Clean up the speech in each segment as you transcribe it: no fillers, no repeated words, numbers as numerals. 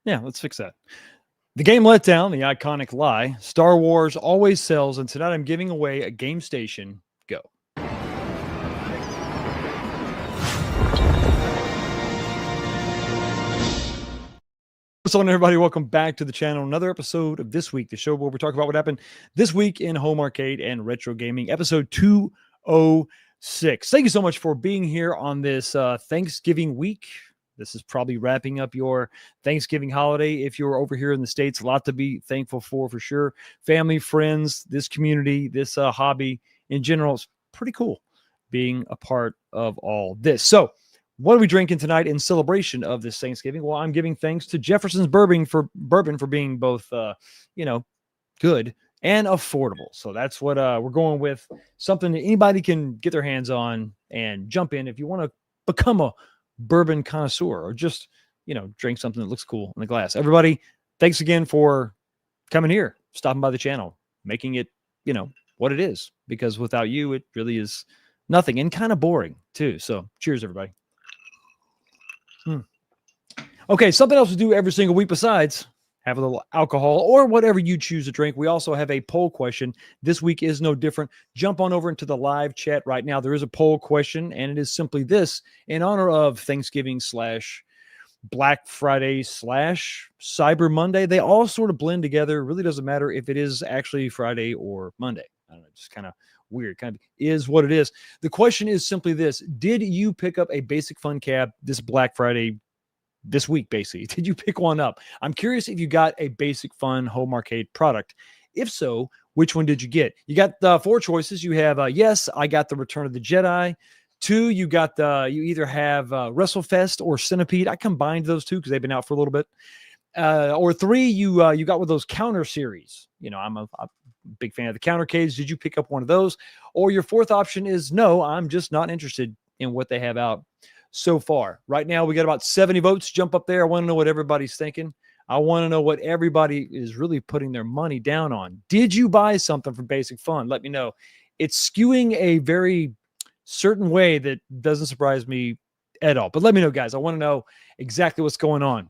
Yeah, let's fix that. The game Letdown, the iconic lie, Star Wars always sells, and tonight I'm giving away a Game Station Go. What's on, everybody? Welcome back to the channel. Another episode of This Week, the show where we talk about what happened this week in home arcade and retro gaming, episode 206. Thank you so much for being here on this Thanksgiving week. This is probably wrapping up your Thanksgiving holiday. If you're over here in the States, a lot to be thankful for sure. Family, friends, this community, this hobby in general is pretty cool being a part of all this. So what are we drinking tonight in celebration of this Thanksgiving? Well, I'm giving thanks to Jefferson's Bourbon for being both, good and affordable. So that's what we're going with. Something that anybody can get their hands on and jump in if you want to become a bourbon connoisseur or just, drink something that looks cool in the glass. Everybody, thanks again for coming here, stopping by the channel, making it, what it is, because without you, it really is nothing and kind of boring too. So cheers, everybody. Okay, something else to do every single week besides have a little alcohol or whatever you choose to drink. We also have a poll question. This week is no different. Jump on over into the live chat right now. There is a poll question, and it is simply this: in honor of Thanksgiving / Black Friday / Cyber Monday. They all sort of blend together. It really doesn't matter if it is actually Friday or Monday. I don't know, just kind of weird. Kind of is what it is. The question is simply this: did you pick up a Basic Fun cab this Black Friday this week, basically? Did you pick one up? I'm curious if you got a Basic Fun home arcade product. If so, which one did you get? You got 4 choices. You have, yes, I got the Return of the Jedi. 2, you either have WrestleFest or Centipede. I combined those 2 because they've been out for a little bit. Or 3, you got one of those counter series. I'm a big fan of the countercades. Did you pick up one of those? Or your 4th option is, no, I'm just not interested in what they have out so far. Right now, we got about 70 votes. Jump up there. I want to know what everybody's thinking. I want to know what everybody is really putting their money down on. Did you buy something from Basic Fun? Let me know. It's skewing a very certain way that doesn't surprise me at all. But let me know, guys. I want to know exactly what's going on.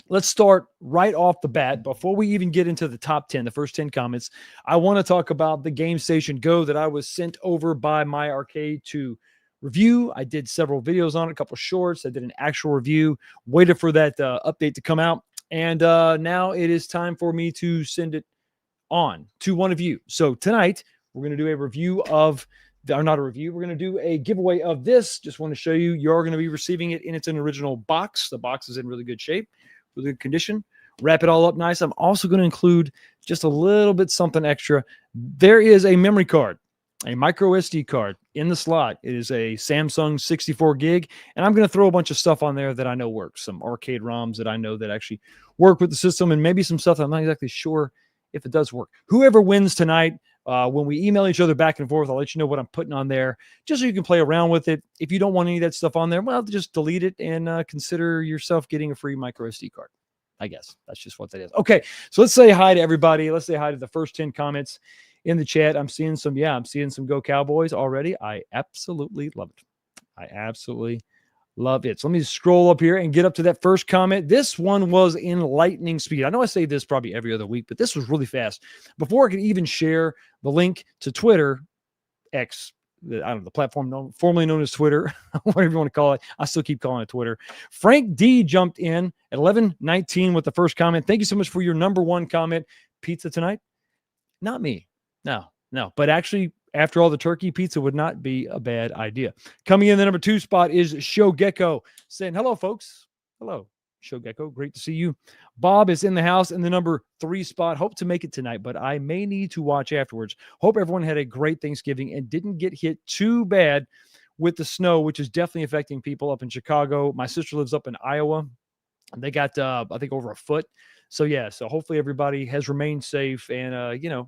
Let's start right off the bat. Before we even get into the top 10, the first 10 comments, I want to talk about the Game Station Go that I was sent over by MyArcade to review. I did several videos on it, a couple shorts. I did an actual review, waited for that update to come out. And now it is time for me to send it on to one of you. So tonight, we're going to do a review of, or not a review, we're going to do a giveaway of this. Just want to show you, you're going to be receiving it in its original box. The box is in really good shape, really good condition. Wrap it all up nice. I'm also going to include just a little bit something extra. There is a memory card, a micro SD card in the slot. It is a Samsung 64 gig, and I'm going to throw a bunch of stuff on there that I know works. Some arcade ROMs that I know that actually work with the system, and maybe some stuff that I'm not exactly sure if it does work. Whoever wins tonight, when we email each other back and forth, I'll let you know what I'm putting on there, just so you can play around with it. If you don't want any of that stuff on there, well, just delete it and consider yourself getting a free micro SD card. I guess that's just what that is. Okay, so let's say hi to everybody. Let's say hi to the first 10 comments in the chat. I'm seeing some Go Cowboys already. I absolutely love it. I absolutely love it. So let me scroll up here and get up to that first comment. This one was in lightning speed. I know I say this probably every other week, but this was really fast. Before I could even share the link to Twitter, X, I don't know, the platform formerly known as Twitter, whatever you want to call it. I still keep calling it Twitter. Frank D jumped in at 11:19 with the first comment. Thank you so much for your number 1 comment. Pizza tonight? Not me. No. But actually, after all, the turkey pizza would not be a bad idea. Coming in the number 2 spot is Show Gecko saying, hello, folks. Hello. Show Gecko, great to see you. Bob is in the house in the number 3 spot. Hope to make it tonight, but I may need to watch afterwards. Hope everyone had a great Thanksgiving and didn't get hit too bad with the snow, which is definitely affecting people up in Chicago. My sister lives up in Iowa. They got, I think, over a foot. So, yeah, so hopefully everybody has remained safe. And,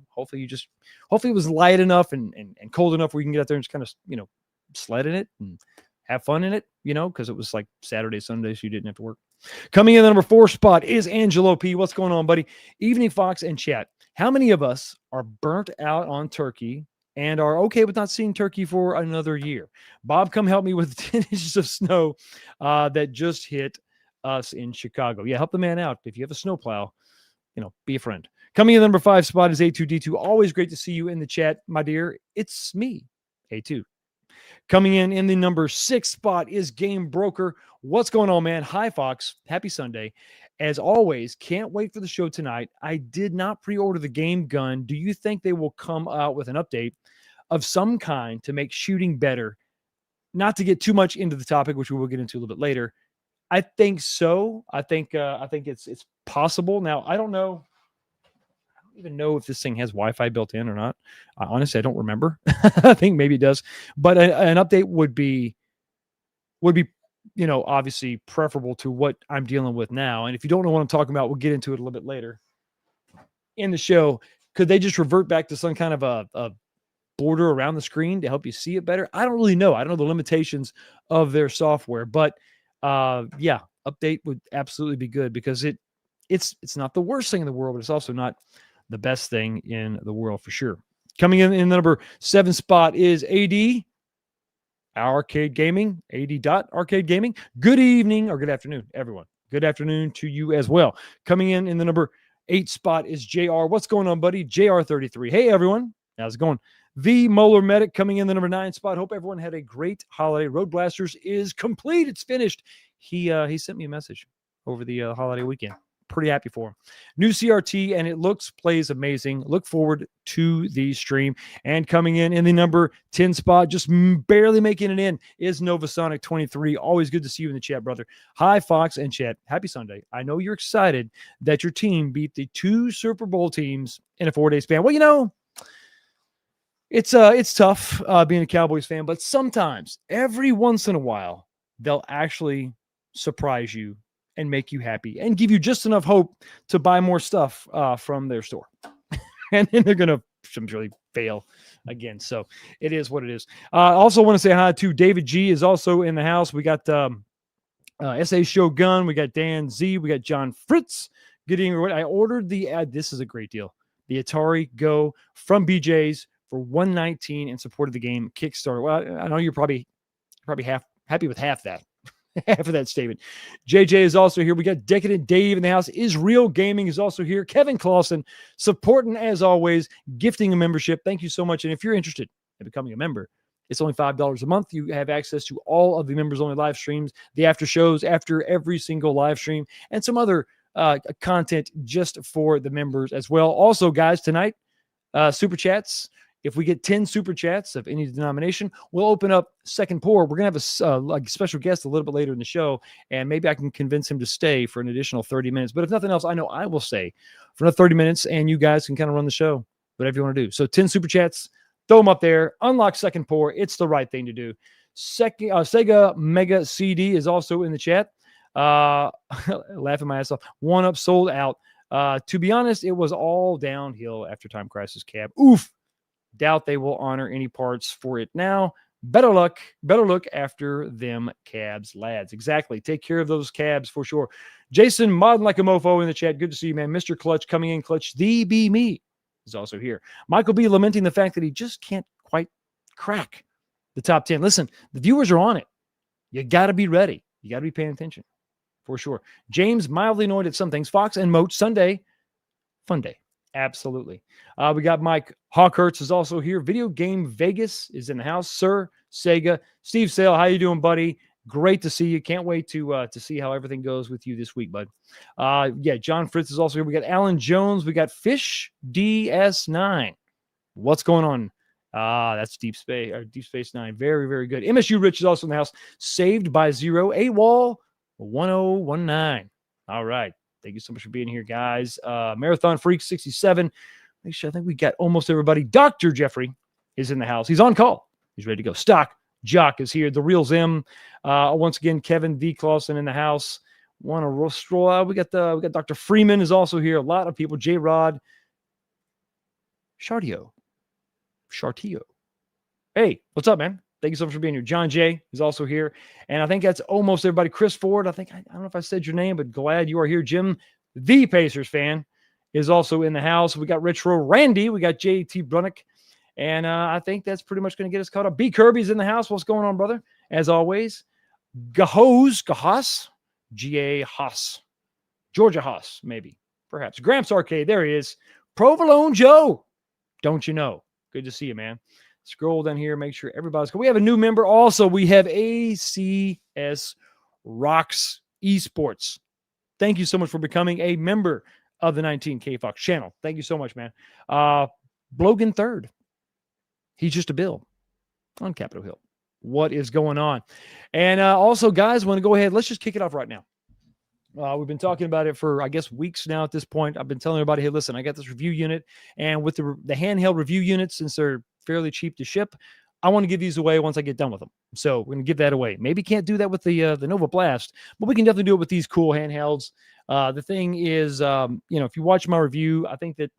hopefully it was light enough and cold enough where you can get out there and just kind of, sled in it and have fun in it, because it was like Saturday, Sunday, so you didn't have to work. Coming in the number 4 spot is Angelo P. What's going on, buddy? Evening Fox and chat. How many of us are burnt out on turkey and are okay with not seeing turkey for another year? Bob, come help me with 10 inches of snow that just hit us in Chicago. Yeah, help the man out. If you have a snowplow, be a friend. Coming in the number 5 spot is A2D2. Always great to see you in the chat, my dear. It's me, A2. Coming in the number 6 spot is Game Broker. What's going on, man? Hi, Fox. Happy Sunday. As always, can't wait for the show tonight. I did not pre-order the game gun. Do you think they will come out with an update of some kind to make shooting better? Not to get too much into the topic, which we will get into a little bit later. I think so. I think it's possible. Now, I don't know. Even know if this thing has Wi-Fi built in or not. Honestly, I don't remember. I think maybe it does, but an update would be, obviously preferable to what I'm dealing with now. And if you don't know what I'm talking about, we'll get into it a little bit later in the show. Could they just revert back to some kind of a border around the screen to help you see it better? I don't really know. I don't know the limitations of their software, but update would absolutely be good because it's not the worst thing in the world, but it's also not the best thing in the world for sure. Coming in the number 7 spot is AD Arcade Gaming, AD.Arcade Gaming. Good evening or good afternoon, everyone. Good afternoon to you as well. Coming in the number 8 spot is JR. What's going on, buddy? JR33. Hey, everyone. How's it going? The Molar Medic coming in the number 9 spot. Hope everyone had a great holiday. Road Blasters is complete. It's finished. He sent me a message over the holiday weekend. Pretty happy for him. New CRT, and it plays amazing. Look forward to the stream. And coming in the number 10 spot, just barely making it in, is Novasonic 23. Always good to see you in the chat, brother. Hi, Fox and chat. Happy Sunday. I know you're excited that your team beat the 2 Super Bowl teams in a 4-day span. Well, it's tough being a Cowboys fan, but sometimes, every once in a while, they'll actually surprise you and make you happy and give you just enough hope to buy more stuff from their store. And then they're going to really fail again. So it is what it is. I also want to say hi to David G is also in the house. We got SA Shogun. We got Dan Z. We got John Fritz. Good evening. I ordered this is a great deal. The Atari Go from BJ's for $119 and supported the game Kickstarter. Well, I know you're probably happy with half that. Half of that statement. JJ is also here. We got Decadent Dave in the house. Israel Gaming is also here. Kevin Clausen supporting as always, gifting a membership. Thank you so much. And if you're interested in becoming a member, it's only $5 a month. You have access to all of the members only live streams, the after shows after every single live stream, and some other content just for the members as well. Also, guys, tonight, super chats. If we get 10 super chats of any denomination, we'll open up second pour. We're going to have a special guest a little bit later in the show, and maybe I can convince him to stay for an additional 30 minutes. But if nothing else, I know I will stay for another 30 minutes, and you guys can kind of run the show, whatever you want to do. So 10 super chats, throw them up there, unlock second pour. It's the right thing to do. Sega Mega CD is also in the chat. Laughing my ass off. 1UP sold out. To be honest, it was all downhill after Time Crisis Cab. Oof. Doubt they will honor any parts for it now. Better look after them cabs, lads. Exactly. Take care of those cabs for sure. Jason, modding like a mofo in the chat. Good to see you, man. Mr. Clutch coming in. Clutch the Be Me is also here. Michael B lamenting the fact that he just can't quite crack the top 10. Listen, the viewers are on it. You got to be ready. You got to be paying attention for sure. James, mildly annoyed at some things. Fox and Moat, Sunday, fun day. Absolutely. We got Mike Hawkhurst is also here. Video Game Vegas is in the house. Sir Sega. Steve Sale, how you doing, buddy? Great to see you. Can't wait to see how everything goes with you this week, bud. John Fritz is also here. We got Alan Jones. We got Fish DS9. What's going on? That's Deep Space Nine. Very, very good. MSU Rich is also in the house. Saved by Zero. AWOL 1019. All right. Thank you so much for being here, guys. Marathon Freak 67. Make sure I think we got almost everybody. Dr. Jeffrey is in the house. He's on call. He's ready to go. Stock Jock is here. The Real Zim. Once again, Kevin V. Clausen in the house. We got Dr. Freeman is also here. A lot of people. J. Rod. Chartio. Hey, what's up, man? Thank you so much for being here. John J. is also here. And I think that's almost everybody. Chris Ford, I don't know if I said your name, but glad you are here. Jim, the Pacers fan, is also in the house. We got Retro Randy. We got JT Brunick. And I think that's pretty much going to get us caught up. B. Kirby's in the house. What's going on, brother? As always. Gahos. G.A. Haas. Georgia Haas, maybe. Perhaps. Gramps Arcade. There he is. Provolone Joe. Don't you know? Good to see you, man. Scroll down here. Make sure everybody's good. We have a new member. Also, we have ACS Rocks Esports. Thank you so much for becoming a member of the 19K Fox channel. Thank you so much, man. Blogan third. He's just a bill on Capitol Hill. What is going on? And also, guys, want to go ahead. Let's just kick it off right now. We've been talking about it for, I guess, weeks now at this point. I've been telling everybody, hey, listen, I got this review unit. And with the handheld review units, since they're fairly cheap to ship, I want to give these away once I get done with them. So we're going to give that away. Maybe can't do that with the Nova Blast, but we can definitely do it with these cool handhelds. The thing is, if you watch my review, I think that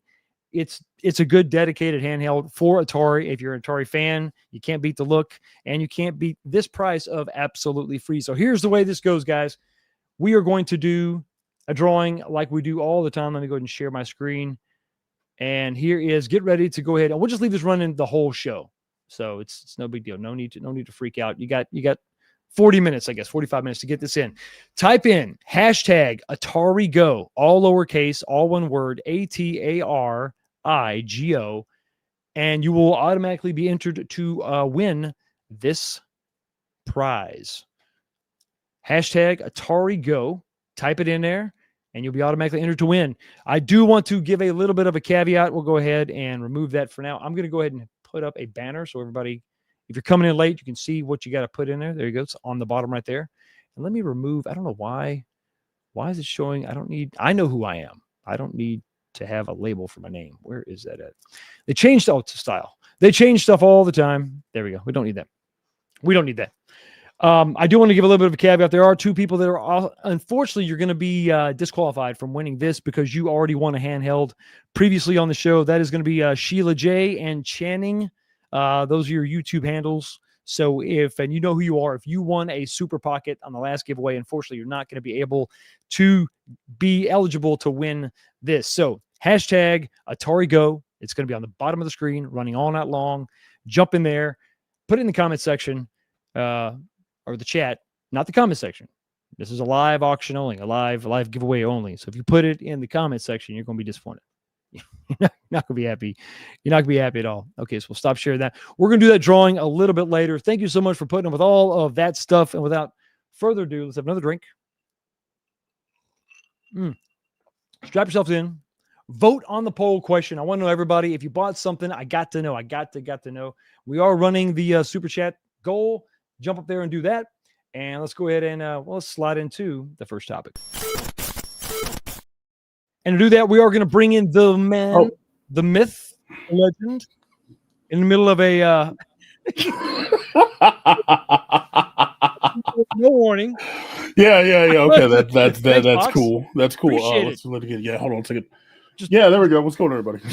it's a good dedicated handheld for Atari. If you're an Atari fan, you can't beat the look, and you can't beat this price of absolutely free. So here's the way this goes, guys. We are going to do a drawing like we do all the time. Let me go ahead and share my screen. And here is, get ready to go ahead. And we'll just leave this running the whole show. So it's no big deal. No need to freak out. You got 40 minutes, I guess, 45 minutes to get this in. Type in hashtag Atari Go, all lowercase, all one word, ATARIGO, and you will automatically be entered to win this prize. Hashtag Atari Go. Type it in there, and you'll be automatically entered to win. I do want to give a little bit of a caveat. We'll go ahead and remove that for now. I'm going to go ahead and put up a banner so everybody, if you're coming in late, you can see what you got to put in there. There you go. It's on the bottom right there. And let me remove, I don't know why. Why is it showing? I know who I am. I don't need to have a label for my name. Where is that at? They changed style. They change stuff all the time. There we go. We don't need that. I do want to give a little bit of a caveat. There are two people that are, unfortunately, you're going to be disqualified from winning this because you already won a handheld previously on the show. That is going to be Sheila J. and Channing. Those are your YouTube handles. So and you know who you are, if you won a Super Pocket on the last giveaway, unfortunately, you're not going to be able to be eligible to win this. So hashtag Atari Go. It's going to be on the bottom of the screen, running all night long. Jump in there, put it in the comment section. Or the chat, not the comment section. This is a live auction only, a live giveaway only. So if you put it in the comment section, you're going to be disappointed. You're not going to be happy. You're not going to be happy at all. Okay, so we'll stop sharing that. We're going to do that drawing a little bit later. Thank you so much for putting up with all of that stuff. And without further ado, let's have another drink. Strap yourselves in. Vote on the poll question. I want to know, everybody, if you bought something, I got to know. I got to know. We are running the Super Chat goal. Jump up there and do that. And let's go ahead and let's slide into the first topic. And to do that, we are going to bring in the man, the myth, the legend, in the middle of a no warning. Yeah. Okay, that's cool. That's cool. Let's yeah, hold on a second. There we go. What's going on, everybody?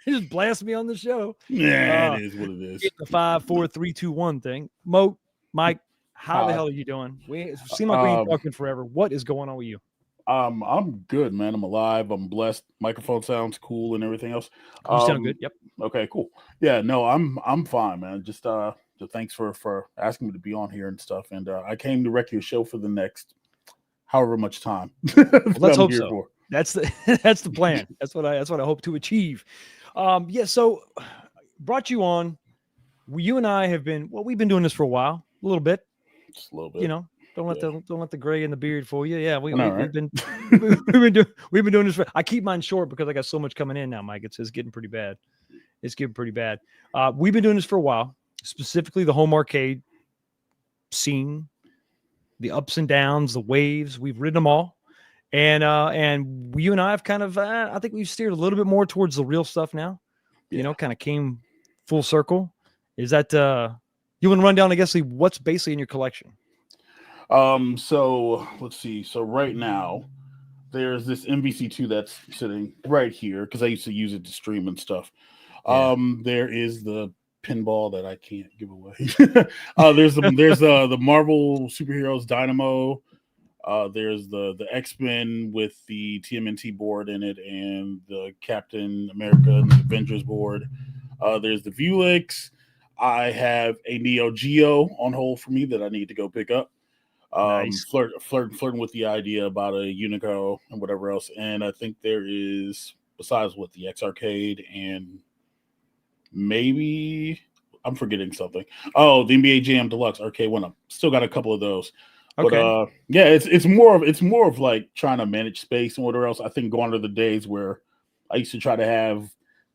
Just blast me on the show. Yeah, it is what it is. The 5, 4, 3, 2, 1 thing. Mike, how the hell are you doing? We seem like we've been talking forever. What is going on with you? I'm good, man. I'm alive. I'm blessed. Microphone sounds cool and everything else. You sound good. Yep. Okay, cool. Yeah, no, I'm fine, man. Just thanks for asking me to be on here and stuff. And I came to wreck your show for the next however much time. Let's hope so. For. That's the plan. That's what I hope to achieve. So brought you on. You and I have been, we've been doing this for a while, a little bit. Just a little bit. You know, don't let the gray in the beard fool you. Yeah, we've been doing this. I keep mine short because I got so much coming in now, Mike. It's getting pretty bad. We've been doing this for a while, specifically the home arcade scene. the ups and downs, the waves. We've ridden them all. And you and I have kind of, I think we've steered a little bit more towards the real stuff now, kind of came full circle. Is that, you want to run down, I guess, what's basically in your collection? So let's see. So right now there's this MVC2 that's sitting right here because I used to use it to stream and stuff. There is the pinball that I can't give away. There's the Marvel Superheroes Dynamo. There's the X-Men with the TMNT board in it and the Captain America and the Avengers board. There's the Vuelix. I have a Neo Geo on hold for me that I need to go pick up. Nice. Flirting with the idea about a Unico and whatever else. And I think there is, besides what the MyArcade and maybe I'm forgetting something. Oh, the NBA Jam Deluxe Arcade One. I've still got a couple of those. Okay. But yeah, it's more of like trying to manage space and whatever else. I think going to the days where I used to try to have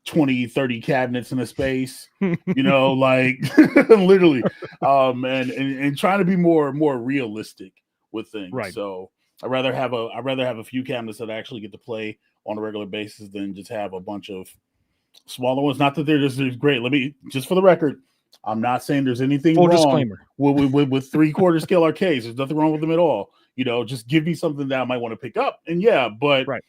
20, 30 cabinets in a space, like literally, and trying to be more realistic with things. Right. So I'd rather have a few cabinets that I actually get to play on a regular basis than just have a bunch of smaller ones. Not that they're just great. Let me just for the record, I'm not saying there's anything Full wrong disclaimer. with 3/4 scale arcades. There's nothing wrong with them at all. Just give me something that I might want to pick up. And but right.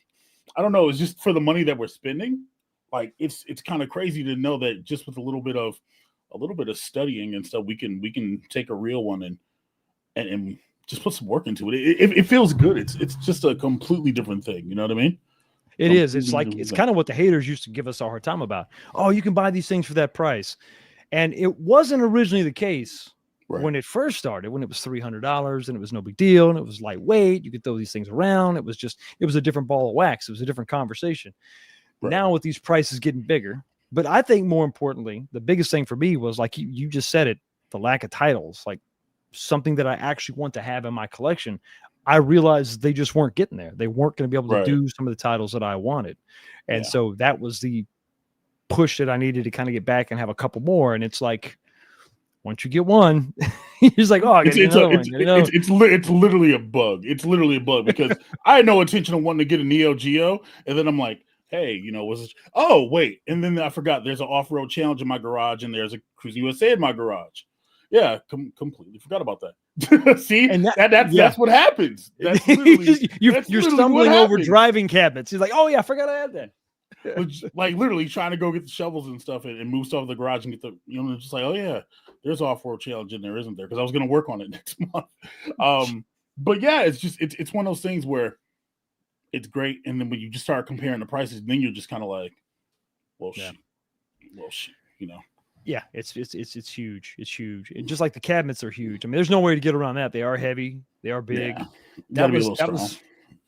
I don't know. It's just for the money that we're spending. Like it's kind of crazy to know that just with a little bit of studying and stuff, we can take a real one and just put some work into it. It feels good. It's just a completely different thing. You know what I mean? It is. It's like it's kind of what the haters used to give us a hard time about. Oh, you can buy these things for that price. And it wasn't originally the case when it first started, when it was $300 and it was no big deal and it was lightweight. You could throw these things around. It was a different ball of wax. It was a different conversation. Right. Now with these prices getting bigger, but I think more importantly, the biggest thing for me was like you just said it, the lack of titles, like something that I actually want to have in my collection. I realized they just weren't getting there. They weren't going to be able to do some of the titles that I wanted. And so that was the push that I needed to kind of get back and have a couple more. And it's like, once you get one, you're just like, oh, I got another one. It's literally a bug. It's literally a bug because I had no intention of wanting to get a Neo Geo. And then I'm like, hey, oh, wait. And then I forgot there's an off-road challenge in my garage and there's a Cruising USA in my garage. Yeah, completely forgot about that. See, and that's what happens. That's you're stumbling over driving cabinets. He's like, oh yeah, I forgot I had that. Like literally trying to go get the shovels and stuff and move stuff to the garage and get the just like, oh yeah, there's off-road challenge in there, isn't there? Because I was going to work on it next month. But yeah, it's just it's one of those things where it's great, and then when you just start comparing the prices, then you're just kind of like, well, shit. Yeah, it's huge. It's huge. Just like the cabinets are huge. I mean, there's no way to get around that. They are heavy. They are big. Yeah.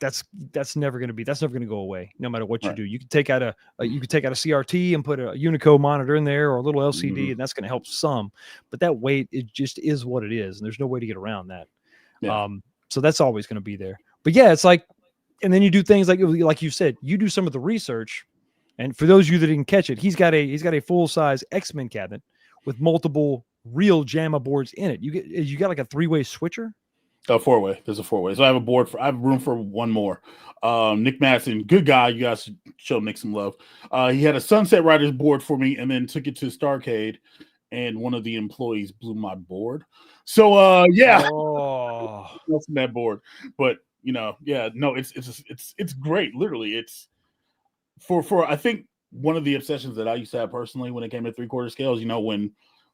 That's never going to go away no matter what you do. You can take out a CRT and put a Unico monitor in there or a little LCD, and that's going to help some. But that weight, it just is what it is, and there's no way to get around that. Yeah. So that's always going to be there. But yeah, it's like, and then you do things like you said, you do some of the research. And for those of you that didn't catch it, he's got a full size X-Men cabinet with multiple real JAMA boards in it. You got like a 3-way switcher. A 4-way. There's a 4-way. So I have room for one more. Nick Madison, good guy. You guys should show Nick some love. He had a Sunset Riders board for me and then took it to Starcade, and one of the employees blew my board. So yeah, that board. But it's great. Literally, it's for I think one of the obsessions that I used to have personally when it came to 3/4 scales. When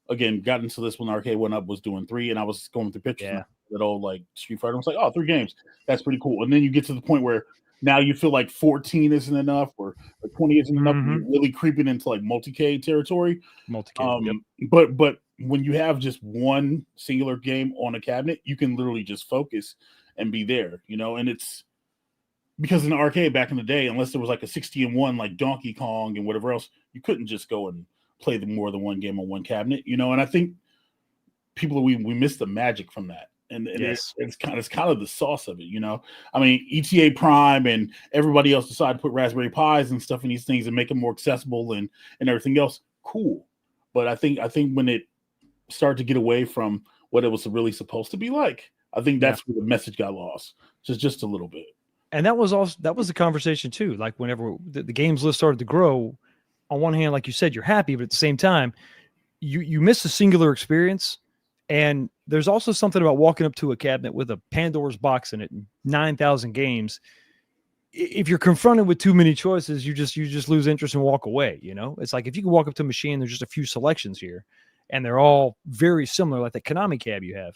again got into this when Arcade Went Up was doing 3, and I was going through pictures. Yeah. That old like Street Fighter. I was like, oh, 3 games. That's pretty cool. And then you get to the point where now you feel like 14 isn't enough or 20 isn't enough. You're really creeping into like multi-K territory. Yep. But when you have just one singular game on a cabinet, you can literally just focus and be there, and it's because in the arcade back in the day, unless there was like a 60-1 like Donkey Kong and whatever else, you couldn't just go and play more than one game on one cabinet, and I think people we miss the magic from that. And yes. it's kind of the sauce of it, I mean, ETA Prime and everybody else decided to put Raspberry Pis and stuff in these things and make them more accessible and everything else. Cool. But I think when it started to get away from what it was really supposed to be like, I think that's where the message got lost, just a little bit. And that was the conversation too. Like whenever the games list started to grow, on one hand, like you said, you're happy, but at the same time, you miss a singular experience. And there's also something about walking up to a cabinet with a Pandora's box in it, and 9,000 games. If you're confronted with too many choices, you just lose interest and walk away. You know, it's like if you can walk up to a machine, there's just a few selections here, and they're all very similar, like the Konami cab you have.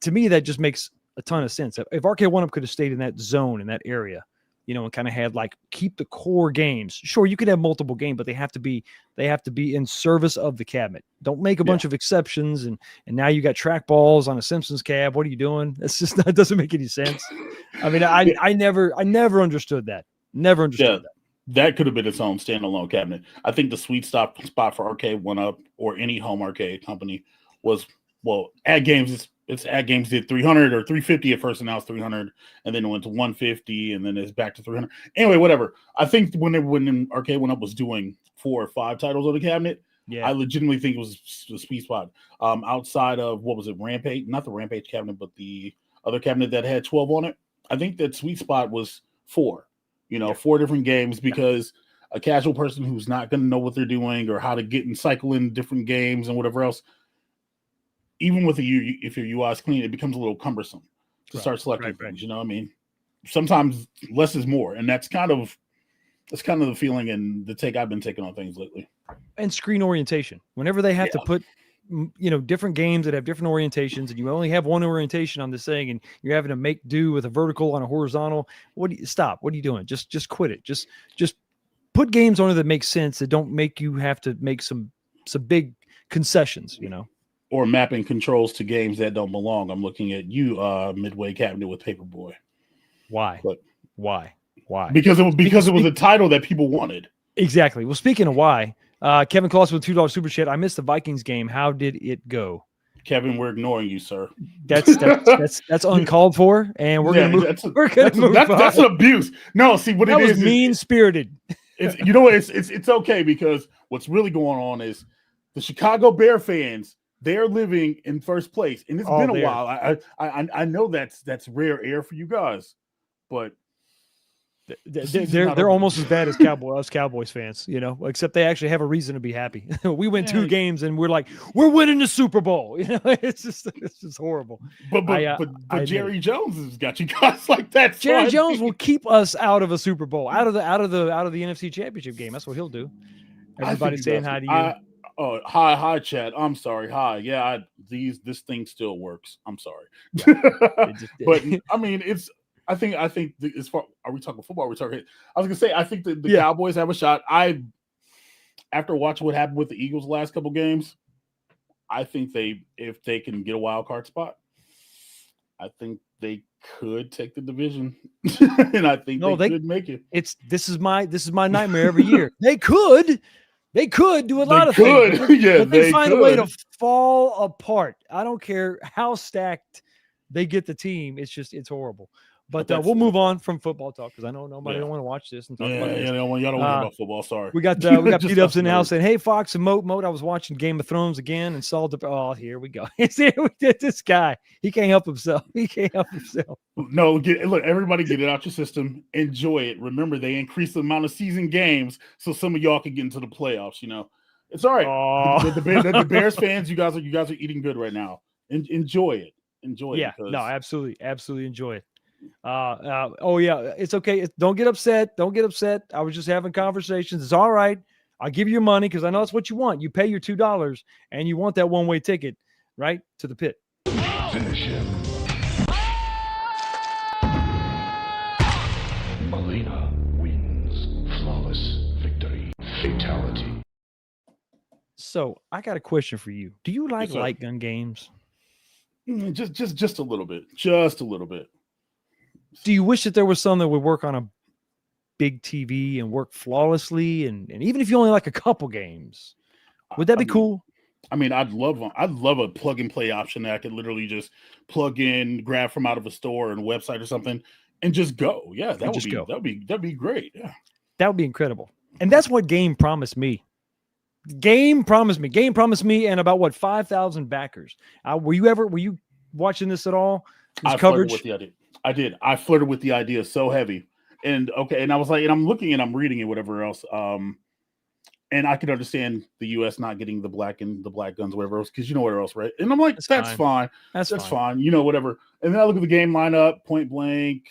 To me, that just makes a ton of sense. If Arcade 1-Up could have stayed in that zone, in that area, you know, and kind of had like keep the core games. Sure, you could have multiple games, but they have to be in service of the cabinet. Don't make a bunch of exceptions. And now you got trackballs on a Simpsons cab. What are you doing? That doesn't make any sense. I mean, I never understood that. Never understood that. That could have been its own standalone cabinet. I think the sweet spot for Arcade 1-Up or any home arcade company was, well, Ad Games. It's Ad Games did 300 or 350 at first, and now it's 300, and then it went to 150, and then it's back to 300. Anyway, whatever. I think when Arcade 1-Up was doing 4 or 5 titles on the cabinet, I legitimately think it was the sweet spot. Outside of, what was it, Rampage? Not the Rampage cabinet, but the other cabinet that had 12 on it. I think that sweet spot was 4. 4 different games, because a casual person who's not going to know what they're doing or how to get and cycle in different games and whatever else, even with if your UI is clean, it becomes a little cumbersome to start selecting things. You know what I mean? Sometimes less is more, and that's kind of the feeling and the take I've been taking on things lately. And screen orientation. Whenever they have to put, different games that have different orientations, and you only have one orientation on this thing, and you're having to make do with a vertical on a horizontal. Stop? What are you doing? Just quit it. Just put games on it that make sense, that don't make you have to make some big concessions. Or mapping controls to games that don't belong. I'm looking at you, Midway Cabinet with Paperboy. Why? Why? Because it was a title that people wanted. Exactly. Well, speaking of why, Kevin Claus with $2 super chat. I missed the Vikings game. How did it go? Kevin, we're ignoring you, sir. That's uncalled for, and we're gonna move. That's an abuse. No, see what that it was is. Mean spirited. It's okay, because what's really going on is the Chicago Bear fans. They're living in first place, and it's been a while. I know that's rare air for you guys, but they're almost as bad as Cowboys fans, except they actually have a reason to be happy. We win 2 games, and we're like, we're winning the Super Bowl. It's just horrible. But Jerry Jones has got you guys like that. Jerry Jones will keep us out of a Super Bowl, out of the NFC Championship game. That's what he'll do. Everybody's saying hi to you. Oh, hi, Chad. I'm sorry. Hi. Yeah, this thing still works. I'm sorry. But I mean, I think as far, are we talking football? Are we talking? I was gonna say, I think the Cowboys have a shot. After watching what happened with the Eagles the last couple games, I think if they can get a wild card spot, I think they could take the division, and I think they could make it. This is my nightmare every year. They could do a lot of things. But they find a way to fall apart. I don't care how stacked they get the team. It's horrible. But we'll move on from football talk, because I know nobody don't want to watch this and talk about this. Y'all don't worry about football. Sorry. We got beat-ups in the house saying, "Hey, Fox and Moat, I was watching Game of Thrones again and saw oh, here we go. This guy, he can't help himself. No, look, everybody get it out your system. Enjoy it. Remember, they increased the amount of season games so some of y'all can get into the playoffs. It's all right. The Bears fans, you guys are eating good right now. Enjoy it. Yeah, no, absolutely enjoy it. It's okay. Don't get upset. I was just having conversations. It's all right. I'll give you your money, because I know that's what you want. You pay your $2 and you want that one-way ticket, right, to the pit. Finish him. Molina wins. Flawless victory. Fatality. So I got a question for you. Do you like light gun games? Just a little bit. Just a little bit. Do you wish that there was some that would work on a big TV and work flawlessly? And even if you only like a couple games, would that be cool? I mean, I'd love a plug and play option that I could literally just plug in, grab from out of a store or a website or something, and just go. Yeah, that'd be great. Yeah, that would be incredible. And that's what Game promised me. Game promised me, and about 5,000 backers. Were you watching this at all? I flirted with the idea. I did. I flirted with the idea so heavy. And okay, and I was like, and I'm looking and I'm reading and whatever else. And I could understand the U.S. not getting the black guns, whatever else, because you know what else, right? And I'm like, that's fine. That's fine. You know, whatever. And then I look at the game lineup, Point Blank,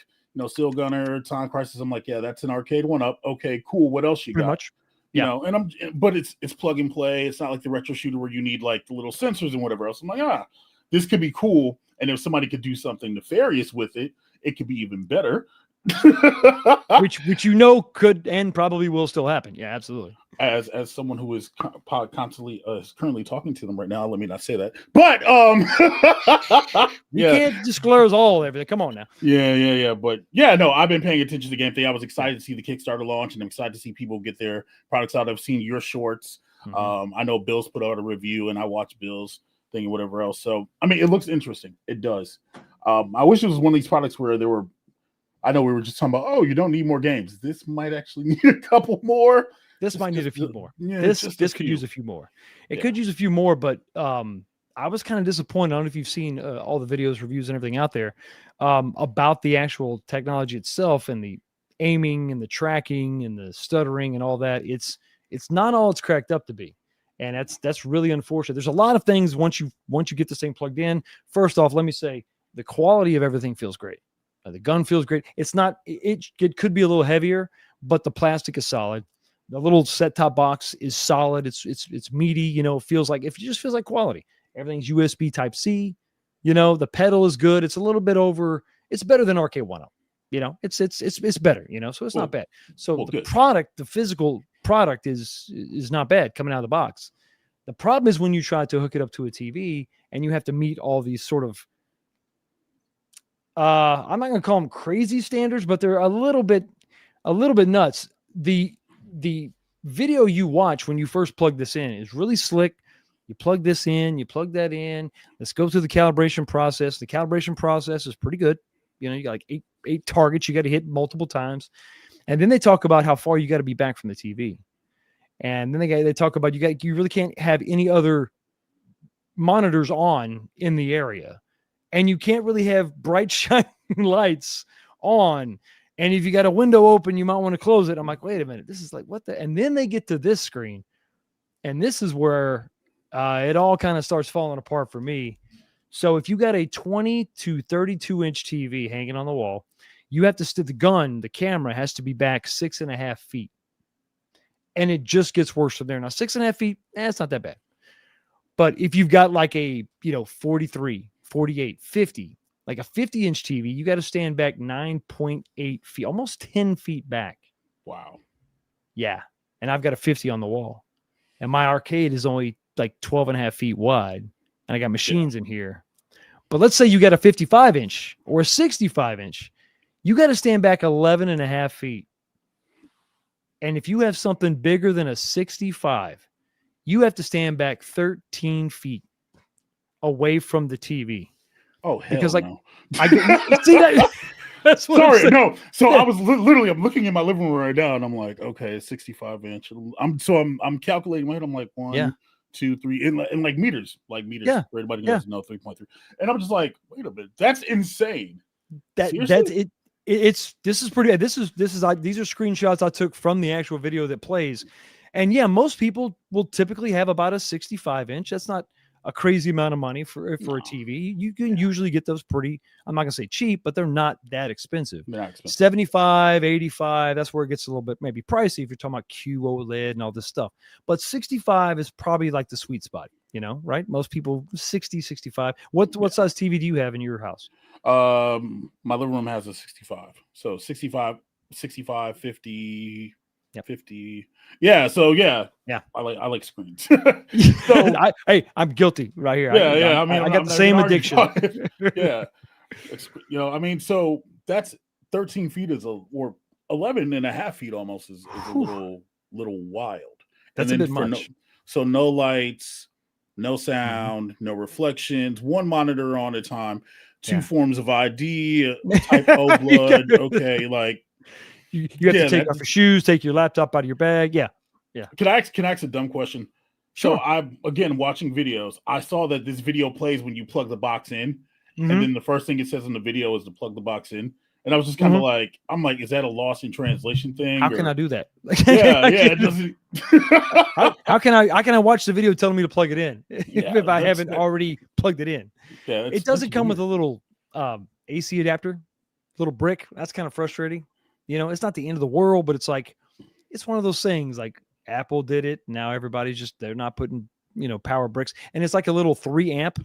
Steel Gunner, Time Crisis. I'm like, yeah, that's an arcade one up. Okay, cool. What else you Pretty got? much. You know, and but it's plug and play. It's not like the retro shooter where you need like the little sensors and whatever else. I'm like, this could be cool. And if somebody could do something nefarious with it, it could be even better. which could and probably will still happen. Yeah, absolutely. As someone who is constantly currently talking to them right now, let me not say that. But you can't disclose everything. Come on now. Yeah. But yeah, no, I've been paying attention to the game thing. I was excited to see the Kickstarter launch, and I'm excited to see people get their products out. I've seen your shorts. Mm-hmm. I know Bill's put out a review, and I watched Bill's thing and whatever else. So I mean, it looks interesting. It does. I wish it was one of these products where there were. I know we were just talking about, you don't need more games. This might actually need a couple more. This might need a few more. Yeah, this could use a few more. It could use a few more, but I was kind of disappointed. I don't know if you've seen all the videos, reviews, and everything out there about the actual technology itself and the aiming and the tracking and the stuttering and all that. It's not all it's cracked up to be, and that's really unfortunate. There's a lot of things once you get this thing plugged in. First off, let me say the quality of everything feels great. The gun feels great. It's not. It could be a little heavier, but the plastic is solid. The little set-top box is solid. It's meaty. It feels like quality. Everything's USB Type-C. The pedal is good. It's a little bit over. It's better than Arcade 1-Up. It's better. So it's not bad. So the product, the physical product is not bad coming out of the box. The problem is when you try to hook it up to a TV and you have to meet all these sort of I'm not going to call them crazy standards, but they're a little bit nuts. The video you watch when you first plug this in is really slick. You plug this in, you plug that in. Let's go through the calibration process. The calibration process is pretty good. You got like eight targets you got to hit multiple times. And then they talk about how far you got to be back from the TV. And then they talk about you really can't have any other monitors on in the area. And you can't really have bright shining lights on. And if you got a window open, you might want to close it. I'm like, wait a minute. This is like, what the? And then they get to this screen. And this is where it all kind of starts falling apart for me. So if you got a 20 to 32 inch TV hanging on the wall, you have to stick the camera has to be back 6.5 feet. And it just gets worse from there. Now, 6.5 feet, it's not that bad. But if you've got like a, 43, 48, 50, like a 50-inch TV, you got to stand back 9.8 feet, almost 10 feet back. Wow. Yeah. And I've got a 50 on the wall. And MyArcade is only like 12.5 feet wide. And I got machines in here. But let's say you got a 55-inch or a 65-inch. You got to stand back 11.5 feet. And if you have something bigger than a 65, you have to stand back 13 feet away from the TV. Oh, hell because no. I see that. That's what sorry, no. So I was literally, I'm looking in my living room right now, and I'm like, okay, 65-inch. I'm calculating my head. I'm like 1, 2, 3, in like meters, Yeah, for everybody who doesn't know 3.3. And I'm just like, wait a minute, that's insane. That's it. This is pretty. These are screenshots I took from the actual video that plays, and yeah, most people will typically have about a 65-inch. That's not a crazy amount of money for a TV. You can usually get those pretty, I'm not gonna say cheap, but they're not that expensive. 75, 85, that's where it gets a little bit maybe pricey if you're talking about QOLED and all this stuff. But 65 is probably like the sweet spot, right? Most people 60, 65. What size TV do you have in your house? My living room has a 65. So 65, 50. Yep. 50. Yeah. So yeah. I like screens. So I'm guilty right here. Yeah. I got the same addiction. Yeah. So that's 13 feet or 11.5 feet almost is a little wild. That's a bit much. No lights, no sound, no reflections, one monitor on a time, 2 forms of ID, type O blood. Okay, like. You have to take off your shoes, take your laptop out of your bag. Yeah. Can I ask a dumb question? Sure. So I'm, again, watching videos. I saw that this video plays when you plug the box in, and then the first thing it says in the video is to plug the box in. And I was just kind of like, I'm like, is that a lost in translation thing? How can I do that? Yeah, it doesn't. how can I watch the video telling me to plug it in if I haven't already plugged it in? Yeah, it doesn't come with a little AC adapter, little brick. That's kind of frustrating. You know, it's not the end of the world, but it's like, it's one of those things like Apple did it. Now everybody's just, they're not putting, you know, power bricks, and it's like a little 3 amp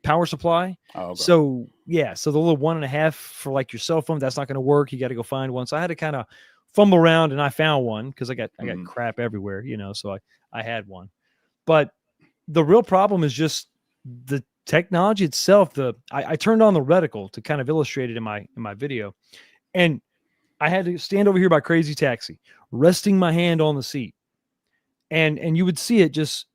power supply. Oh, okay. So yeah, so the little 1.5 for like your cell phone, that's not going to work. You got to go find one. So I had to kind of fumble around, and I found one because I got crap everywhere, you know. So I had one, but the real problem is just the technology itself. I turned on the reticle to kind of illustrate it in my video, and I had to stand over here by Crazy Taxi, resting my hand on the seat, and you would see it just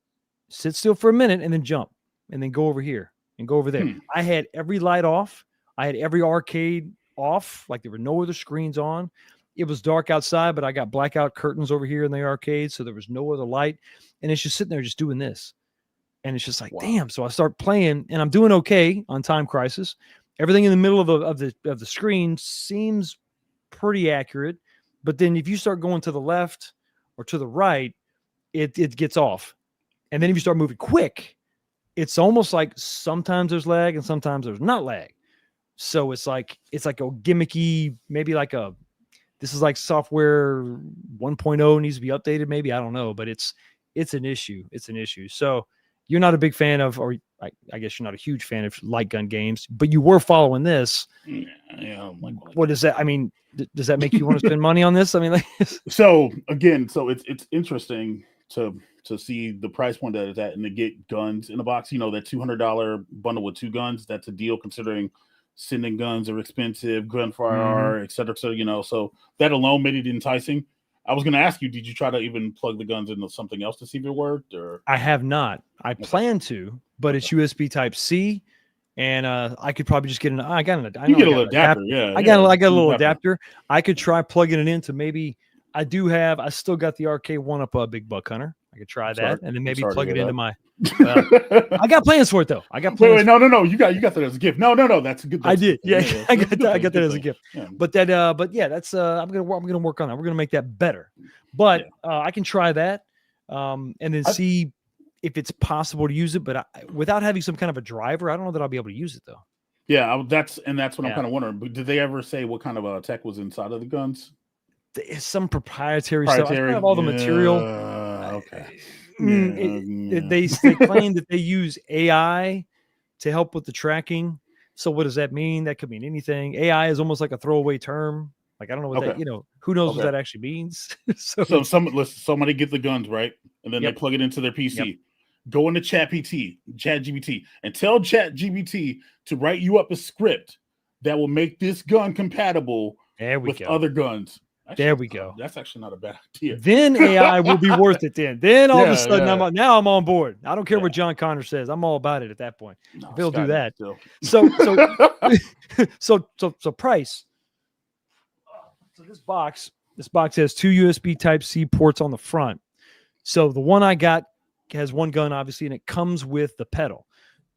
sit still for a minute and then jump and then go over here and go over there. I had every light off. I had every arcade off. Like there were no other screens on. It was dark outside, but I got blackout curtains over here in the arcade. So there was no other light. And it's just sitting there just doing this. And it's just like, damn. So I start playing and I'm doing okay on Time Crisis. Everything in the middle of the screen seems pretty accurate. But then if you start going to the left or to the right, it gets off. And then if you start moving quick, it's almost like sometimes there's lag and sometimes there's not lag. So it's like a gimmicky, maybe like this is like software 1.0 needs to be updated. Maybe, I don't know, but it's an issue. It's an issue. So you're not a big fan of, or I guess you're not a huge fan of light gun games, but you were following this. Yeah. What is that? I mean, does that make you want to spend money on this? I mean, so it's interesting to see the price point that it's at and to get guns in a box. You know, that $200 bundle with 2 guns, that's a deal considering sending guns are expensive, gunfire, et cetera, you know, so that alone made it enticing. I was going to ask you, did you try to even plug the guns into something else to see if it worked? Or I have not. I plan to, but it's USB Type C, and I could probably just get I got a little adapter. Yeah, I got a little adapter. I could try plugging it into maybe. I still got the arcade one-up Big Buck Hunter. I could try that, and then maybe plug it into my. I got plans for it though. I got plans. Wait, no. You got that as a gift. No. That's a good. I did. Yeah. I got that as a gift. Yeah. But that's. I'm gonna work on that. We're gonna make that better. But I can try that, and then see if it's possible to use it. But without having some kind of a driver, I don't know that I'll be able to use it though. Yeah, that's what I'm kind of wondering. But did they ever say what kind of tech was inside of the guns? It's some proprietary stuff. I have all the material. Okay. They claim that they use AI to help with the tracking. So what does that mean? That could mean anything. AI is almost like a throwaway term. Like, I don't know what that, who knows what that actually means. so somebody get the guns, right? And then they plug it into their PC. Go into ChatGPT, and tell ChatGPT to write you up a script that will make this gun compatible with other guns. Actually, there we go. That's actually not a bad idea. Then AI will be worth it. Then all of a sudden I'm on board. I don't care what John Connor says. I'm all about it at that point. No, if he'll do that. So price. So this box has 2 USB Type-C ports on the front. So the one I got has one gun, obviously, and it comes with the pedal.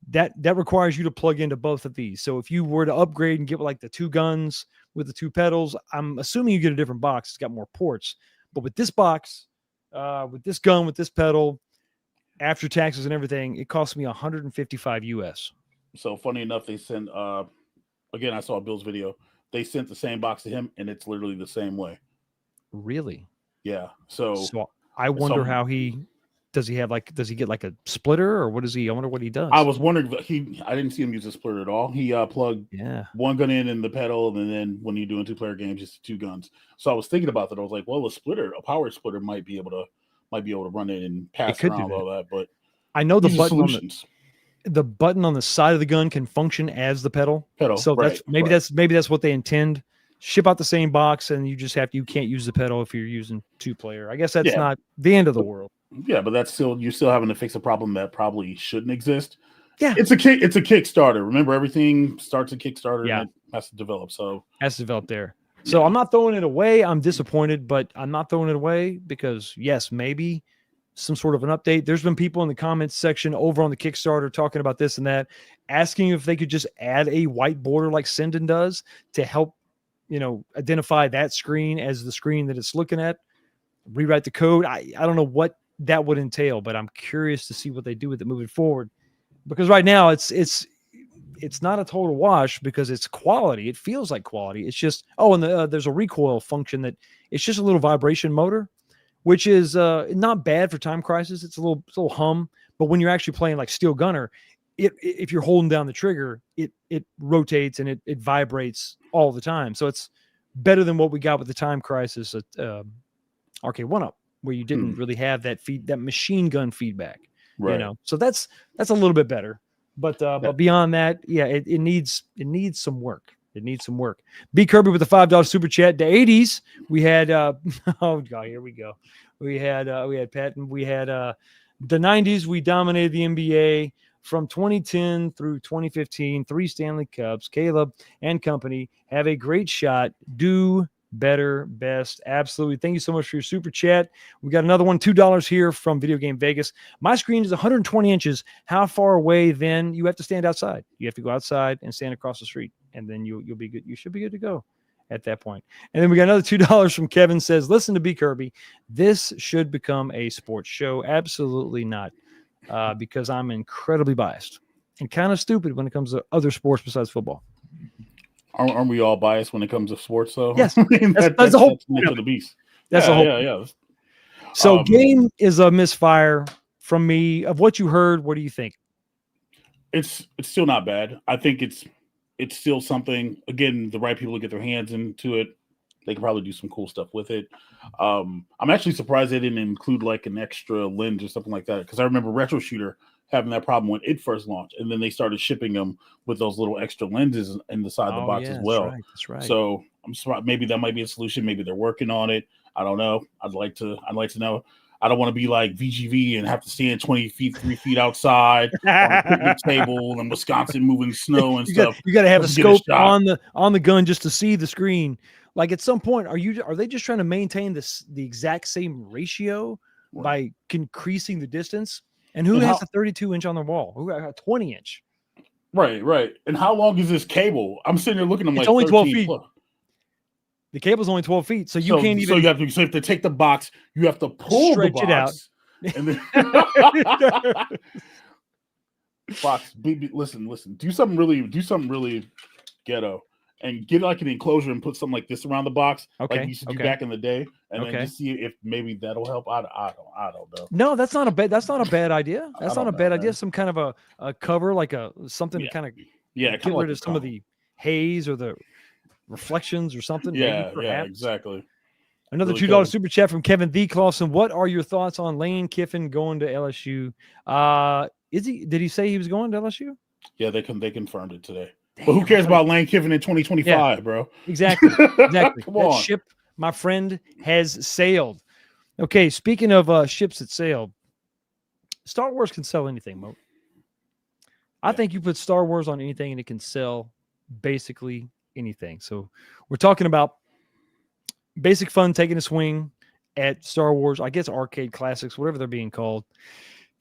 That requires you to plug into both of these. So if you were to upgrade and get like the 2 guns with the 2 pedals, I'm assuming you get a different box. It's got more ports. But with this box, with this gun, with this pedal, after taxes and everything, it cost me $155 US. So funny enough, they sent again, I saw Bill's video. They sent the same box to him, and it's literally the same way. Really? Yeah. So I wonder how does he get like a splitter, or what is he? I wonder what he does. I was wondering, I didn't see him use a splitter at all. He plugged one gun in the pedal, and then when you're doing 2-player games, just 2 guns. So I was thinking about that. I was like, well, a power splitter might be able to run it and pass around all that. But I know the button on the side of the gun can function as the pedal. So that's what they intend. Ship out the same box, and you can't use the pedal if you're using 2-player. I guess that's not the end of the world. Yeah, but you're still having to fix a problem that probably shouldn't exist. Yeah, it's a Kickstarter. Remember, everything starts a Kickstarter and it has to develop. there. So I'm not throwing it away. I'm disappointed, but I'm not throwing it away because yes, maybe some sort of an update. There's been people in the comments section over on the Kickstarter talking about this and that, asking if they could just add a white border like Sendin does to help, identify that screen as the screen that it's looking at, rewrite the code. I don't know what that would entail, but I'm curious to see what they do with it moving forward, because right now it's not a total wash because it's quality. It feels like quality. It's just, there's a recoil function that it's just a little vibration motor, which is not bad for Time Crisis. It's a little hum, but when you're actually playing like Steel Gunner, if you're holding down the trigger, it rotates and it vibrates all the time. So it's better than what we got with the Time Crisis at Arcade 1-Up, where you didn't really have that machine gun feedback. Right. So that's a little bit better. But beyond that, it needs some work. It needs some work. B Kirby with the $5 super chat. The 80s, we had oh god, here we go. We had Patton. We had the 90s. We dominated the NBA from 2010 through 2015. 3 Stanley Cups. Caleb and company have a great shot. Do better, best. Absolutely. Thank you so much for your super chat. We got another one, $2 here from Video Game Vegas. My screen is 120 inches. How far away then? You have to stand outside. You have to go outside and stand across the street, and then you'll be good. You should be good to go at that point. And then we got another $2 from Kevin. Says, listen to B Kirby. This should become a sports show. Absolutely not, because I'm incredibly biased and kind of stupid when it comes to other sports besides football. Aren't we all biased when it comes to sports, though? Yes, that's the whole point of the beast. That's the whole. Yeah. So, game is a misfire from me. Of what you heard, what do you think? It's still not bad. I think it's still something. Again, the right people to get their hands into it, they can probably do some cool stuff with it. I'm actually surprised they didn't include like an extra lens or something like that, because I remember Retro Shooter having that problem when it first launched, and then they started shipping them with those little extra lenses inside the box as well. That's right. So I'm surprised. Maybe that might be a solution. Maybe they're working on it. I don't know. I'd like to know. I don't want to be like VGV and have to stand 3 feet outside on a picnic table in Wisconsin moving snow and stuff. You got to have a scope on the gun just to see the screen. Like at some point, are they just trying to maintain the exact same ratio by increasing the distance? And who has the 32-inch on the wall? Who got a 20-inch? Right. And how long is this cable? I'm sitting there looking at them it's like only 12 feet. feet. The cable's only 12 feet, so you can't even. So you have to take the box. You have to pull stretch the box, it out. And then box. Baby, listen. Do something really ghetto, and get like an enclosure and put something like this around the box, like you used to do back in the day, and then just see if maybe that'll help. I don't know. No, that's not a bad idea. That's not a bad idea. Man. Some kind of a cover, like something to kind of get rid of some of the haze or the reflections or something. Yeah, exactly. Another really $2 super chat from Kevin D. Clausen. What are your thoughts on Lane Kiffin going to LSU? Did he say he was going to LSU? Yeah, they confirmed it today. Damn, but who cares about Lane Kiffin in 2025, bro? Exactly. Come on. That ship, my friend, has sailed. Okay, speaking of ships that sailed, Star Wars can sell anything, Mo. I think you put Star Wars on anything and it can sell basically anything. So we're talking about basic fun taking a swing at Star Wars, I guess arcade classics, whatever they're being called.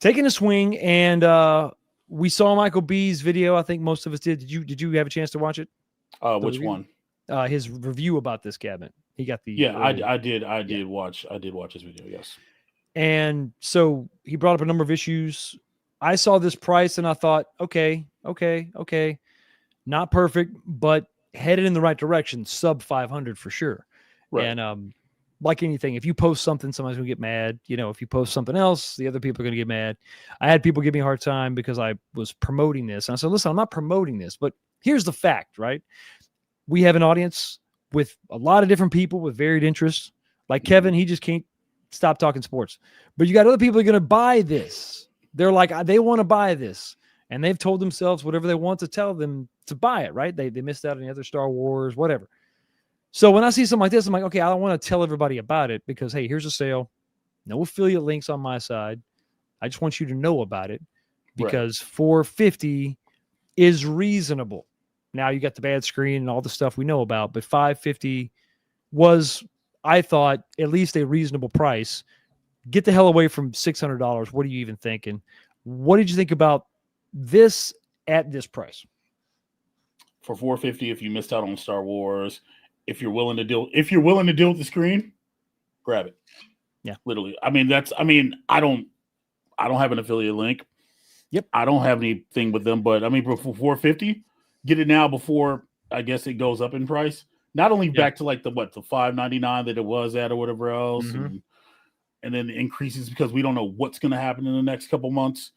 Taking a swing, and we saw Michael B's video. I think most of us did. Did you have a chance to watch it? Which one? His review about this cabinet. He got the I did watch his video, yes. And so he brought up a number of issues. I saw this price and I thought, okay. Not perfect, but headed in the right direction, sub 500 for sure. Right. And like anything, if you post something, somebody's gonna get mad. If you post something else, the other people are gonna get mad. I had people give me a hard time because I was promoting this. And I said, listen, I'm not promoting this, but here's the fact, right? We have an audience with a lot of different people with varied interests. Like Kevin, he just can't stop talking sports. But you got other people who are gonna buy this. They're like, they want to buy this. And they've told themselves whatever they want to tell them to buy it, right? They missed out on the other Star Wars, whatever. So when I see something like this, I'm like, okay, I don't want to tell everybody about it because, hey, here's a sale. No affiliate links on my side. I just want you to know about it because $450 is reasonable. Now you got the bad screen and all the stuff we know about, but $550 was, I thought, at least a reasonable price get the hell away from $600. What are you even thinking? What did you think about this at this price? For $450, if you missed out on Star Wars, if you're willing to deal with the screen, grab it. Yeah, literally. I don't have an affiliate link. Yep. I don't have anything with them, but I mean, for $450, get it now before I guess it goes up in price. Not only back to like the $5.99 that it was at or whatever else, and then the increases because we don't know what's going to happen in the next couple months.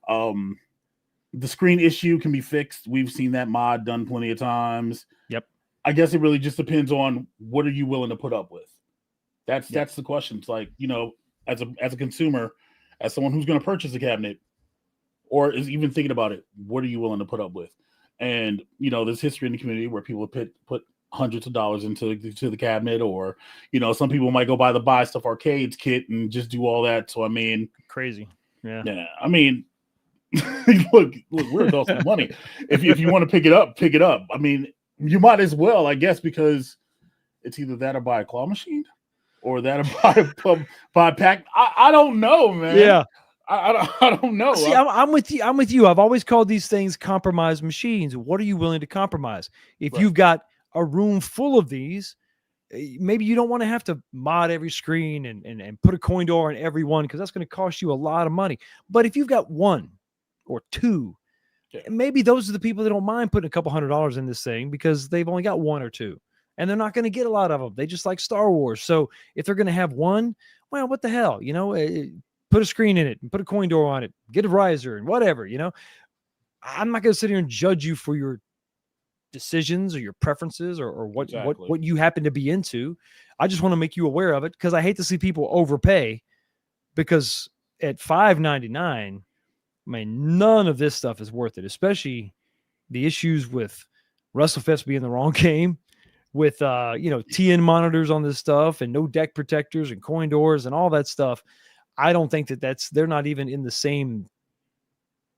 The screen issue can be fixed. We've seen that mod done plenty of times. Yep. I guess it really just depends on what are you willing to put up with. That's the question. It's like, as a consumer, as someone who's going to purchase a cabinet or is even thinking about it, what are you willing to put up with? And, there's history in the community where people put hundreds of dollars into the cabinet, or, some people might go buy Stuff Arcades kit and just do all that. So, I mean, crazy. Yeah. I mean, look, we're adults with money. If you want to pick it up. I mean, you might as well, I guess, because it's either that or buy a claw machine or that or buy a pack. I don't know, man. Yeah. I don't know. See, I'm with you. I'm with you. I've always called these things compromise machines. What are you willing to compromise? If you've got a room full of these, maybe you don't want to have to mod every screen and put a coin door on every one, because that's going to cost you a lot of money. But if you've got one or two, maybe those are the people that don't mind putting a couple $100 in this thing because they've only got one or two, and they're not going to get a lot of them. They just like Star Wars. So if they're going to have one, well, what the hell, put a screen in it and put a coin door on it, get a riser and whatever, I'm not going to sit here and judge you for your decisions or your preferences or what you happen to be into. I just want to make you aware of it, because I hate to see people overpay, because at $5.99, I mean, none of this stuff is worth it, especially the issues with WrestleFest being the wrong game, with TN monitors on this stuff and no deck protectors and coin doors and all that stuff. I don't think they're not even in the same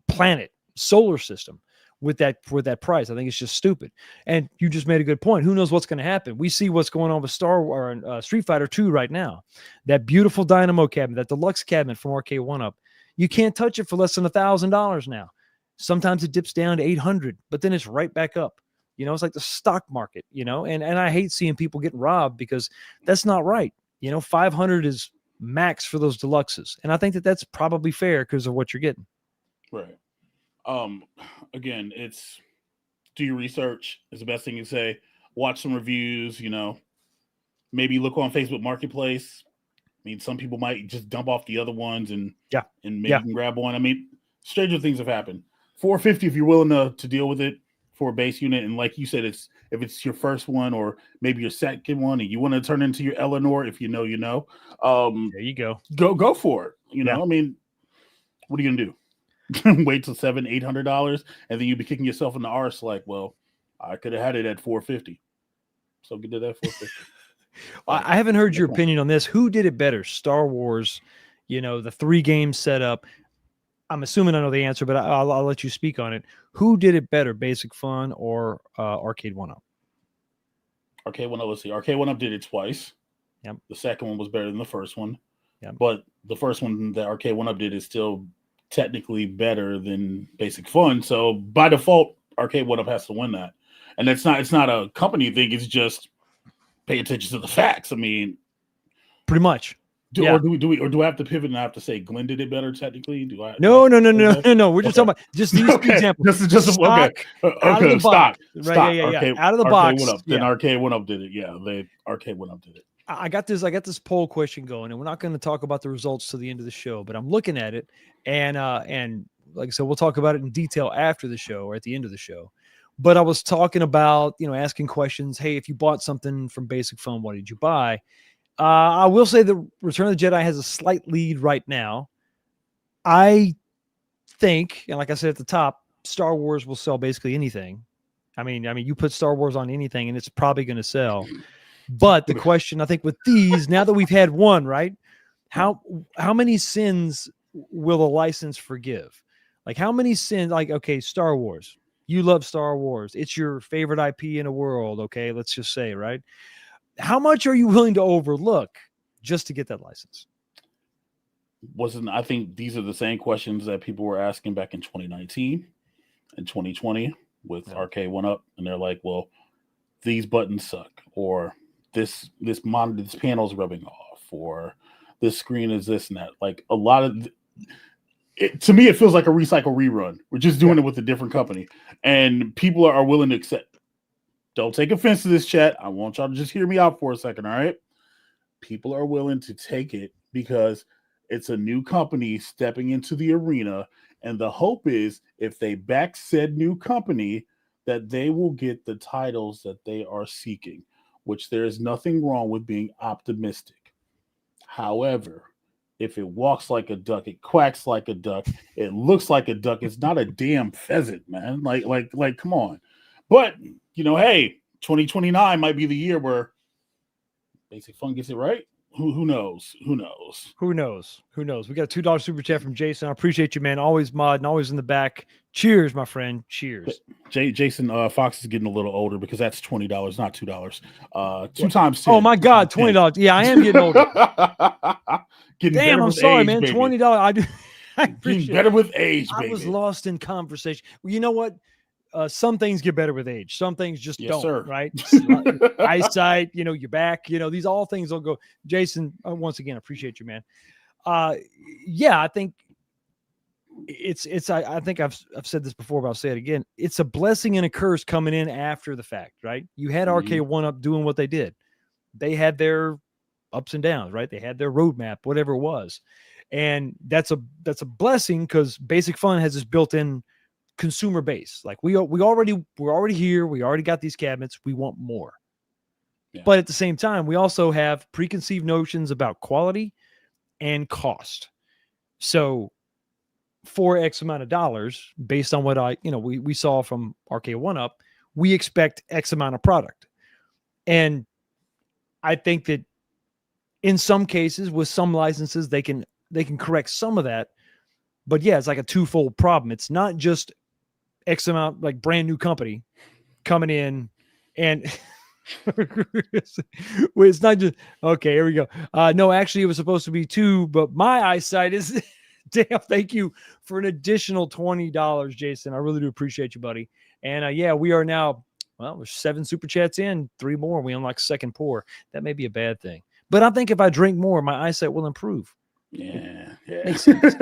planet solar system with that price. I think it's just stupid. And you just made a good point. Who knows what's going to happen? We see what's going on with Street Fighter 2 right now. That beautiful Dynamo cabinet, that deluxe cabinet from Arcade 1-Up. You can't touch it for less than $1,000 now. Sometimes it dips down to $800, but then it's right back up. It's like the stock market, and I hate seeing people getting robbed, because that's not right. $500 is max for those deluxes, and I think that's probably fair because of what you're getting. Right. Again, it's do your research is the best thing you say. Watch some reviews, maybe look on Facebook Marketplace. I mean, some people might just dump off the other ones and maybe you can grab one. I mean, stranger things have happened. $450 if you're willing to deal with it for a base unit, and like you said, if it's your first one or maybe your second one, and you want to turn into your Eleanor, if you know, there you go. Go for it. I mean, what are you gonna do? Wait till $700-800, and then you'd be kicking yourself in the arse like, well, I could have had it at $450. So get to that $450. I haven't heard your opinion on this. Who did it better? Star Wars, the 3-game setup. I'm assuming I know the answer, but I'll let you speak on it. Who did it better, Basic Fun or Arcade 1-Up? Arcade 1-Up, let's see. Arcade 1-Up did it twice. Yep. The second one was better than the first one. Yep. But the first one that Arcade 1-Up did is still technically better than Basic Fun. So by default, Arcade 1-Up has to win that. And it's not a company thing. It's just pay attention to the facts. I mean, pretty much. Do I have to pivot and I have to say Glenn did it better technically? No. We're just talking about just these examples. Just stock. Right, Arcade, out of the Arcade box. 1-Up. Then Arcade 1-Up did it. Yeah, Arcade 1-Up did it. I got this poll question going, and we're not going to talk about the results to the end of the show, but I'm looking at it, and like I said, we'll talk about it in detail after the show or at the end of the show. But I was talking about, asking questions. Hey, if you bought something from Basic Fun, what did you buy? I will say the Return of the Jedi has a slight lead right now. I think, and like I said at the top, Star Wars will sell basically anything. I mean, you put Star Wars on anything and it's probably going to sell. But the question, I think, with these, now that we've had one, right? How many sins will a license forgive? Like, how many sins? Like, okay, Star Wars. You love Star Wars. It's your favorite IP in the world. Okay, let's just say, right? How much are you willing to overlook just to get that license? I think these are the same questions that people were asking back in 2019 and 2020 with Arcade 1-Up, and they're like, well, these buttons suck, or this monitor, this panel's rubbing off, or this screen is this and that. Like a lot of it, to me, it feels like a recycle rerun. We're just doing it with a different company, and people are willing to accept. Don't take offense to this, chat. I want y'all to just hear me out for a second, all right? People are willing to take it because it's a new company stepping into the arena, and the hope is if they back said new company, that they will get the titles that they are seeking, which there is nothing wrong with being optimistic. However, if it walks like a duck, it quacks like a duck, it looks like a duck, it's not a damn pheasant, man. Like, come on. But, hey, 2029 might be the year where Basic Fun gets it right. Who knows? Who knows? Who knows? Who knows? We got a $2 super chat from Jason. I appreciate you, man. Always modding, always in the back. Cheers, my friend. Cheers. Jason Fox is getting a little older because that's $20, not $2. 2 times 10. Oh my God, $20. Yeah, I am getting older. Damn, I'm sorry, age, man. baby. $20. I Getting better with age, baby. I was lost in conversation. Well, you know what? Some things get better with age. Some things just don't, sir. right? Eyesight, your back, these all things will go. Jason, once again, appreciate you, man. Yeah, I think I think I've said this before, but I'll say it again. It's a blessing and a curse coming in after the fact, right? You had Arcade 1-Up doing what they did. They had their ups and downs, right? They had their roadmap, whatever it was. And that's a blessing because Basic Fun has this built-in consumer base. Like we're already here. We already got these cabinets. We want more. Yeah. But at the same time, we also have preconceived notions about quality and cost. So for X amount of dollars, based on what we saw from Arcade 1-Up, we expect X amount of product. And I think that in some cases with some licenses, they can correct some of that. But yeah, it's like a twofold problem. It's not just X amount, like brand new company coming in and it's not just, okay, here we go. No, actually it was supposed to be 2, but my eyesight is damn. Thank you for an additional $20, Jason. I really do appreciate you, buddy. And yeah, we are now, we're 7 super chats in, 3 more. We unlock second pour. That may be a bad thing, but I think if I drink more, my eyesight will improve. Yeah. Makes sense.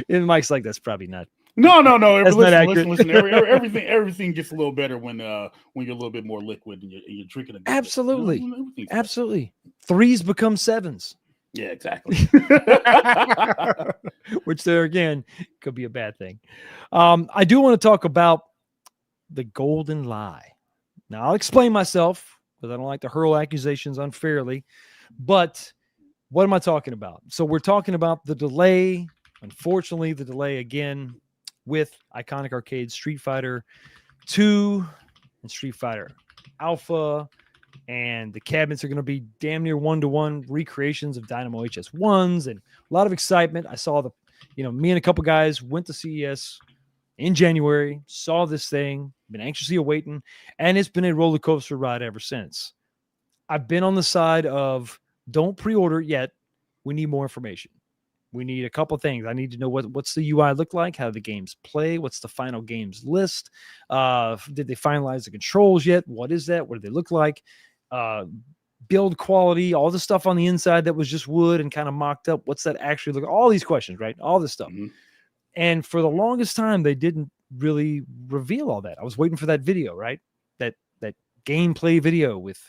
And Mike's like, that's probably not. No. That's listen, not accurate. listen. Everything gets a little better when you're a little bit more liquid and you're drinking a good Absolutely. Absolutely. 3s become 7s. Yeah, exactly. Which there again could be a bad thing. I do want to talk about the golden lie. Now I'll explain myself because I don't like to hurl accusations unfairly, but what am I talking about? So we're talking about the delay. Unfortunately, the delay again with Iconic Arcade Street Fighter 2 and Street Fighter Alpha. And the cabinets are going to be damn near 1-to-1 recreations of Dynamo HS1s and a lot of excitement. I saw me and a couple guys went to CES in January, saw this thing, been anxiously awaiting, and it's been a roller coaster ride ever since. I've been on the side of don't pre-order yet. We need more information. We need a couple things. I need to know what's the UI look like, how the games play, what's the final games list. Did they finalize the controls yet? What is that? What do they look like? Build quality, all the stuff on the inside that was just wood and kind of mocked up. What's that actually look? All these questions, right? All this stuff. Mm-hmm. And for the longest time, they didn't really reveal all that. I was waiting for that video, right? That gameplay video with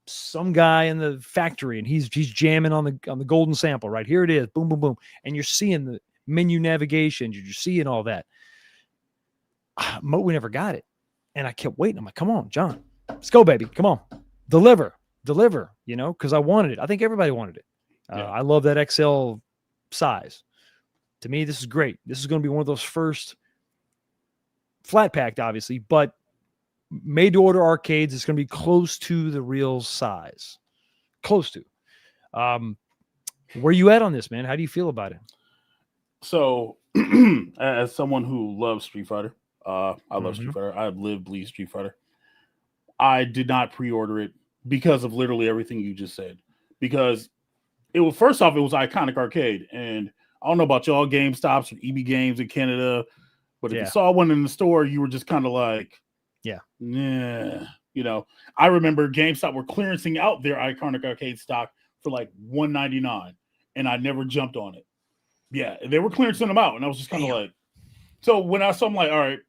some guy in the factory and he's jamming on the golden sample, right? Here it is. Boom, boom, boom. And you're seeing the menu navigation. You're seeing all that. We never got it. And I kept waiting. I'm like, come on, John, let's go, baby. Come on. Deliver, because I wanted it. I think everybody wanted it. I love that XL size. To me, this is great. This is going to be one of those first flat packed, obviously, but made to order arcades. It's going to be close to the real size. Close to. Where you at on this, man? How do you feel about it? So, as someone who loves Street Fighter, I love Street Fighter. I live, bleed Street Fighter. I did not pre-order it because of literally everything you just said. Because it was first off, it was Iconic Arcade, and I don't know about y'all GameStops or EB Games in Canada, but if you saw one in the store, you were just kind of like, nah. You know, I remember GameStop were clearancing out their Iconic Arcade stock for like $199, and I never jumped on it. Yeah, they were clearancing them out, and I was just kind of like, so when I saw, I'm like, all right,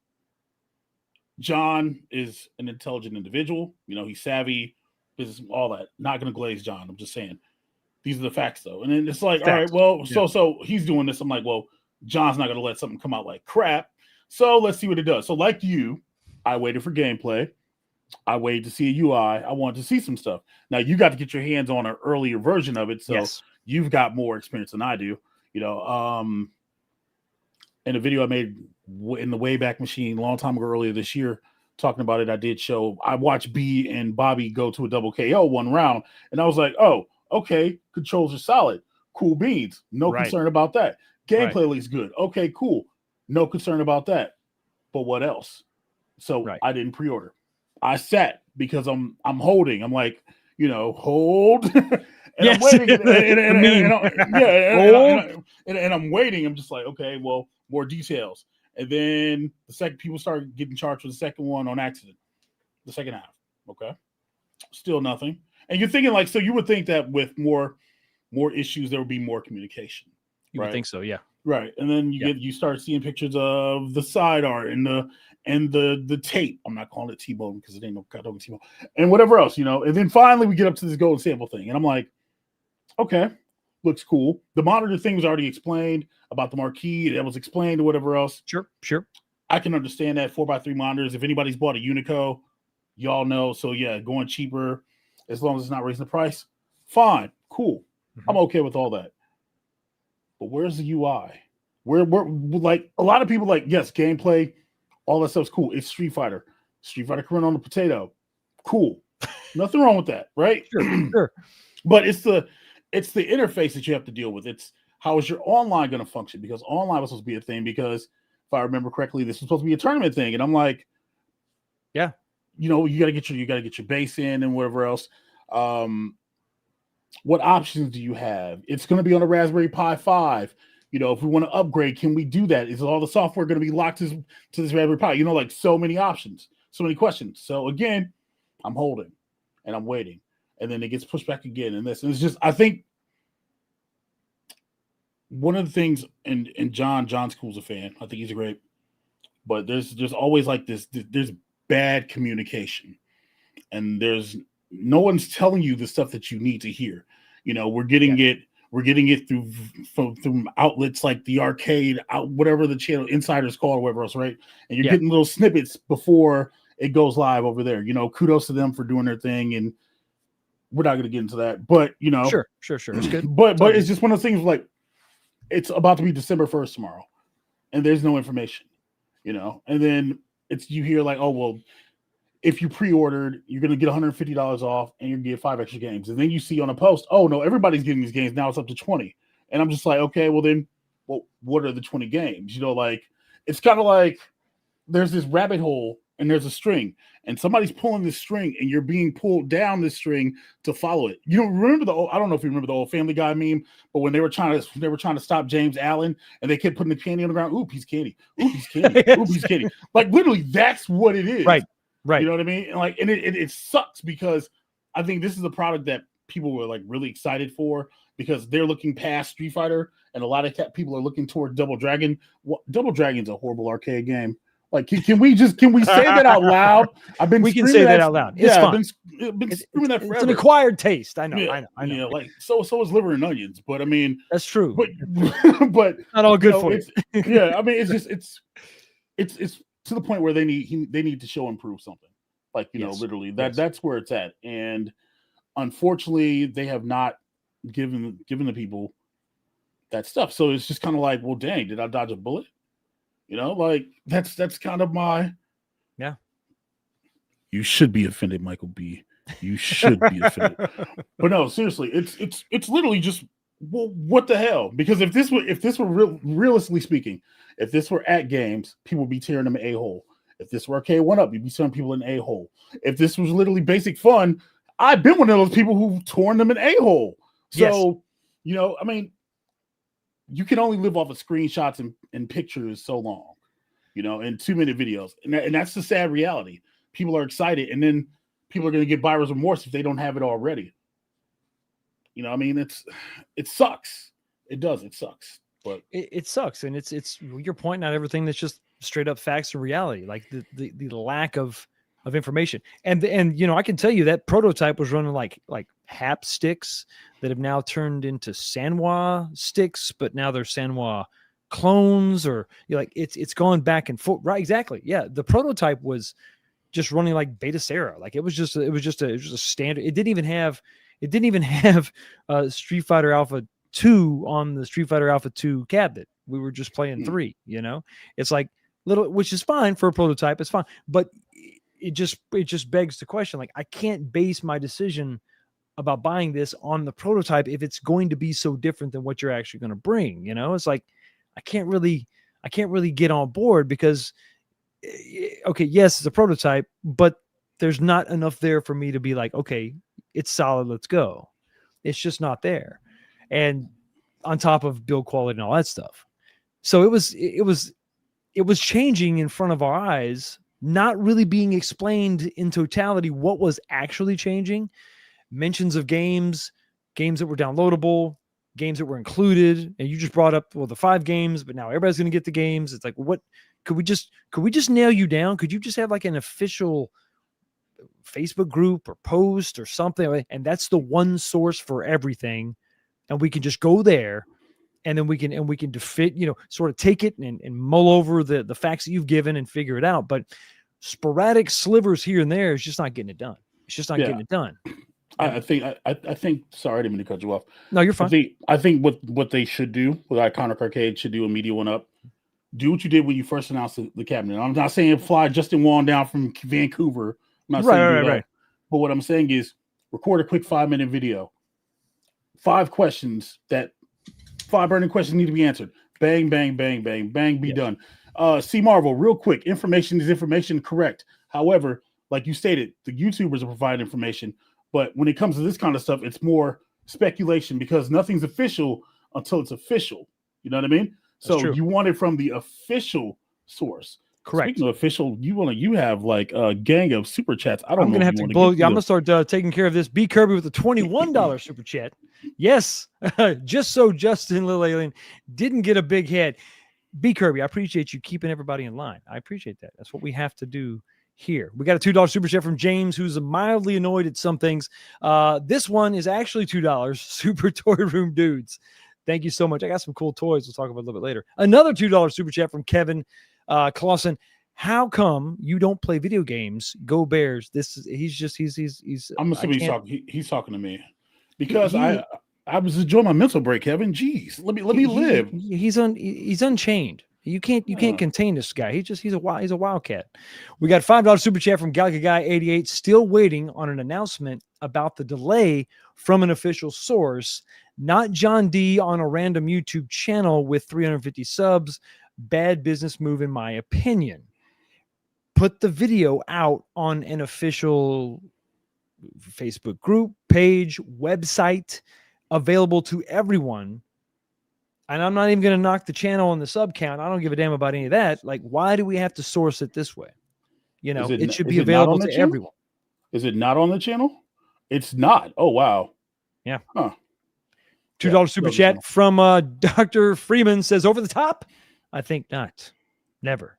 John is an intelligent individual. You know, he's savvy, business, all that. Not going to glaze John. I'm just saying. These are the facts, though. And then it's like, all right, well, so he's doing this. I'm like, well, John's not going to let something come out like crap. So let's see what it does. So like you, I waited for gameplay. I waited to see a UI. I wanted to see some stuff. Now, you got to get your hands on an earlier version of it. So you've got more experience than I do. You know, in a video I made in the Wayback Machine a long time ago earlier this year, talking about it, I watched B and Bobby go to a double KO one round, and I was like, oh, okay, controls are solid. Cool beans. No concern about that. Gameplay looks good. Okay, cool. No concern about that. But what else? So I didn't pre-order. I sat because I'm holding. I'm like, you know, hold. And I'm waiting. And I'm waiting. I'm just like, okay, well, more details. And then the second people started getting charged for the second one on accident. The second half. Okay. Still nothing. And you're thinking like, so you would think that with more issues, there would be more communication. You would think so, yeah. Right. And then you start seeing pictures of the side art and the tape. I'm not calling it T-bone because it ain't no goddamn T-bone. And whatever else, you know. And then finally we get up to this golden sample thing. And I'm like, okay, looks cool. The monitor thing was already explained about the marquee. That was explained or whatever else. Sure. I can understand that 4x3 monitors. If anybody's bought a Unico, y'all know. So yeah, going cheaper as long as it's not raising the price. Fine, cool. I'm okay with all that. But where's the UI? We're like a lot of people like, yes, gameplay, all that stuff's cool. It's Street Fighter. Street Fighter can run on the potato. Cool. Nothing wrong with that, right? Sure. But it's the interface that you have to deal with. It's how is your online going to function? Because online was supposed to be a thing. Because if I remember correctly, this was supposed to be a tournament thing. And I'm like, yeah, you know, you gotta get your base in and whatever else. What options do you have? It's going to be on a Raspberry Pi 5. You know, if we want to upgrade, can we do that? Is all the software going to be locked to this Raspberry Pi? You know, like so many options, so many questions. So again, I'm holding and I'm waiting. And then it gets pushed back again. And it's just, I think one of the things, and John's cool's a fan. I think he's great. But there's always like there's bad communication. And there's no one's telling you the stuff that you need to hear. You know, we're getting it through outlets like the arcade, whatever the channel insiders call or whatever else, right? And you're getting little snippets before it goes live over there. You know, kudos to them for doing their thing, and we're not going to get into that. But you know, sure, it's good. But it's just one of those things like it's about to be December 1st tomorrow, and there's no information. You know, and then you hear like, oh well, if you pre-ordered, you're going to get $150 off and you're going to get 5 extra games. And then you see on a post, oh, no, everybody's getting these games. Now it's up to 20. And I'm just like, okay, well, then what are the 20 games? You know, like, it's kind of like there's this rabbit hole and there's a string. And somebody's pulling this string and you're being pulled down this string to follow it. You don't remember I don't know if you remember the old Family Guy meme, but when they were trying to stop James Allen and they kept putting the candy on the ground. Ooh, piece of candy. Ooh, piece of candy. Ooh, piece of candy. Like, literally, that's what it is. Right. You know what I mean? And like, and it sucks because I think this is a product that people were like really excited for because they're looking past Street Fighter, and a lot of people are looking toward Double Dragon. Double Dragon's a horrible arcade game. Like, can we say that out loud? We can say that out loud. It's fine. I've been screaming that forever. It's an acquired taste. I know. Yeah, like so is liver and onions, but I mean that's true. But not all good for you. Yeah, I mean it's to the point where they need to show and prove something. Like, you know, literally that's where it's at. And unfortunately, they have not given the people that stuff. So it's just kind of like, well, dang, did I dodge a bullet? You know, like that's kind of my You should be offended, Michael B. You should be offended. But no, seriously, it's literally just, well, what the hell? Because if this were realistically speaking, if this were at games, people would be tearing them a-hole. If this were Arcade 1-Up, you'd be tearing people in a-hole. If this was literally basic fun, I've been one of those people who've torn them in a-hole. So I mean, you can only live off of screenshots and pictures so long, and 2-minute videos. And that's the sad reality. People are excited, and then people are going to get buyer's remorse if they don't have it already. I mean, it sucks. It does. It sucks. But it sucks. And it's you're pointing out everything that's just straight up facts and reality, like the lack of information. And I can tell you that prototype was running like Hap sticks that have now turned into Sanwa sticks, but now they're Sanwa clones, or it's gone back and forth. Right. Exactly. Yeah. The prototype was just running like Beta Sarah. Like it was just a standard. It didn't even have Street Fighter Alpha 2 on the Street Fighter Alpha 2 cabinet. We were just playing 3, it's like little, which is fine for a prototype. It's fine. But it just begs the question. Like, I can't base my decision about buying this on the prototype if it's going to be so different than what you're actually going to bring. It's like, I can't really get on board because, okay, yes, it's a prototype, but there's not enough there for me to be like, okay, it's solid, let's go. It's just not there. And on top of build quality and all that stuff. So it was changing in front of our eyes, not really being explained in totality what was actually changing. Mentions of games that were downloadable, games that were included. And you just brought up, the 5 games, but now everybody's going to get the games. It's like, what could we just nail you down? Could you just have like an official Facebook group or post or something? And that's the one source for everything. And we can just go there, and then we can defit, sort of take it and mull over the facts that you've given and figure it out. But sporadic slivers here and there is just not getting it done. It's just not getting it done. I think. Sorry, I didn't mean to cut you off. No, you're fine. I think what they should do, what Iconic Arcade should do, a media one up. Do what you did when you first announced the cabinet. I'm not saying fly Justin Wong down from Vancouver. I'm not saying that. But what I'm saying is record a quick 5-minute video. 5 questions 5 burning questions need to be answered. Bang, bang, bang, bang, bang, be done. C Marvel, real quick. Information is information, correct. However, like you stated, the YouTubers are providing information. But when it comes to this kind of stuff, it's more speculation because nothing's official until it's official. You know what I mean? So you want it from the official source. Correct. Speaking of official, you have like a gang of super chats. I'm gonna start taking care of this. B Kirby with a $21 super chat. Yes, just so Justin Little Alien didn't get a big head. B Kirby, I appreciate you keeping everybody in line. I appreciate that. That's what we have to do here. We got a $2 super chat from James, who's mildly annoyed at some things. This one is actually $2. Super Toy Room Dudes. Thank you so much. I got some cool toys we'll talk about a little bit later. Another $2 super chat from Kevin Clausen. How come you don't play video games? Go Bears. He's I'm assuming he's talking to me because I was enjoying my mental break, Kevin. Jeez, let me live. He's unchained. You can't contain this guy. He's a wildcat. We got $5 super chat from Galga Guy 88. Still waiting on an announcement about the delay from an official source, not John D on a random YouTube channel with 350 subs. Bad business move, in my opinion. Put the video out on an official Facebook group, page, website, available to everyone. And I'm not even going to knock the channel and the sub count. I don't give a damn about any of that. Like, why do we have to source it this way? It should be available to everyone. Is it not on the channel? It's not. Oh, wow. Yeah. Huh. $2 super chat from Dr. Freeman says, over the top? I think not. Never.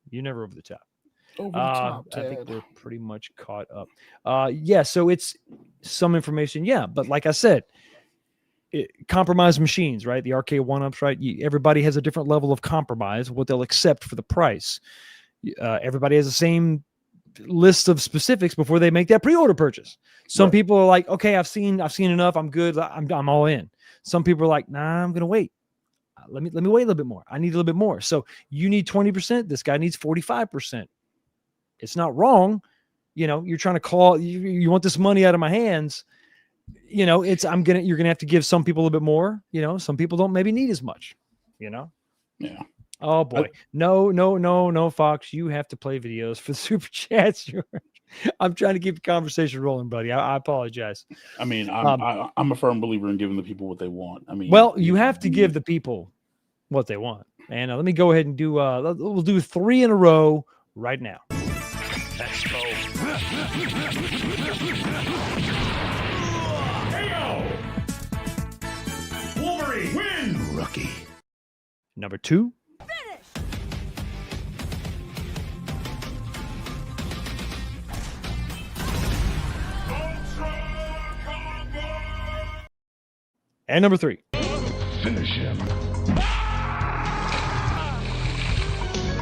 You're never over the top. Over the top, I think we're pretty much caught up. So it's some information. Yeah, but like I said, compromised machines, right? The arcade one-ups, right? Everybody has a different level of compromise, what they'll accept for the price. Everybody has the same list of specifics before they make that pre-order purchase. Some people are like, okay, I've seen enough. I'm good. I'm all in. Some people are like, nah, I'm going to wait. Let me wait a little bit more. I need a little bit more. So you need 20%. This guy needs 45%. It's not wrong. You're trying to call, you want this money out of my hands. You're going to have to give some people a little bit more. Some people don't maybe need as much, Yeah. Oh boy. No, Fox. You have to play videos for the super chats. I'm trying to keep the conversation rolling, buddy. I apologize. I mean, I'm a firm believer in giving the people what they want. I mean, Well, you have to give the people what they want. And let me go ahead and do. We'll do 3 in a row right now. Let's go. Wolverine win. Rookie. Number 2. And number 3. Finish him.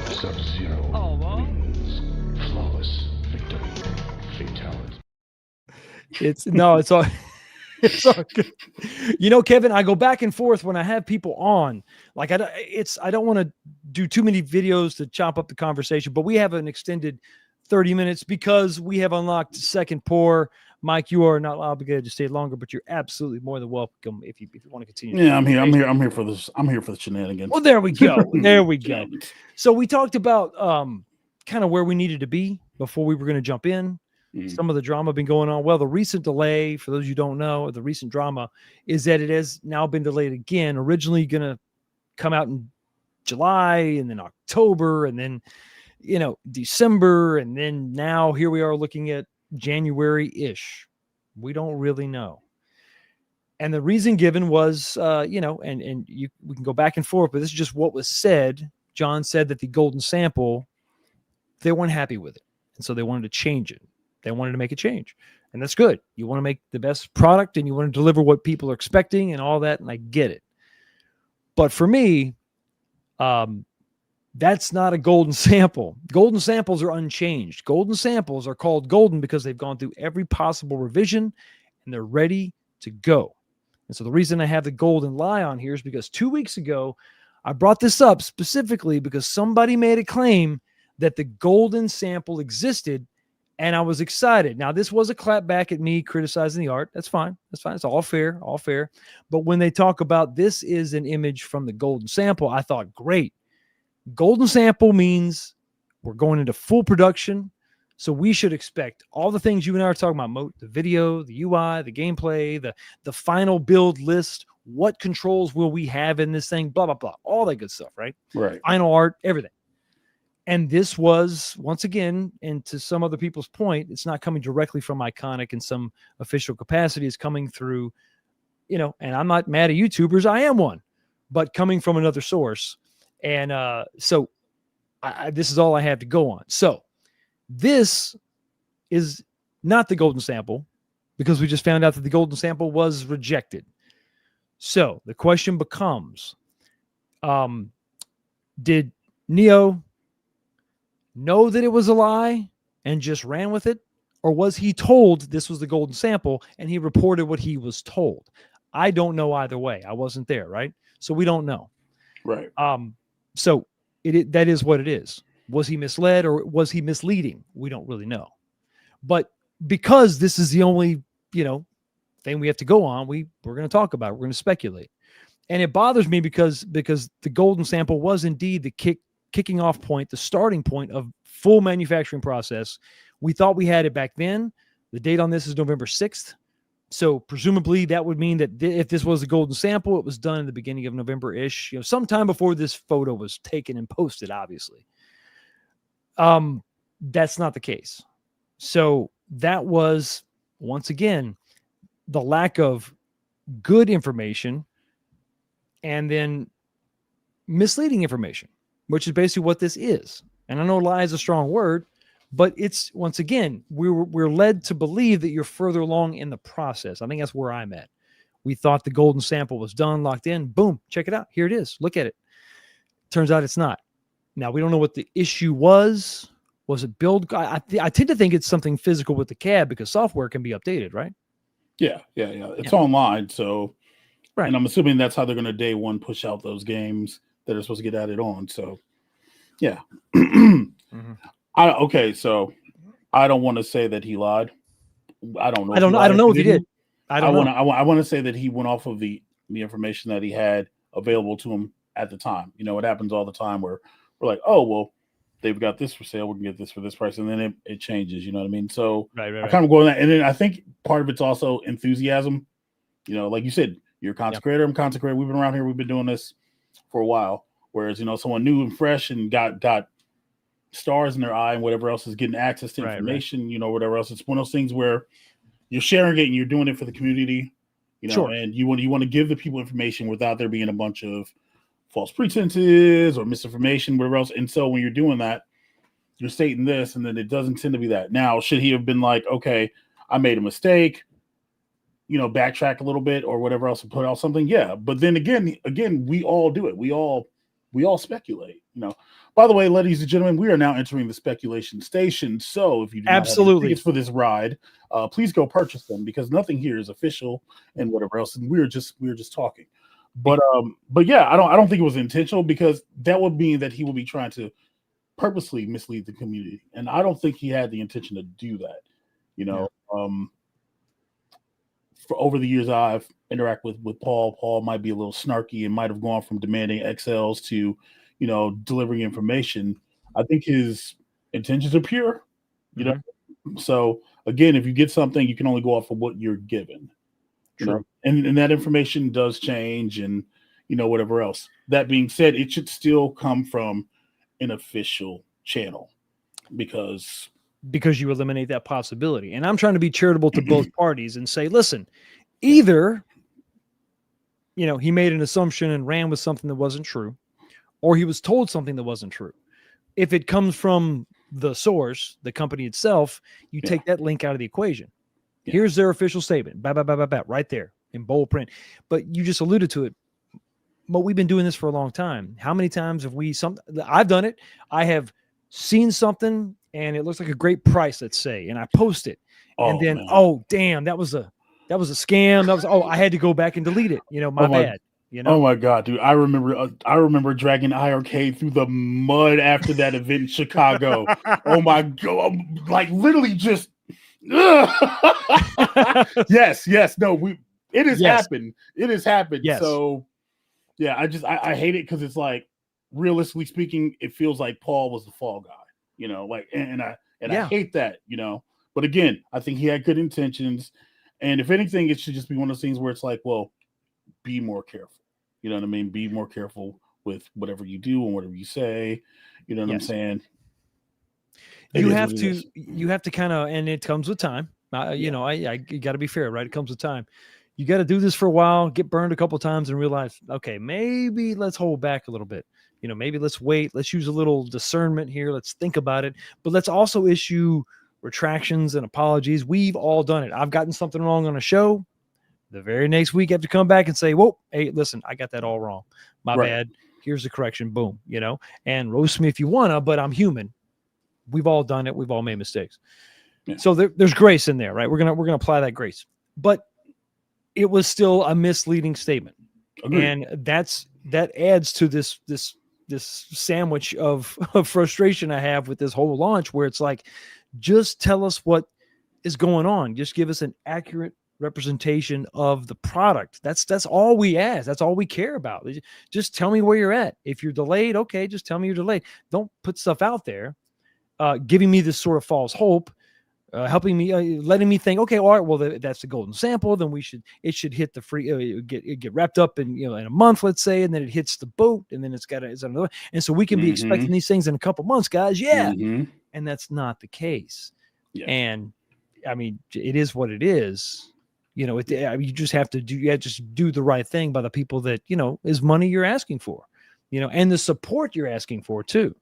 Sub-Zero wins. Flawless victory. Fatality. It's all it's all good. You know, Kevin, I go back and forth when I have people on. Like I don't want to do too many videos to chop up the conversation, but we have an extended 30 minutes because we have unlocked second pour. Mike, you are not obligated to stay longer, but you're absolutely more than welcome if you want to continue. Yeah, I'm here for this. I'm here for the shenanigans. Well, there we go. There we go. So we talked about kind of where we needed to be before we were going to jump in. Some of the drama been going on. Well, the recent delay, for those you don't know, the recent drama is that it has now been delayed again. Originally going to come out in July and then October and then, December. And then now here we are looking at January-ish. We don't really know. And the reason given was, we can go back and forth, but this is just what was said. John said that the golden sample, they weren't happy with it. And so they wanted to change it. They wanted to make a change. And that's good. You want to make the best product and you want to deliver what people are expecting and all that. And I get it. But for me, that's not a golden sample. Golden samples are unchanged. Golden samples are called golden because they've gone through every possible revision and they're ready to go. And so the reason I have the golden lie on here is because 2 weeks ago, I brought this up specifically because somebody made a claim that the golden sample existed and I was excited. Now, this was a clap back at me criticizing the art. That's fine. That's fine. It's all fair, all fair. But when they talk about this is an image from the golden sample, I thought, great. Golden sample means we're going into full production. So we should expect all the things you and I are talking about, the video, the UI, the gameplay, the final build list, what controls will we have in this thing, blah, blah, blah, all that good stuff, right? Right. Final art, everything. And this was, once again, and to some other people's point, it's not coming directly from Iconic in some official capacity. It's coming through, and I'm not mad at YouTubers. I am one, but coming from another source. And so this is all I have to go on. So this is not the golden sample because we just found out that the golden sample was rejected. So the question becomes, did Neo know that it was a lie and just ran with it? Or was he told this was the golden sample and he reported what he was told? I don't know either way. I wasn't there, right? So we don't know. Right. So that is what it is. Was he misled or was he misleading? We don't really know. But because this is the only, thing we have to go on, we're going to talk about it. We're going to speculate. And it bothers me because the golden sample was indeed the kicking off point, the starting point of full manufacturing process. We thought we had it back then. The date on this is November 6th. So presumably that would mean that if this was a golden sample, it was done in the beginning of November-ish, sometime before this photo was taken and posted, obviously. That's not the case. So that was, once again, the lack of good information and then misleading information, which is basically what this is. And I know lie is a strong word, but it's, once again, we're led to believe that you're further along in the process. I think that's where I'm at. We thought the golden sample was done, locked in. Boom, check it out. Here it is. Look at it. Turns out it's not. Now, we don't know what the issue was. Was it build? I tend to think it's something physical with the CAD because software can be updated, right? Yeah. It's online, so right. And I'm assuming that's how they're going to day one push out those games that are supposed to get added on. So, yeah. Mm-hmm. So I don't want to say that he lied. I don't know. I don't know if he did. I want to say that he went off of the information that he had available to him at the time. It happens all the time where we're like, oh well, they've got this for sale. We can get this for this price, and then it changes. You know what I mean? So Right. I kind of go on that, and then I think part of it's also enthusiasm. You know, like you said, you're a content creator. I'm a content creator. We've been around here. We've been doing this for a while. Whereas, you know, someone new and fresh and got stars in their eye and whatever else is getting access to information, you know, whatever else. It's one of those things where you're sharing it and you're doing it for the community, you know, and you want to give the people information without there being a bunch of false pretenses or misinformation, whatever else. And so when you're doing that, you're stating this, and then it doesn't tend to be that. Now, should he have been like, okay, I made a mistake, you know, backtrack a little bit or whatever else and put out something? Yeah. But then again, we all do it. We all speculate, you know. By the way, ladies and gentlemen, we are now entering the speculation station. So if you do not have any tickets for this ride, please go purchase them, because nothing here is official and whatever else. And we're just talking. But yeah, I don't think it was intentional, because that would mean that he would be trying to purposely mislead the community. And I don't think he had the intention to do that. You know, for over the years I've interacted with Paul. Paul might be a little snarky and might have gone from demanding XLs to, you know, delivering information. I think his intentions are pure, you know. So again, if you get something, you can only go off of what you're given. You know? And that information does change, and, you know, whatever else. That being said, it should still come from an official channel, because you eliminate that possibility. And I'm trying to be charitable to both parties and say, listen, either, you know, he made an assumption and ran with something that wasn't true, or he was told something that wasn't true. If it comes from the source, the company itself, you take that link out of the equation. Here's their official statement, right there in bold print. But you just alluded to it. But we've been doing this for a long time. How many times have I've done it. I have seen something and it looks like a great price, let's say, and I post it. And then, damn, that was a scam. I had to go back and delete it. You know, my bad. You know? Oh my God, dude. I remember dragging MyArcade through the mud after that event in Chicago. Oh my God. Like literally just yes. No, it has happened. It has happened. Yes. So yeah, I hate it, because it's like, realistically speaking, it feels like Paul was the fall guy, you know, like, and I hate that, you know. But again, I think he had good intentions. And if anything, it should just be one of those things where it's like, well, be more careful. You know what I mean? Be more careful with whatever you do and whatever you say. You know what I'm saying? You have to kind of, and it comes with time. You know, you got to be fair, right? It comes with time. You got to do this for a while, get burned a couple of times, and realize, okay, maybe let's hold back a little bit. You know, maybe let's wait. Let's use a little discernment here. Let's think about it. But let's also issue retractions and apologies. We've all done it. I've gotten something wrong on a show. The very next week, I have to come back and say, whoa, hey, listen, I got that all wrong. My bad. Here's the correction. Boom, you know, and roast me if you want to, but I'm human. We've all done it. We've all made mistakes. Yeah. So there's grace in there, right? We're going to apply that grace. But it was still a misleading statement. Agreed. And that adds to this sandwich of frustration I have with this whole launch, where it's like, just tell us what is going on. Just give us an accurate representation of the product. That's all we ask. That's all we care about. Just tell me where you're at. If you're delayed, okay, just tell me you're delayed. Don't put stuff out there giving me this sort of false hope, helping me, letting me think, okay, all right, well, that's the golden sample. Then it should hit the free, get wrapped up in, you know, in a month, let's say, and then it hits the boat, and then it's another. And so we can be expecting these things in a couple months, guys. Yeah. And that's not the case. Yeah. And I mean, it is what it is. You know, you just have to do the right thing by the people that, you know, is money you're asking for, you know, and the support you're asking for too.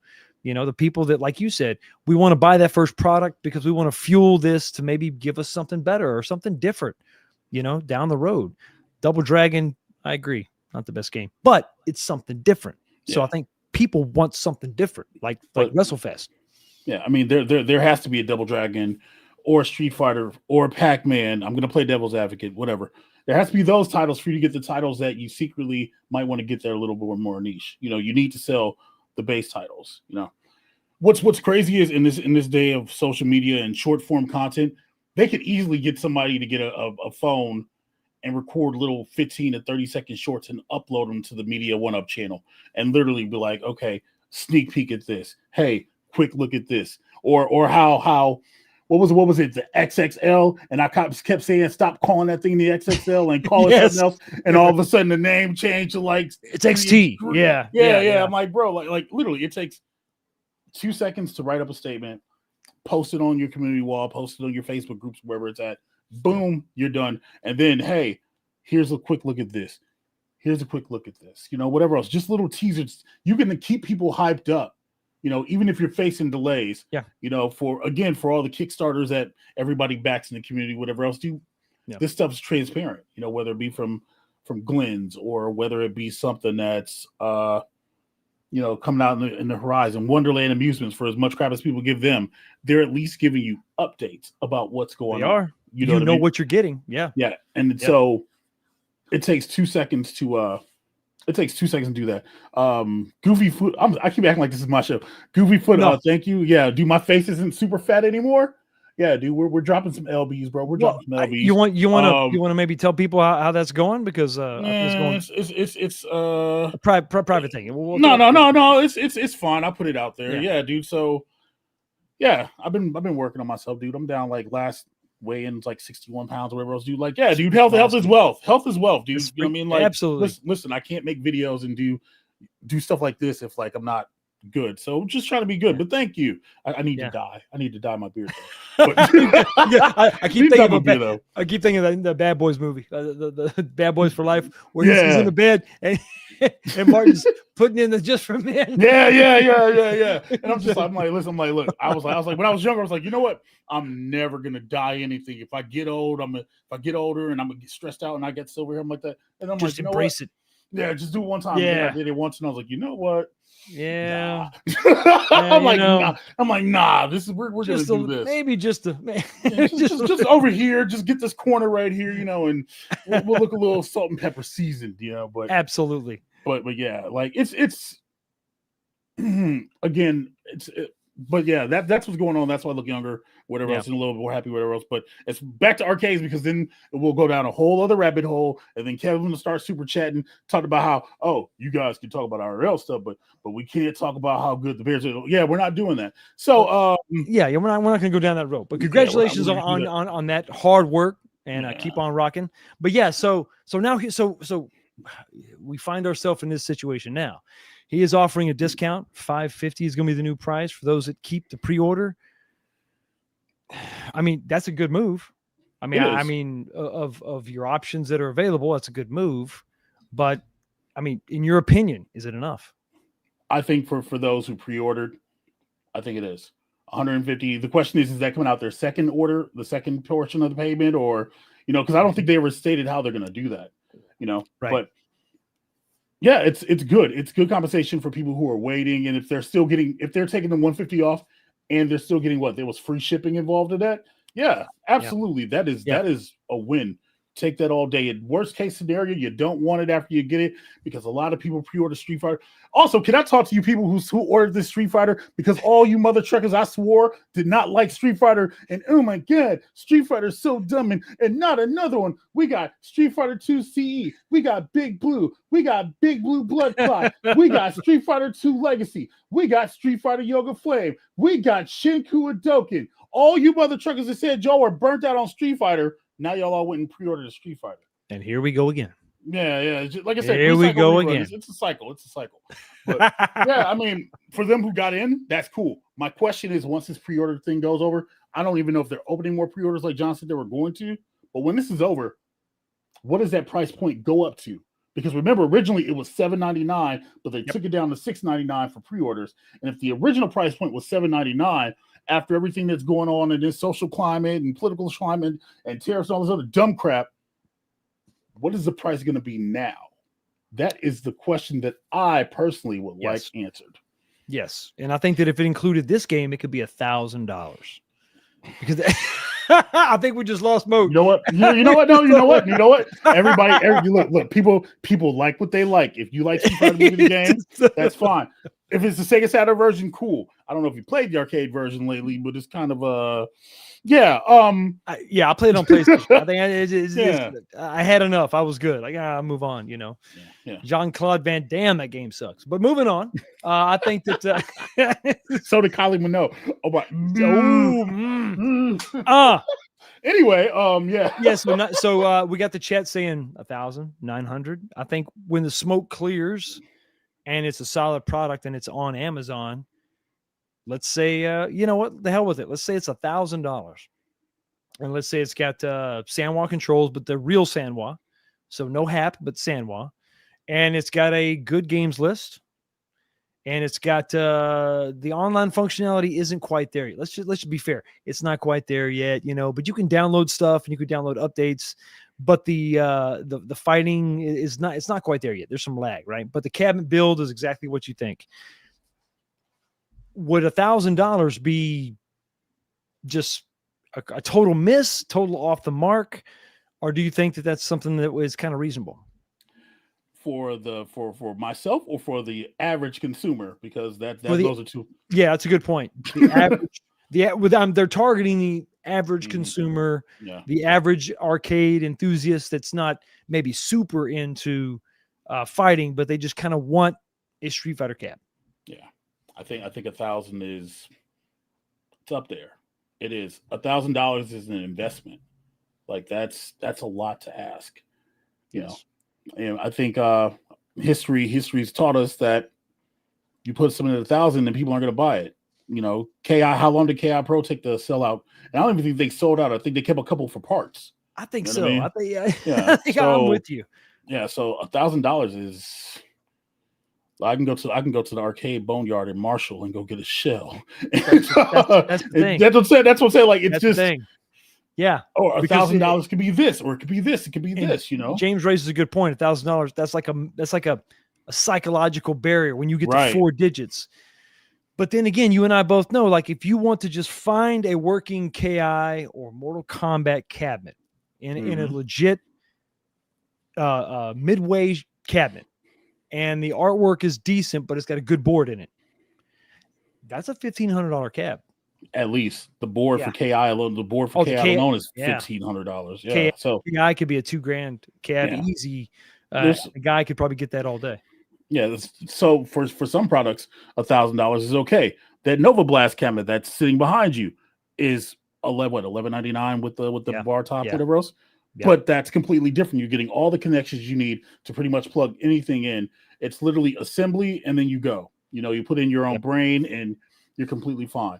You know, the people that, like you said, we want to buy that first product because we want to fuel this to maybe give us something better or something different, you know, down the road. Double Dragon, I agree, not the best game, but it's something different. Yeah. So I think people want something different, like WrestleFest. Yeah, I mean, there has to be a Double Dragon or Street Fighter or Pac-Man. I'm going to play devil's advocate, whatever. There has to be those titles for you to get the titles that you secretly might want to get there a little bit more niche. You know, you need to sell the base titles. You know, what's crazy is in this day of social media and short form content, they could easily get somebody to get a phone and record little 15 to 30-second shorts and upload them to the Media 1UP channel and literally be like, okay, sneak peek at this. Hey, quick look at this, or how what was it, the XXL, and I kept saying stop calling that thing the XXL and call it something else, and all of a sudden the name changed to like it's XT. Yeah. I'm like, bro, like literally, it takes 2 seconds to write up a statement, post it on your community wall, post it on your Facebook groups, wherever it's at. Boom, you're done. And then, hey, here's a quick look at this. Here's a quick look at this. Whatever else, just little teasers. You can keep people hyped up. Even if you're facing delays, for all the Kickstarters that everybody backs in the community, whatever else, this stuff's transparent, whether it be from Glenn's or whether it be something that's, coming out in the horizon, Wonderland Amusements, for as much crap as people give them, they're at least giving you updates about what's going on. You know what you're getting. Yeah. Yeah. And so it takes 2 seconds to, do that. Goofy Foot. I keep acting like this is my show. Goofy Foot. Thank you. Yeah, dude, my face isn't super fat anymore. Yeah, dude, we're dropping some LBs, bro. We're dropping some LBs. You want to maybe tell people how that's going, because it's a private thing. No. It's fine. I put it out there. Yeah, dude. So yeah, I've been working on myself, dude. I'm down like last weigh-ins like 61 pounds or whatever else, dude. Like, yeah, dude, health is wealth. Health is wealth, dude. You know what I mean? Like, absolutely. Listen, I can't make videos and do stuff like this if like I'm not good. So just trying to be good. But thank you. I need to die. I need to dye my beard. But, I keep thinking of I keep thinking of the Bad Boys movie, the Bad Boys for Life, where he's in the bed and Martin's putting in the Just for Men. Yeah. And I'm like, look, I was like, when I was younger, I was like, you know what? I'm never gonna die anything. If I get old, if I get older and I'm gonna get stressed out and I get silver hair, I'm like that. And I'm just like, embrace it. Yeah, just do it one time. Yeah. I did it once and I was like, you know what? Yeah. Nah. I'm like, nah. This is we're gonna do this. Maybe just over here. Just get this corner right here, and we'll look a little salt and pepper seasoned, But absolutely. But yeah, like it's again, but yeah, that's what's going on. That's why I look younger, whatever else, and a little bit more happy, whatever else. But it's back to arcades, because then we'll go down a whole other rabbit hole, and then Kevin will start super chatting, talking about how, you guys can talk about IRL stuff, but we can't talk about how good the Bears are. Yeah, we're not doing that. So we're not going to go down that road. But congratulations on that hard work, and keep on rocking. But yeah, so now we find ourselves in this situation now. He is offering a discount. $550 is going to be the new price for those that keep the pre-order. I mean, that's a good move. I mean, of your options that are available, that's a good move. But I mean, in your opinion, is it enough? I think for those who pre-ordered, I think it is. $150. The question is that coming out their second order, the second portion of the payment, or because I don't think they ever stated how they're going to do that. Right. But yeah, it's good. It's good compensation for people who are waiting, and if they're taking the $150 off, and they're still getting there was free shipping involved in that. Yeah, absolutely. Yeah. That is a win. Take that all day. In worst case scenario, you don't want it after you get it, because a lot of people pre-order Street Fighter. Also, can I talk to you people who ordered this Street Fighter? Because all you mother truckers, I swore, did not like Street Fighter. And oh my God, Street Fighter is so dumb. And not another one. We got Street Fighter 2 CE. We got Big Blue. We got Big Blue Blood Clot. We got Street Fighter 2 Legacy. We got Street Fighter Yoga Flame. We got Shinku Hadoken. All you mother truckers that said y'all were burnt out on Street Fighter, now y'all all went and pre-ordered a Street Fighter. And here we go again. Yeah. Like I said, here we go again. It's a cycle. But yeah, I mean, for them who got in, that's cool. My question is, once this pre-order thing goes over, I don't even know if they're opening more pre-orders like John said they were going to. But when this is over, what does that price point go up to? Because remember, originally it was $7.99, but they took it down to $6.99 for pre-orders. And if the original price point was $7.99, after everything that's going on in this social climate and political climate and tariffs and all this other dumb crap, what is the price going to be now? That is the question that I personally would like answered. Yes. And I think that if it included this game, it could be $1,000. Because I think we just lost mode. You know what? You know what? No, you know what? You know what? Everybody, look, people like what they like. If you like Street Fighter movie game, that's fine. If it's the Sega Saturn version, cool. I don't know if you played the arcade version lately, but it's kind of Yeah. I played it on PlayStation. I think Yeah. I had enough. I was good. Like, I'll move on, Yeah. Jean-Claude Van Damme, that game sucks. But moving on, I think that So did Kylie Minogue. Oh my. Anyway, yeah. yeah. So we got the chat saying 1,900. I think when the smoke clears and it's a solid product and it's on Amazon, let's say you know what, the hell with it. Let's say it's $1,000, and let's say it's got Sanwa controls, but the real Sanwa, so no hap, but Sanwa, and it's got a good games list. And it's got the online functionality isn't quite there yet. Let's just be fair. It's not quite there yet, but you can download stuff and you can download updates, but the fighting is not, it's not quite there yet. There's some lag, right? But the cabinet build is exactly what you think. Would $1,000 be just a total miss, total off the mark? Or do you think that that's something that was kind of reasonable? For myself or for the average consumer, because those are two. Yeah, that's a good point. The average, they're targeting the average consumer, the average arcade enthusiast that's not maybe super into fighting, but they just kind of want a Street Fighter cab. Yeah, I think 1,000 it's up there. It is. $1,000 is an investment. Like that's a lot to ask. Yes. And I think history's taught us that you put something at 1,000 and people aren't going to buy it. KI. How long did KI Pro take to sell out? And I don't even think they sold out. I think they kept a couple for parts. I think so. I think yeah. I think I'm with you. Yeah. So $1,000 is. I can go to the arcade boneyard in Marshall and go get a shell. That's the thing. That's what I'm saying. Like, it's that's just. The thing. Yeah. Or $1,000 could be this, or it could be this. It could be this. James raises a good point. $1,000. That's like a psychological barrier when you get to 4 digits. But then again, you and I both know, like, if you want to just find a working KI or Mortal Kombat cabinet in a legit midway cabinet, and the artwork is decent, but it's got a good board in it, that's a $1,500 cab. At least the board for KI alone, the board for KI alone is $1,500. Yeah, so KI could be a $2,000 cab easy. A guy could probably get that all day. Yeah, so for some products, $1,000 is okay. That Nova Blast cabinet that's sitting behind you is $11.99 with the bar top, whatever else. Yeah. But that's completely different. You're getting all the connections you need to pretty much plug anything in. It's literally assembly, and then you go. You put in your own brain, and you're completely fine.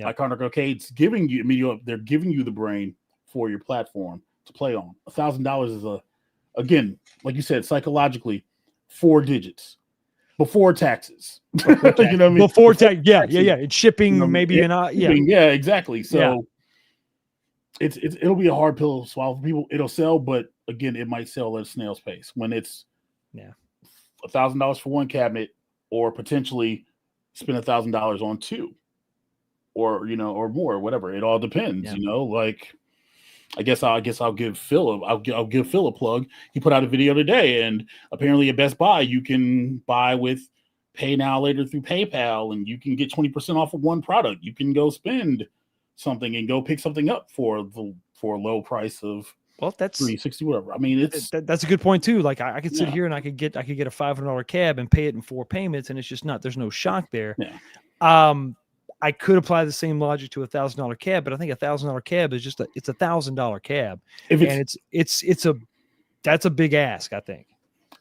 Iconic Arcade's giving you, they're giving you the brain for your platform to play on. $1,000 is again, like you said, psychologically, 4 digits before taxes. You know what I mean? Before tax, yeah. It's shipping, maybe yeah, exactly. So it'll be a hard pill to swallow for people. It'll sell, but again, it might sell at a snail's pace when it's $1,000 for one cabinet, or potentially spend $1,000 on 2. Or or more, whatever. It all depends, Like, I guess I'll give Phil a plug. He put out a video today, and apparently at Best Buy you can buy with pay now later through PayPal, and you can get 20% off of one product. You can go spend something and go pick something up for a low price of that's $360, whatever. I mean, that's a good point too. Like, I could sit here and I could get a $500 cab and pay it in 4 payments, and it's just there's no shock there. Yeah. I could apply the same logic to $1,000 cab, but I think $1,000 cab is it's $1,000 cab, that's a big ask. I think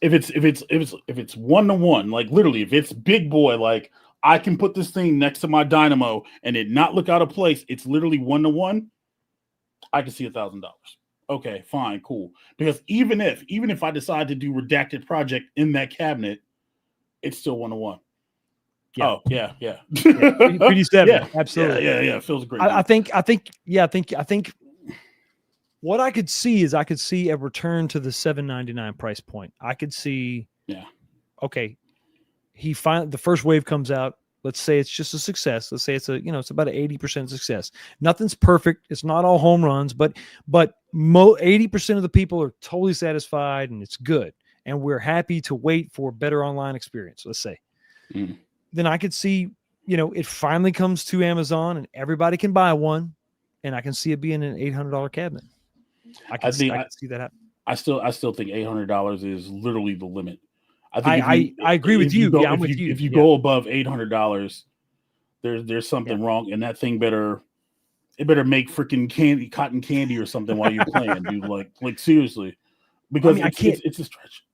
if it's 1-to-1, like literally, if it's big boy, like I can put this thing next to my Dynamo and it not look out of place. It's literally 1-to-1. I can see $1,000. Okay, fine, cool. Because even if I decide to do redacted project in that cabinet, it's still 1-to-1. Yeah. Oh, yeah. Pretty seven. Absolutely. Yeah. It feels great. I think what I could see is a return to the $799 price point. I could see, okay, the first wave comes out. Let's say it's just a success. Let's say it's it's about an 80% success. Nothing's perfect. It's not all home runs, but 80% of the people are totally satisfied and it's good. And we're happy to wait for a better online experience. Let's say. Then I could see, it finally comes to Amazon and everybody can buy one. and I can see it being an $800 cabinet. I can see that happen. I still think $800 is literally the limit. I agree with you. I'm with you. If you go above $800, there's something wrong, and that thing better make freaking cotton candy or something while you're playing, dude. Like seriously, because it's a stretch.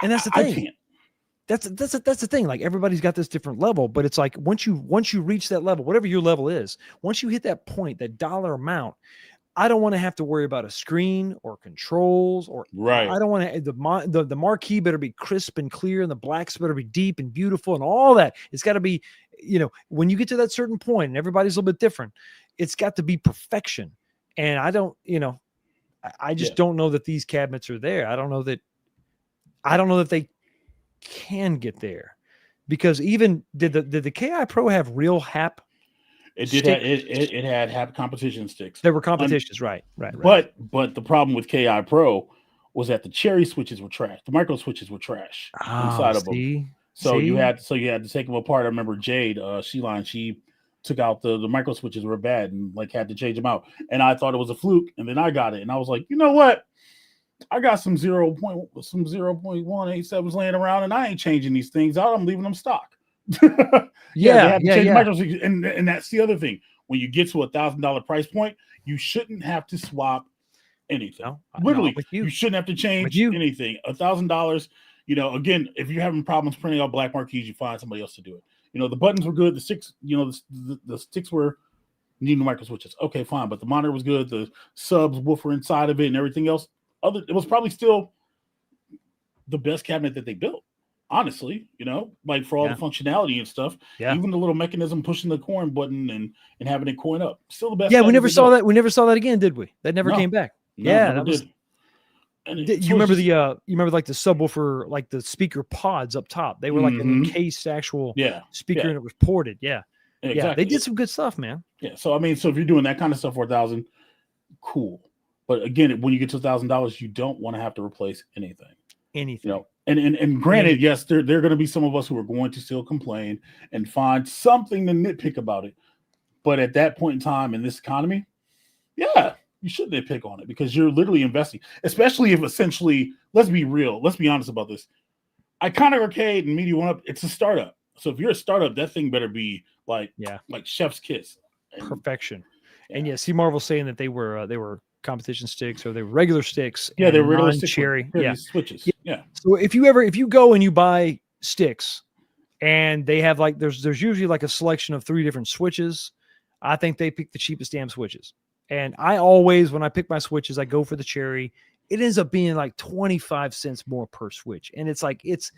And that's the thing. I can't. That's the thing. Like everybody's got this different level, but it's like once you reach that level, whatever your level is, once you hit that point, that dollar amount, I don't want to have to worry about a screen or controls or right. I don't want to the marquee better be crisp and clear, and the blacks better be deep and beautiful and all that. It's got to be, when you get to that certain point, and everybody's a little bit different, it's got to be perfection. And I don't, I just don't know that these cabinets are there. I don't know that they can get there, because even did the KI Pro have real HAP? It did. It had HAP competition sticks. There were competitions, right. But the problem with KI Pro was that the cherry switches were trash. The micro switches were trash inside of them. So you had to take them apart. I remember Jade, she took out the micro switches were bad and had to change them out. And I thought it was a fluke, and then I got it, and I was like, you know what? I got some 0.187s laying around, and I ain't changing these things out. I'm leaving them stock. Yeah. And that's the other thing. When you get to $1,000 price point, you shouldn't have to swap anything. No, literally, you shouldn't have to change anything. $1,000. Again, if you're having problems printing out black marquees, you find somebody else to do it. The buttons were good. The sticks, the sticks were needing the micro switches. Okay, fine, but the monitor was good. The subs, woofer inside of it, and everything else. It was probably still the best cabinet that they built. Honestly, for all the functionality and stuff, even the little mechanism pushing the coin button and having it coin up, still the best. Yeah, we never saw that. We never saw that again, did we? That never came back. That was. You remember the subwoofer, like the speaker pods up top? They were like an encased actual speaker, and it was ported. Yeah, exactly. Yeah, they did some good stuff, man. Yeah, so so if you're doing that kind of stuff for $1,000, cool. But again, when you get to $1,000, you don't want to have to replace anything. And granted, yes, there are going to be some of us who are going to still complain and find something to nitpick about it. But at that point in time in this economy, you should nitpick on it, because you're literally investing, especially if essentially, let's be real, let's be honest about this. Iconic Arcade and Media One Up, it's a startup. So if you're a startup, that thing better be like chef's kiss. Perfection. And see, Marvel's saying that they were competition sticks, or they were regular sticks. Yeah, they were regular cherry. Switches. Yeah. So if you go and you buy sticks, and they have there's usually a selection of 3 different switches, I think they pick the cheapest damn switches. And I always, when I pick my switches, I go for the cherry. It ends up being 25 cents more per switch, and it's it's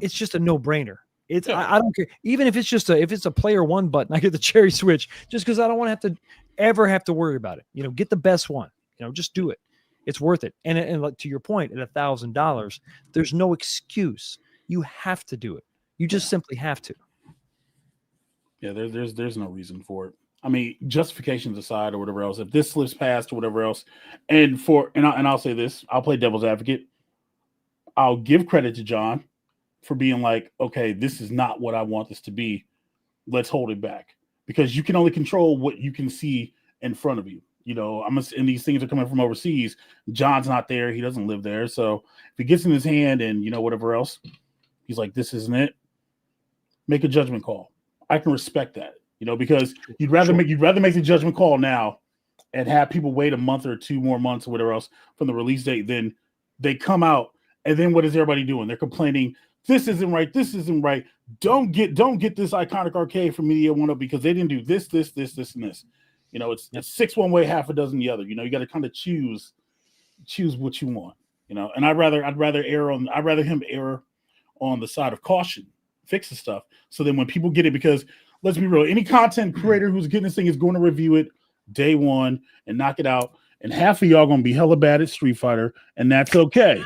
just a no-brainer. I don't care, even if it's a player one button, I get the cherry switch just because I don't want to have to worry about it. Get the best one. Just do it. It's worth it. And to your point, at $1,000, there's no excuse. You have to do it. You just simply have to. Yeah, there's no reason for it. I mean, justifications aside or whatever else, if this slips past or whatever else, and I'll say this, I'll play devil's advocate. I'll give credit to John for being like, okay, this is not what I want this to be. Let's hold it back, because you can only control what you can see in front of you. And these things are coming from overseas. John's not there. He doesn't live there. So if he gets in his hand and, whatever else, he's like, this isn't it. Make a judgment call. I can respect that, because you'd rather make the judgment call now and have people wait a month or 2 more months or whatever else from the release date. Then they come out, and then what is everybody doing? They're complaining, this isn't right. This isn't right. Don't get this Iconic Arcade from Media One Up because they didn't do this, and this. It's 6 one way, half a dozen the other. You got to kind of choose what you want. And I'd rather him err on the side of caution, fix the stuff. So then when people get it, because let's be real, any content creator who's getting this thing is going to review it day one and knock it out. And half of y'all going to be hella bad at Street Fighter, and that's okay.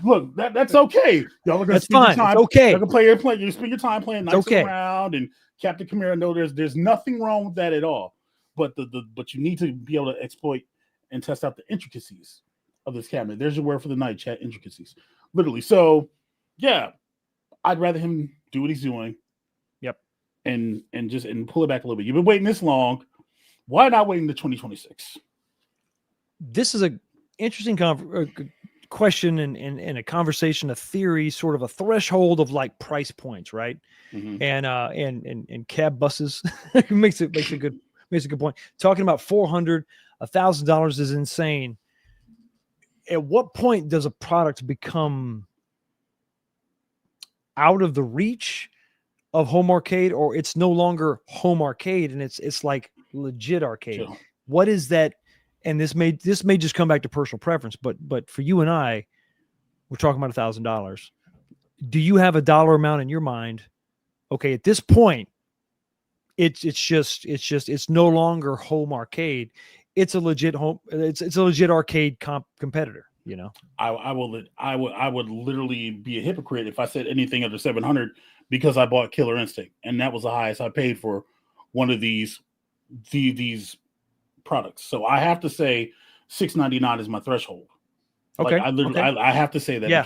Look, that's okay. Y'all are going to spend your time. Okay. Y'all can play. You spend your time playing Knights Around and Captain Chimera. No, there's nothing wrong with that at all. But but you need to be able to exploit and test out the intricacies of this cabinet. There's your word for the night, chat. Intricacies, literally. So, yeah, I'd rather him do what he's doing. Yep. And pull it back a little bit. You've been waiting this long. Why not wait into 2026? This is a interesting question and a conversation, a theory, sort of a threshold of like price points, right? Mm-hmm. And cab buses makes a good point. Talking about $400, $1,000 is insane. At what point does a product become out of the reach of home arcade, or it's no longer home arcade and it's like legit arcade? Sure. What is that? And this may just come back to personal preference, but for you and I, we're talking about $1,000. Do you have a dollar amount in your mind? Okay, at this point, it's no longer home arcade. It's a legit it's a legit arcade competitor. You know, I would literally be a hypocrite if I said anything under 700 because I bought Killer Instinct, and that was the highest I paid for one of these products. So I have to say $699 is my threshold. Okay. Like I have to say that, yeah.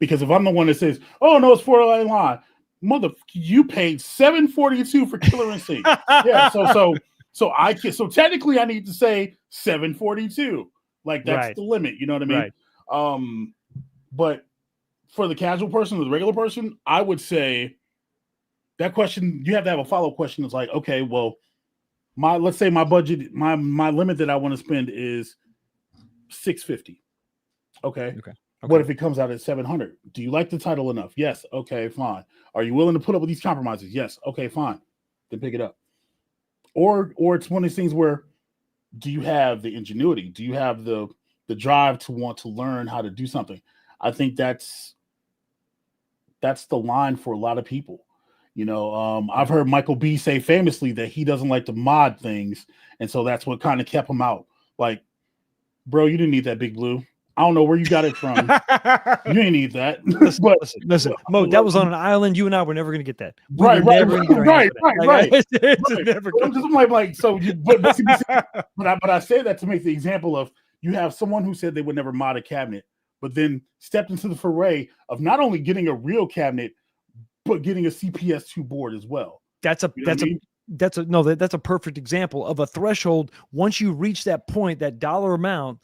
because if I'm the one that says, oh no, it's $499, mother, you paid $742 for Killer Instinct. Yeah. So technically I need to say $742. Like that's right. the limit. You know what I mean? Right. But for the casual person or the regular person, I would say that question, you have to have a follow-up question. It's like, okay, well, let's say my budget, my limit that I want to spend is $650. Okay. What if it comes out at $700? Do you like the title enough? Yes. Okay, fine. Are you willing to put up with these compromises? Yes. Okay, fine. Then pick it up. Or it's one of these things where, do you have the ingenuity? Do you have the drive to want to learn how to do something? I think that's the line for a lot of people. You know, I've heard Michael B say famously that he doesn't like to mod things, and so that's what kind of kept him out. Like, bro, you didn't need that Big Blue. I don't know where you got it from. You ain't need that. Listen, Mo, that was on an island. You and I were never going to get that. Right. But I say that to make the example of, you have someone who said they would never mod a cabinet, but then stepped into the foray of not only getting a real cabinet, but getting a CPS2 board as well. That's a perfect example of a threshold. Once you reach that point, that dollar amount,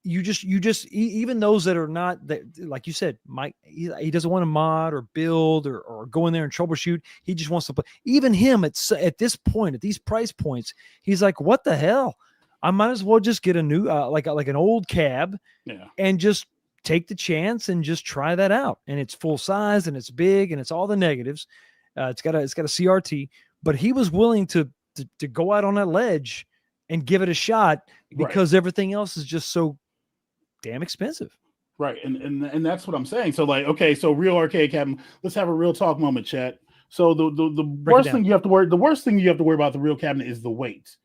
you just even those that are not that, like you said, Mike, he doesn't want to mod or build or go in there and troubleshoot. He just wants to play. Even him at this point, at these price points, he's like, what the hell? I might as well just get a new like an old cab, and just take the chance and just try that out. And it's full size and it's big and it's all the negatives. It's got a CRT, but he was willing to go out on that ledge and give it a shot because everything else is just so damn expensive. Right. And that's what I'm saying. So like, okay, so real arcade cabinet, let's have a real talk moment, chat. So the worst thing you have to worry about the real cabinet is the weight.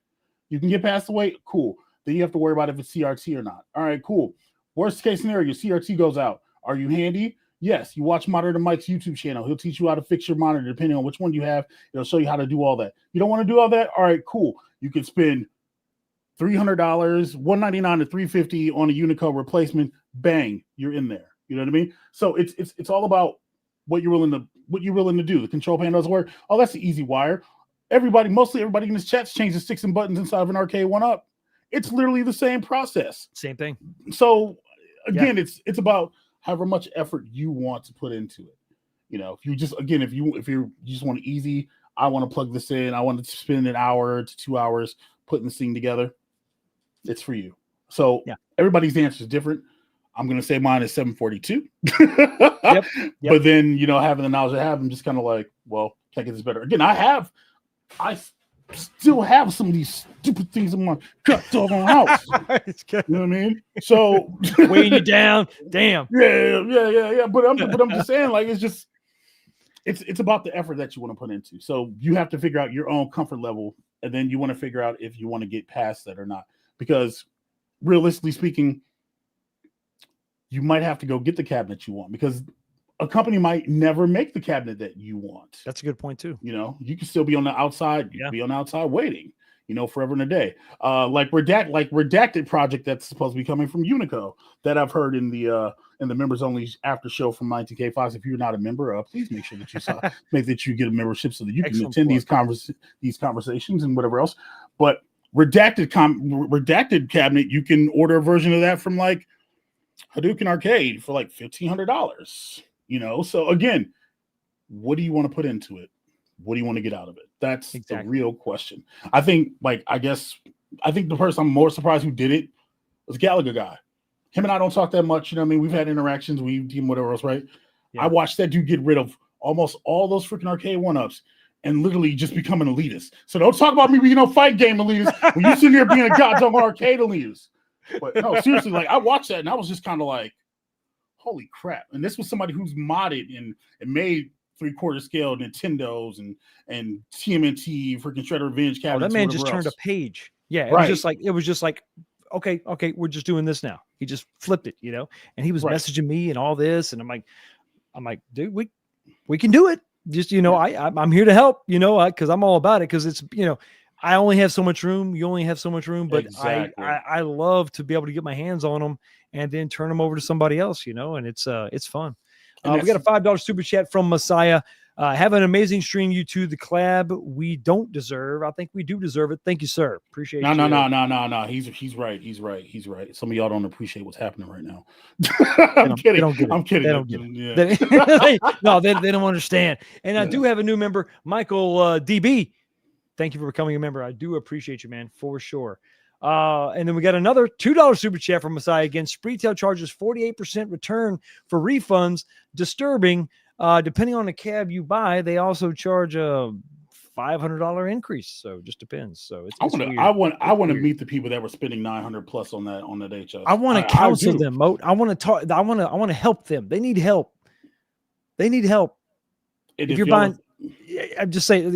You can get past the weight, cool. Then you have to worry about if it's CRT or not. All right, cool. Worst case scenario, your CRT goes out. Are you handy? Yes. You watch Monitor Mike's YouTube channel. He'll teach you how to fix your monitor depending on which one you have. It'll show you how to do all that. You don't want to do all that? All right, cool. You can spend $300, $199 to $350 on a Unico replacement. Bang, you're in there. You know what I mean? So it's all about what you're willing to do. The control panel doesn't work. Oh, that's the easy wire. Mostly everybody in this chat's changed the sticks and buttons inside of an arcade 1-up. It's literally the same process. Same thing. So again, it's about however much effort you want to put into it. You know, if you just want it easy, I want to plug this in. I want to spend an hour to 2 hours putting this thing together. It's for you. So everybody's answer is different. I'm going to say mine is 742. Yep. But then, having the knowledge I have, I'm just kind of like, well, can I get this better? Again, I still have some of these stupid things in my doggone house. You know what I mean? So weighing you down. Damn. Yeah. But I'm just saying, like, it's about the effort that you want to put into. So you have to figure out your own comfort level, and then you want to figure out if you want to get past that or not. Because realistically speaking, you might have to go get the cabinet you want, because a company might never make the cabinet that you want. That's a good point too. You can still be on the outside. You can be on the outside waiting, forever and a day. Like redacted project that's supposed to be coming from Unico that I've heard in the members only after show from 19K Fox. If you're not a member, please make sure that you get a membership so that you can attend these conversations and whatever else. But redacted cabinet, you can order a version of that from like Hadouken Arcade for like $1,500. So again, what do you want to put into it? What do you want to get out of it? That's the real question. I think the person I'm more surprised who did it was Gallagher guy. Him and I don't talk that much. We've had interactions, we team whatever else, right? Yeah. I watched that dude get rid of almost all those freaking arcade one-ups and literally just become an elitist. So don't talk about me being fight game elitist when you sit here being a goddamn arcade elitist. But no, seriously, I watched that and I was just kind of like, holy crap. And this was somebody who's modded and made 3/4 scale Nintendos and TMNT freaking Shredder Revenge cabinets. That man just turned a page. Yeah, it was just like, okay, we're just doing this now. He just flipped it, and he was messaging me and all this, and I'm like, dude, we can do it. Just I'm here to help, because I'm all about it. Because it's I only have so much room. You only have so much room, but I love to be able to get my hands on them and then turn them over to somebody else, and it's fun. We got a $5 super chat from Messiah. Have an amazing stream, you two. The collab we don't deserve. I think we do deserve it. Thank you, sir. Appreciate it. No. He's right. Some of y'all don't appreciate what's happening right now. I'm kidding. I'm kidding. They don't get it. Yeah. They don't understand. And I do have a new member, Michael DB. Thank you for becoming a member. I do appreciate you, man, for sure. And then we got another $2 super chat from Messiah. Again, Spreetail charges 48% return for refunds. Disturbing. Depending on the cab you buy, they also charge a $500 increase. So it just depends. So it's I want to meet the people that were spending $900 plus on that HS. I want to counsel them, Moat. I want to talk. I want to help them. They need help. If you're buying. I'm just saying,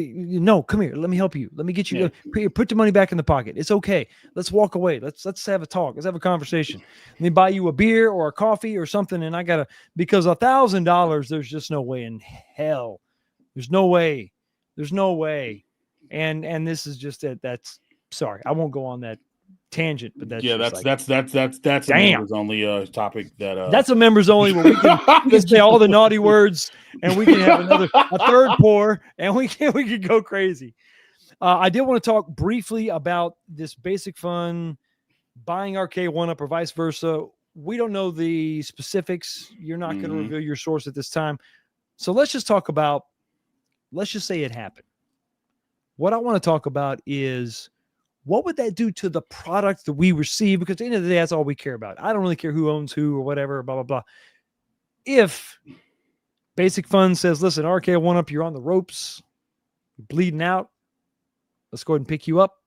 no, come here. Let me help you. Let me get you. Put the money back in the pocket. It's okay. Let's walk away. Let's have a talk. Let's have a conversation. Let me buy you a beer or a coffee or something. And because $1,000, there's just no way in hell. There's no way. And this is just that's sorry. I won't go on that tangent, but that's a members only topic that's a members only where we can say all the naughty words and we can have a third pour and we can go crazy. I did want to talk briefly about this basic fun buying arcade one-up or vice versa. We don't know the specifics. You're not going to reveal your source at this time, so let's just say it happened. What I want to talk about is, what would that do to the product that we receive? Because at the end of the day, that's all we care about. I don't really care who owns who or whatever, blah, blah, blah. If Basic Fun says, listen, Arcade One-Up, you're on the ropes, you're bleeding out, let's go ahead and pick you up.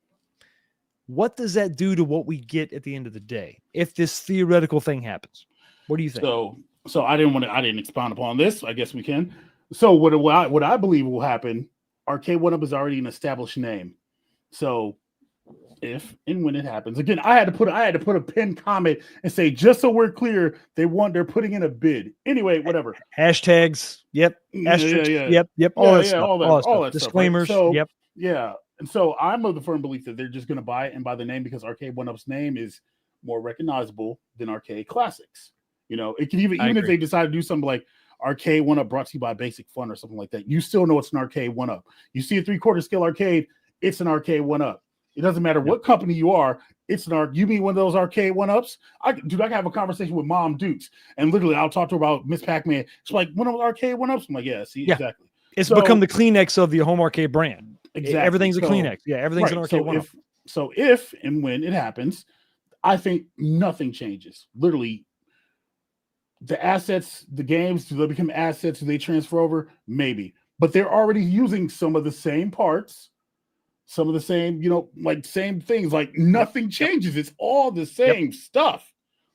What does that do to what we get at the end of the day if this theoretical thing happens? What do you think? So I didn't expound upon this. I guess we can. So what I believe will happen, Arcade One-Up is already an established name. So if and when it happens, again, I had to put a pinned comment and say, just so we're clear, they're putting in a bid. Anyway, whatever. Hashtags. Yep. Asterisks, yep. All that stuff. Disclaimers. Right? So, yep. Yeah. And so I'm of the firm belief that they're just going to buy it and buy the name because Arcade One-Up's name is more recognizable than Arcade Classics. It can even if they decide to do something like Arcade One-Up brought to you by Basic Fun or something like that, you still know it's an Arcade One-Up. You see a 3/4 scale arcade, it's an Arcade One-Up. It doesn't matter what company you are. You mean one of those Arcade One-Ups? I can have a conversation with Mom Dukes, and literally I'll talk to her about Miss Pac-Man. She's like, one of those Arcade One-Ups? I'm like, exactly. It's become the Kleenex of the home arcade brand. Exactly. Everything's a Kleenex. Yeah, everything's an Arcade One-Up. So if and when it happens, I think nothing changes. Literally, the assets, the games, do they become assets? Do they transfer over? Maybe. But they're already using some of the same parts. Some of the same, same things, like nothing changes. It's all the same stuff.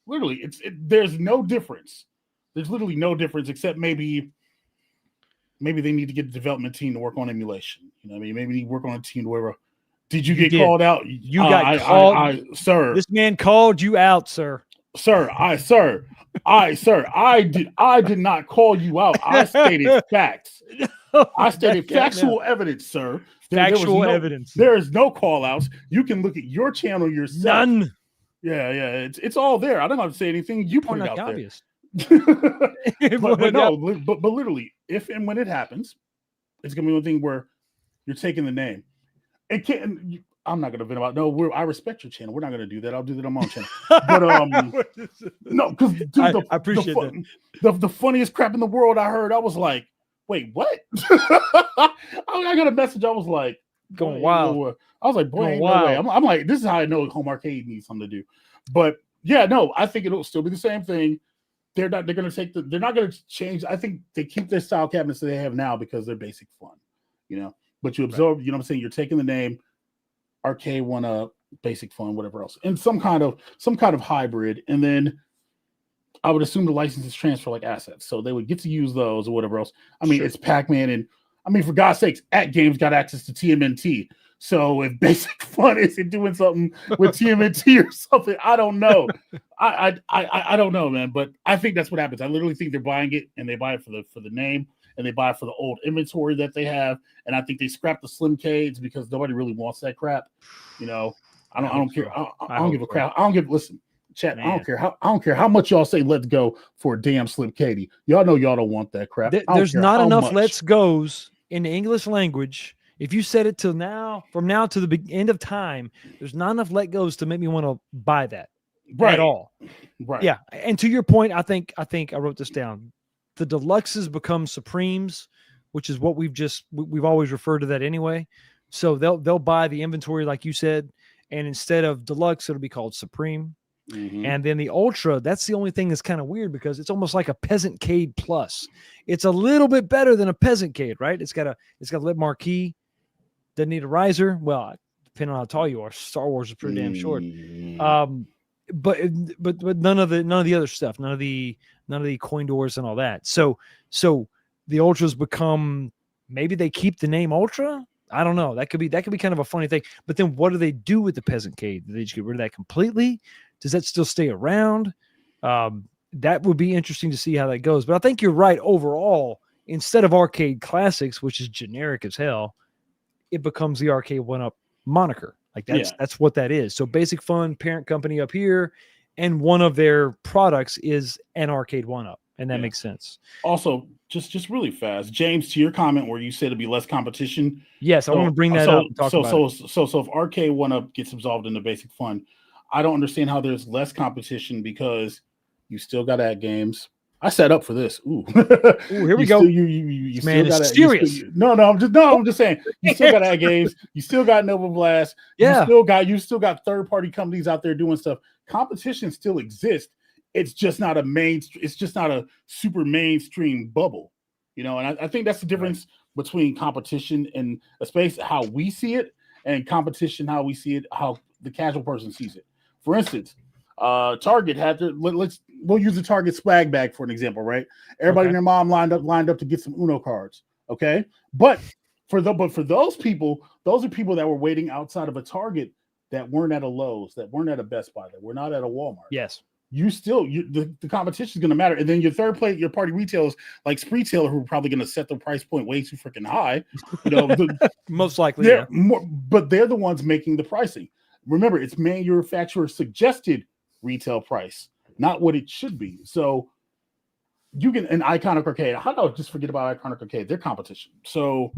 Literally, there's no difference. There's literally no difference except maybe they need to get the development team to work on emulation. Maybe they need to work on a team where. Did you get called out? You got called, sir. This man called you out, sir. I did not call you out. I stated facts. I stated factual evidence, sir. Factual evidence. There is no call outs. You can look at your channel yourself. None. Yeah. It's all there. I don't have to say anything. You put it out obvious. there. but literally, if and when it happens, it's gonna be one thing where you're taking the name. I'm not gonna vent about. No, I respect your channel. We're not gonna do that. I'll do that on my own channel. But no, because I appreciate that. The funniest crap in the world I heard. I was like, wait, what? I got a message. I was like, going wild. I was like, boy, ain't no way. I'm like, this is how I know Home Arcade needs something to do. But yeah, no, I think it'll still be the same thing. They're not going to change. I think they keep their style cabinets that they have now because they're basic fun, but you absorb, you know what I'm saying? You're taking the name Arcade 1-Up, basic fun, whatever else, and some kind of hybrid. And then I would assume the licenses transfer like assets. So they would get to use those or whatever else. I mean, It's Pac-Man. And I mean, for God's sakes, At Games got access to TMNT. So if basic fun isn't doing something with TMNT or something, I don't know. I don't know, man. But I think that's what happens. I literally think they're buying it, and they buy it for the name, and they buy it for the old inventory that they have. And I think they scrap the Slimcades because nobody really wants that crap. I don't care. I don't give a crap. Listen, chat. Man. I don't care how much y'all say let's go for a damn Slimcade. Y'all know y'all don't want that crap. There's not enough let's goes in the English language. If you said it from now to the end of time, there's not enough let goes to make me want to buy that at all. Right. Yeah. And to your point, I think I wrote this down. The deluxes become supremes, which is what we've always referred to that anyway. So they'll buy the inventory like you said, and instead of deluxe, it'll be called supreme. Mm-hmm. And then the ultra, that's the only thing that's kind of weird because it's almost like a Peasantcade plus. It's a little bit better than a Peasantcade, right? It's got a lit marquee. Doesn't need a riser. Well, depending on how tall you are, Star Wars is pretty damn short. But none of the other stuff, none of the coin doors and all that. So the ultras become, maybe they keep the name Ultra. I don't know. That could be kind of a funny thing. But then what do they do with the Peasantcade? Do they just get rid of that completely? Does that still stay around? That would be interesting to see how that goes. But I think you're right. Overall, instead of Arcade Classics, which is generic as hell, it becomes the Arcade 1-Up moniker. Like that's what that is. So Basic Fun, parent company up here, and one of their products is an Arcade 1-Up, and that makes sense. Also, just really fast, James, to your comment where you said it'd be less competition. Yes, I want to bring that up. And talk about it. So if Arcade 1-Up gets absorbed into Basic Fun, I don't understand how there's less competition because you still got At Games. I set up for this. Ooh, here we go. You man, still got it's serious. I'm just saying. You still got At Games. You still got Nova Blast. Yeah. You still got third-party companies out there doing stuff. Competition still exists. It's just not a super mainstream bubble, And I think that's the difference between competition and a space how we see it, and competition how we see it, how the casual person sees it. For instance, Target had to we'll use the Target swag bag for an example, right? Everybody and their mom lined up to get some Uno cards. Okay. But for those people, those are people that were waiting outside of a Target that weren't at a Lowe's, that weren't at a Best Buy, that were not at a Walmart. Yes. The competition is going to matter. And then your party retailers like Spreetailer, who are probably going to set the price point way too freaking high. Most likely. But they're the ones making the pricing. Remember, it's manufacturer suggested retail price, not what it should be. So you can an Iconic Arcade. How do I just forget about Iconic Arcade? They're competition. So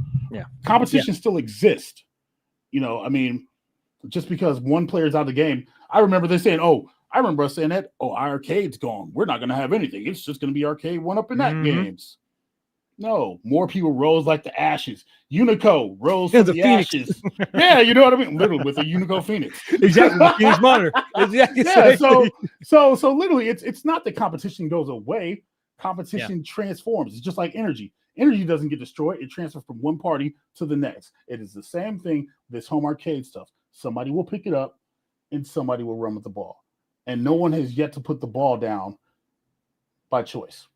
competition still exists. I mean, just because one player's out of the game, I remember us saying that, our arcade's gone. We're not going to have anything. It's just going to be Arcade 1-Up in that games. No, more people rose like the ashes. Unico rose from the ashes. Yeah, you know what I mean? Literally with a Unico Phoenix. Exactly, the Phoenix monitor. So literally, it's not that competition goes away. Competition transforms. It's just like energy. Energy doesn't get destroyed. It transfers from one party to the next. It is the same thing. This home arcade stuff. Somebody will pick it up, and somebody will run with the ball. And no one has yet to put the ball down by choice.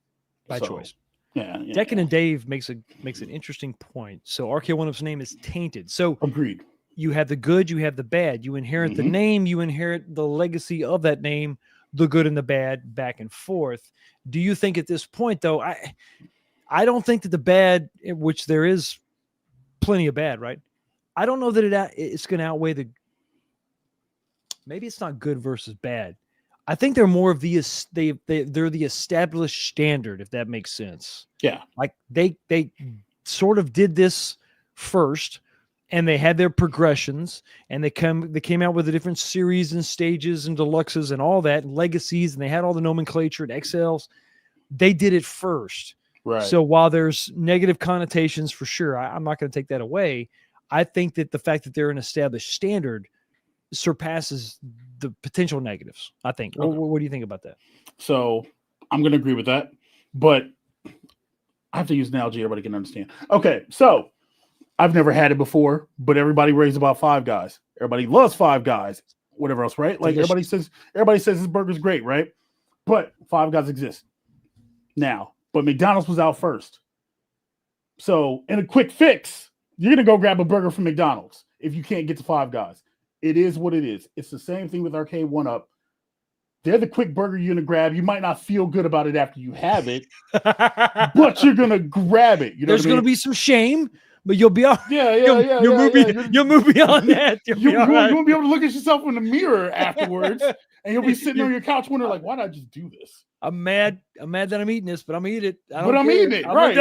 Yeah. Deccan and Dave makes an interesting point. So Arcade 1-Up's name is tainted. So agreed. You have the good, you have the bad. You inherit the name, you inherit the legacy of that name, the good and the bad, back and forth. Do you think at this point, though, I don't think that the bad, which there is plenty of bad, right? I don't know that it's going to outweigh the. Maybe it's not good versus bad. I think they're more of they're the established standard, if that makes sense. Yeah. Like they sort of did this first, and they had their progressions, and they came out with the different series and stages and deluxes and all that, and legacies, and they had all the nomenclature and XLs. They did it first. Right. So while there's negative connotations for sure, I'm not going to take that away. I think that the fact that they're an established standard surpasses the potential negatives, I think. Okay. What do you think about that? So I'm going to agree with that, but I have to use an analogy everybody can understand. Okay, so I've never had it before, but everybody raves about Five Guys. Everybody loves Five Guys, whatever else, right? Like everybody says this burger's great, right? But Five Guys exists now, but McDonald's was out first. So in a quick fix, you're going to go grab a burger from McDonald's if you can't get to Five Guys. It is what it is. It's the same thing with Arcade 1-Up. They're the quick burger you're going to grab. You might not feel good about it after you have it, but you're going to grab it. You know There's going to be some shame, but you'll be all right. You'll move beyond that. You won't be able to look at yourself in the mirror afterwards, and you'll be sitting on your couch wondering, like, why did I just do this? I'm mad that I'm eating this, but I'm eating it. I'm eating it. Right.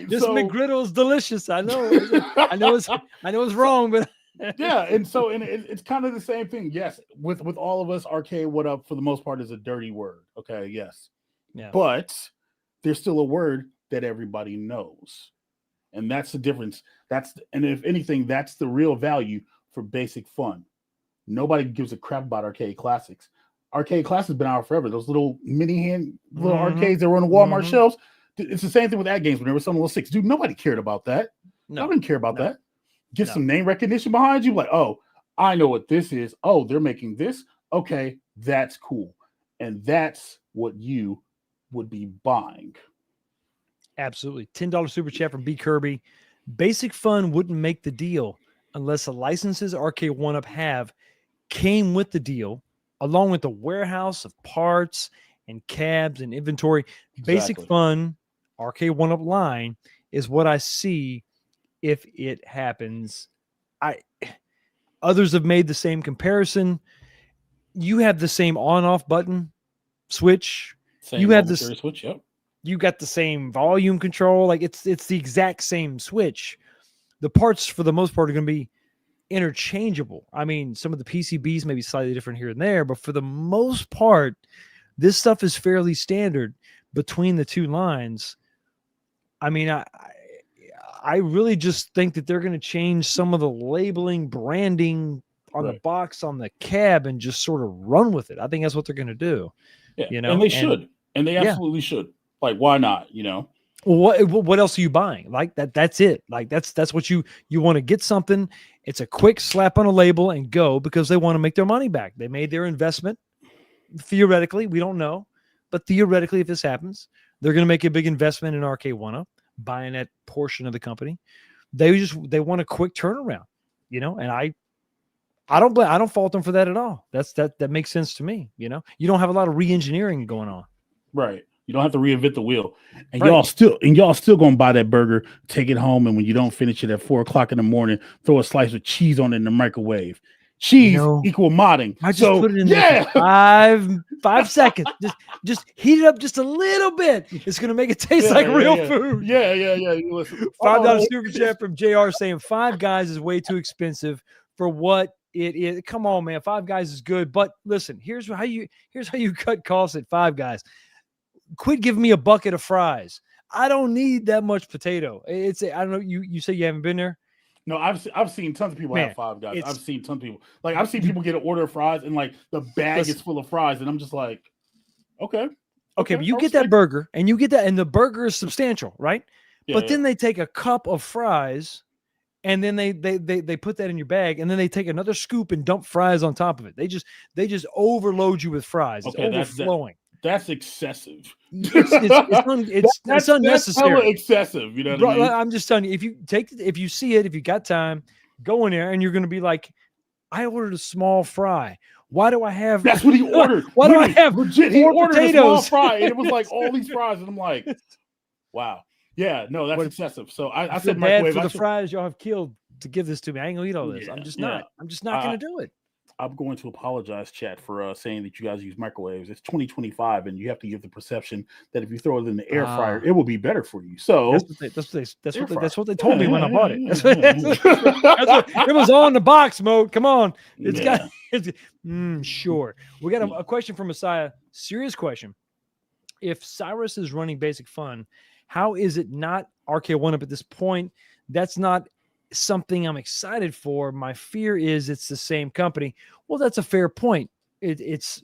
This McGriddle is delicious. I know. I know it's wrong, but yeah, and it's kind of the same thing. Yes, with all of us, Arcade 1-Up for the most part is a dirty word. Okay, yes. Yeah. But there's still a word that everybody knows. And that's the difference. And if anything, that's the real value for basic fun. Nobody gives a crap about arcade classics. Arcade classics have been out forever. Those little little arcades that were on the Walmart shelves. It's the same thing with ad games when there was some little six. Dude, nobody cared about that. No, I didn't care about that. Get some name recognition behind you. Like, oh, I know what this is. Oh, they're making this. Okay, that's cool. And that's what you would be buying. Absolutely. $10 super chat from B. Kirby. Basic fun wouldn't make the deal unless the licenses Arcade 1-Up have came with the deal, along with the warehouse of parts and cabs and inventory. Exactly. Basic fun, Arcade 1-Up line is what I see if it happens. Others have made the same comparison. You have the same on-off button switch. Same you have this switch, yep. You got the same volume control. Like it's the exact same switch. The parts for the most part are going to be interchangeable. I mean, some of the PCBs may be slightly different here and there, but for the most part, this stuff is fairly standard between the two lines. I mean, I really just think that they're going to change some of the labeling, branding on the box, on the cab, and just sort of run with it. I think that's what they're going to do. Yeah, and they should. And they absolutely should. Like, why not? What else are you buying? Like that's it. Like that's what you want to get something. It's a quick slap on a label and go, because they want to make their money back. They made their investment. Theoretically, we don't know, but theoretically, if this happens, they're going to make a big investment in Arcade 1-Up, buying that portion of the company. They want a quick turnaround, and I don't fault them for that at all. That makes sense to me. You don't have a lot of re-engineering going on. Right. You don't have to reinvent the wheel, and y'all still gonna buy that burger, take it home, and when you don't finish it at 4:00 in the morning, throw a slice of cheese on it in the microwave. Cheese equal modding. I just put it in there for 5 seconds. Just heat it up just a little bit. It's gonna make it taste like real food. Yeah. Listen, $5 super chat from JR saying Five Guys is way too expensive for what it is. Come on, man. Five Guys is good, but listen, here's how you cut costs at Five Guys. Quit giving me a bucket of fries. I don't need that much potato. I don't know. You say you haven't been there? No, I've seen tons of people have Five Guys. I've seen tons of people. Like, I've seen people get an order of fries and like the bag is full of fries, and I'm just like, okay, but you get that burger and you get that, and the burger is substantial, right? But then they take a cup of fries, and then they put that in your bag, and then they take another scoop and dump fries on top of it. They just overload you with fries. It's overflowing. That's excessive. It's unnecessary. That's hella excessive. You know what I mean? I'm just telling you, if you see it, if you got time, go in there and you're going to be like, I ordered a small fry. Why do I have? That's what he ordered. Why do I have legit? He ordered potatoes? A small fry, and it was like all these fries, and I'm like, wow, yeah, no, that's excessive. So I said, microwave for the fries y'all have killed to give this to me. I ain't gonna eat all this. I'm just not. I'm just not going to do it. I'm going to apologize, chat, for saying that you guys use microwaves. It's 2025, and you have to give the perception that if you throw it in the air fryer, it will be better for you. So that's what they told me when I bought it. That's what it was on the box mode. Come on, sure. We got a question from Messiah. Serious question. If Cyrus is running Basic Fun, how is it not Arcade 1-Up at this point? That's not something I'm excited for. My fear is it's the same company. Well, that's a fair point. It's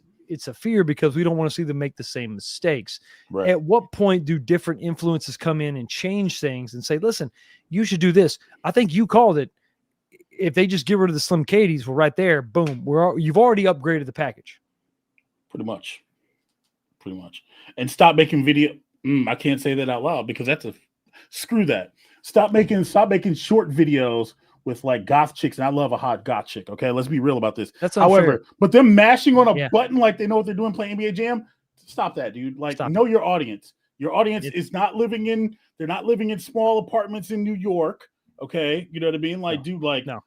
a fear because we don't want to see them make the same mistakes. Right. At what point do different influences come in and change things and say, listen, you should do this? I think you called it. If they just get rid of the Slim Katie's, we're right there. Boom. You've already upgraded the package. Pretty much. And stop making video. I can't say that out loud because screw that. Stop making short videos with like goth chicks, and I love a hot goth chick. Okay, let's be real about this. That's unfair. However, but them mashing on a button like they know what they're doing playing NBA Jam. Stop that, dude. Like, know your audience. Your audience is not living in. They're not living in small apartments in New York. Okay, you know what I mean? Like, dude, like, no.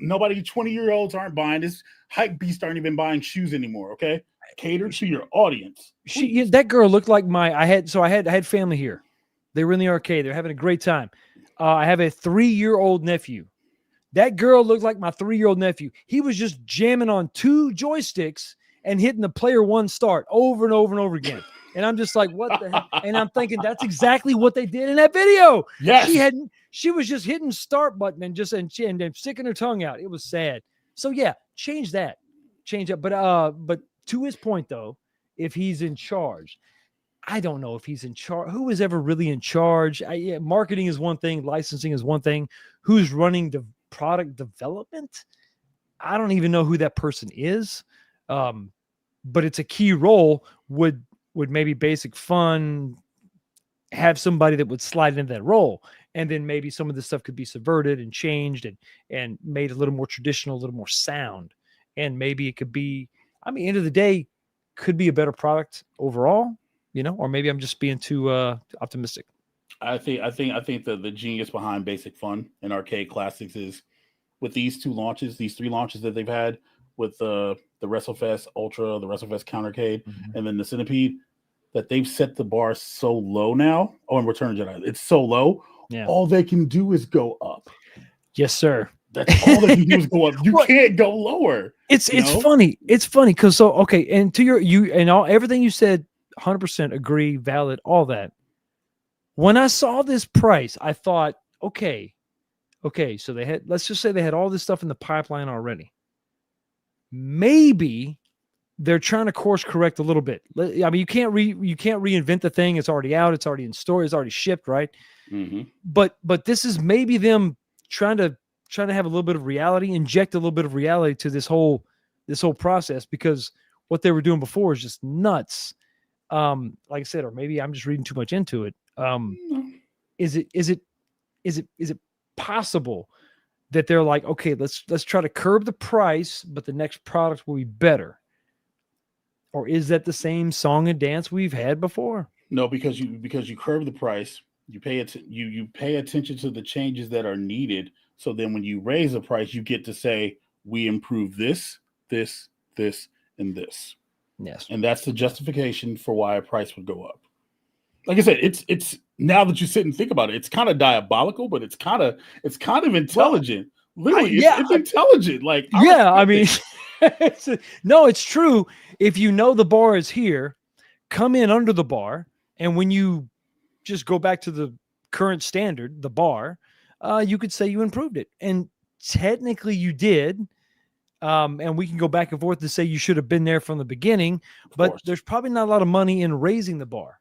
Nobody 20-year-olds aren't buying this. Hype beasts aren't even buying shoes anymore. Okay, cater to your audience. That girl looked like I had family here. They were in the arcade. They're having a great time. I have a 3-year-old nephew. That girl looked like my 3-year-old nephew. He was just jamming on 2 joysticks and hitting the player 1 start over and over and over again. And I'm just like, what the hell? And I'm thinking that's exactly what they did in that video. Yes. She was just hitting start button and sticking her tongue out. It was sad. So yeah, change that. But to his point though, if he's in charge, I don't know if he's in charge. Who is ever really in charge? Marketing is one thing. Licensing is one thing. Who's running the product development? I don't even know who that person is. But it's a key role. Would maybe Basic Fun have somebody that would slide into that role? And then maybe some of this stuff could be subverted and changed and made a little more traditional, a little more sound. And maybe it could be, end of the day, could be a better product overall. Or maybe I'm just being too optimistic. I think that the genius behind Basic Fun and Arcade Classics is with these 3 launches that they've had with the WrestleFest Ultra, the WrestleFest Countercade, and then the Centipede, that they've set the bar so low now. Oh, and Return of Jedi, it's so low. Yeah. All they can do is go up. Yes, sir. That's all they can do is go up. You can't go lower. It's funny. It's funny because and to everything you said. 100% agree, valid, all that. When I saw this price, I thought, okay, so let's just say they had all this stuff in the pipeline already. Maybe they're trying to course correct a little bit. You can't reinvent the thing. It's already out. It's already in store. It's already shipped, right? Mm-hmm. But this is maybe them trying to have a little bit of reality, inject a little bit of reality to this whole process, because what they were doing before is just nuts. Like I said, or maybe I'm just reading too much into it. Is it possible that they're like, okay, let's try to curb the price, but the next product will be better? Or is that the same song and dance we've had before? No, because you curb the price, you pay attention to the changes that are needed. So then when you raise the price, you get to say, we improve this, and this. Yes. And that's the justification for why a price would go up. Like I said, it's now that you sit and think about it, it's kind of diabolical, but it's kind of intelligent. Literally, it's intelligent. Like, it's true. If you know the bar is here, come in under the bar, and when you just go back to the current standard, the bar, you could say you improved it. And technically you did. And we can go back and forth to say you should have been there from the beginning, but there's probably not a lot of money in raising the bar.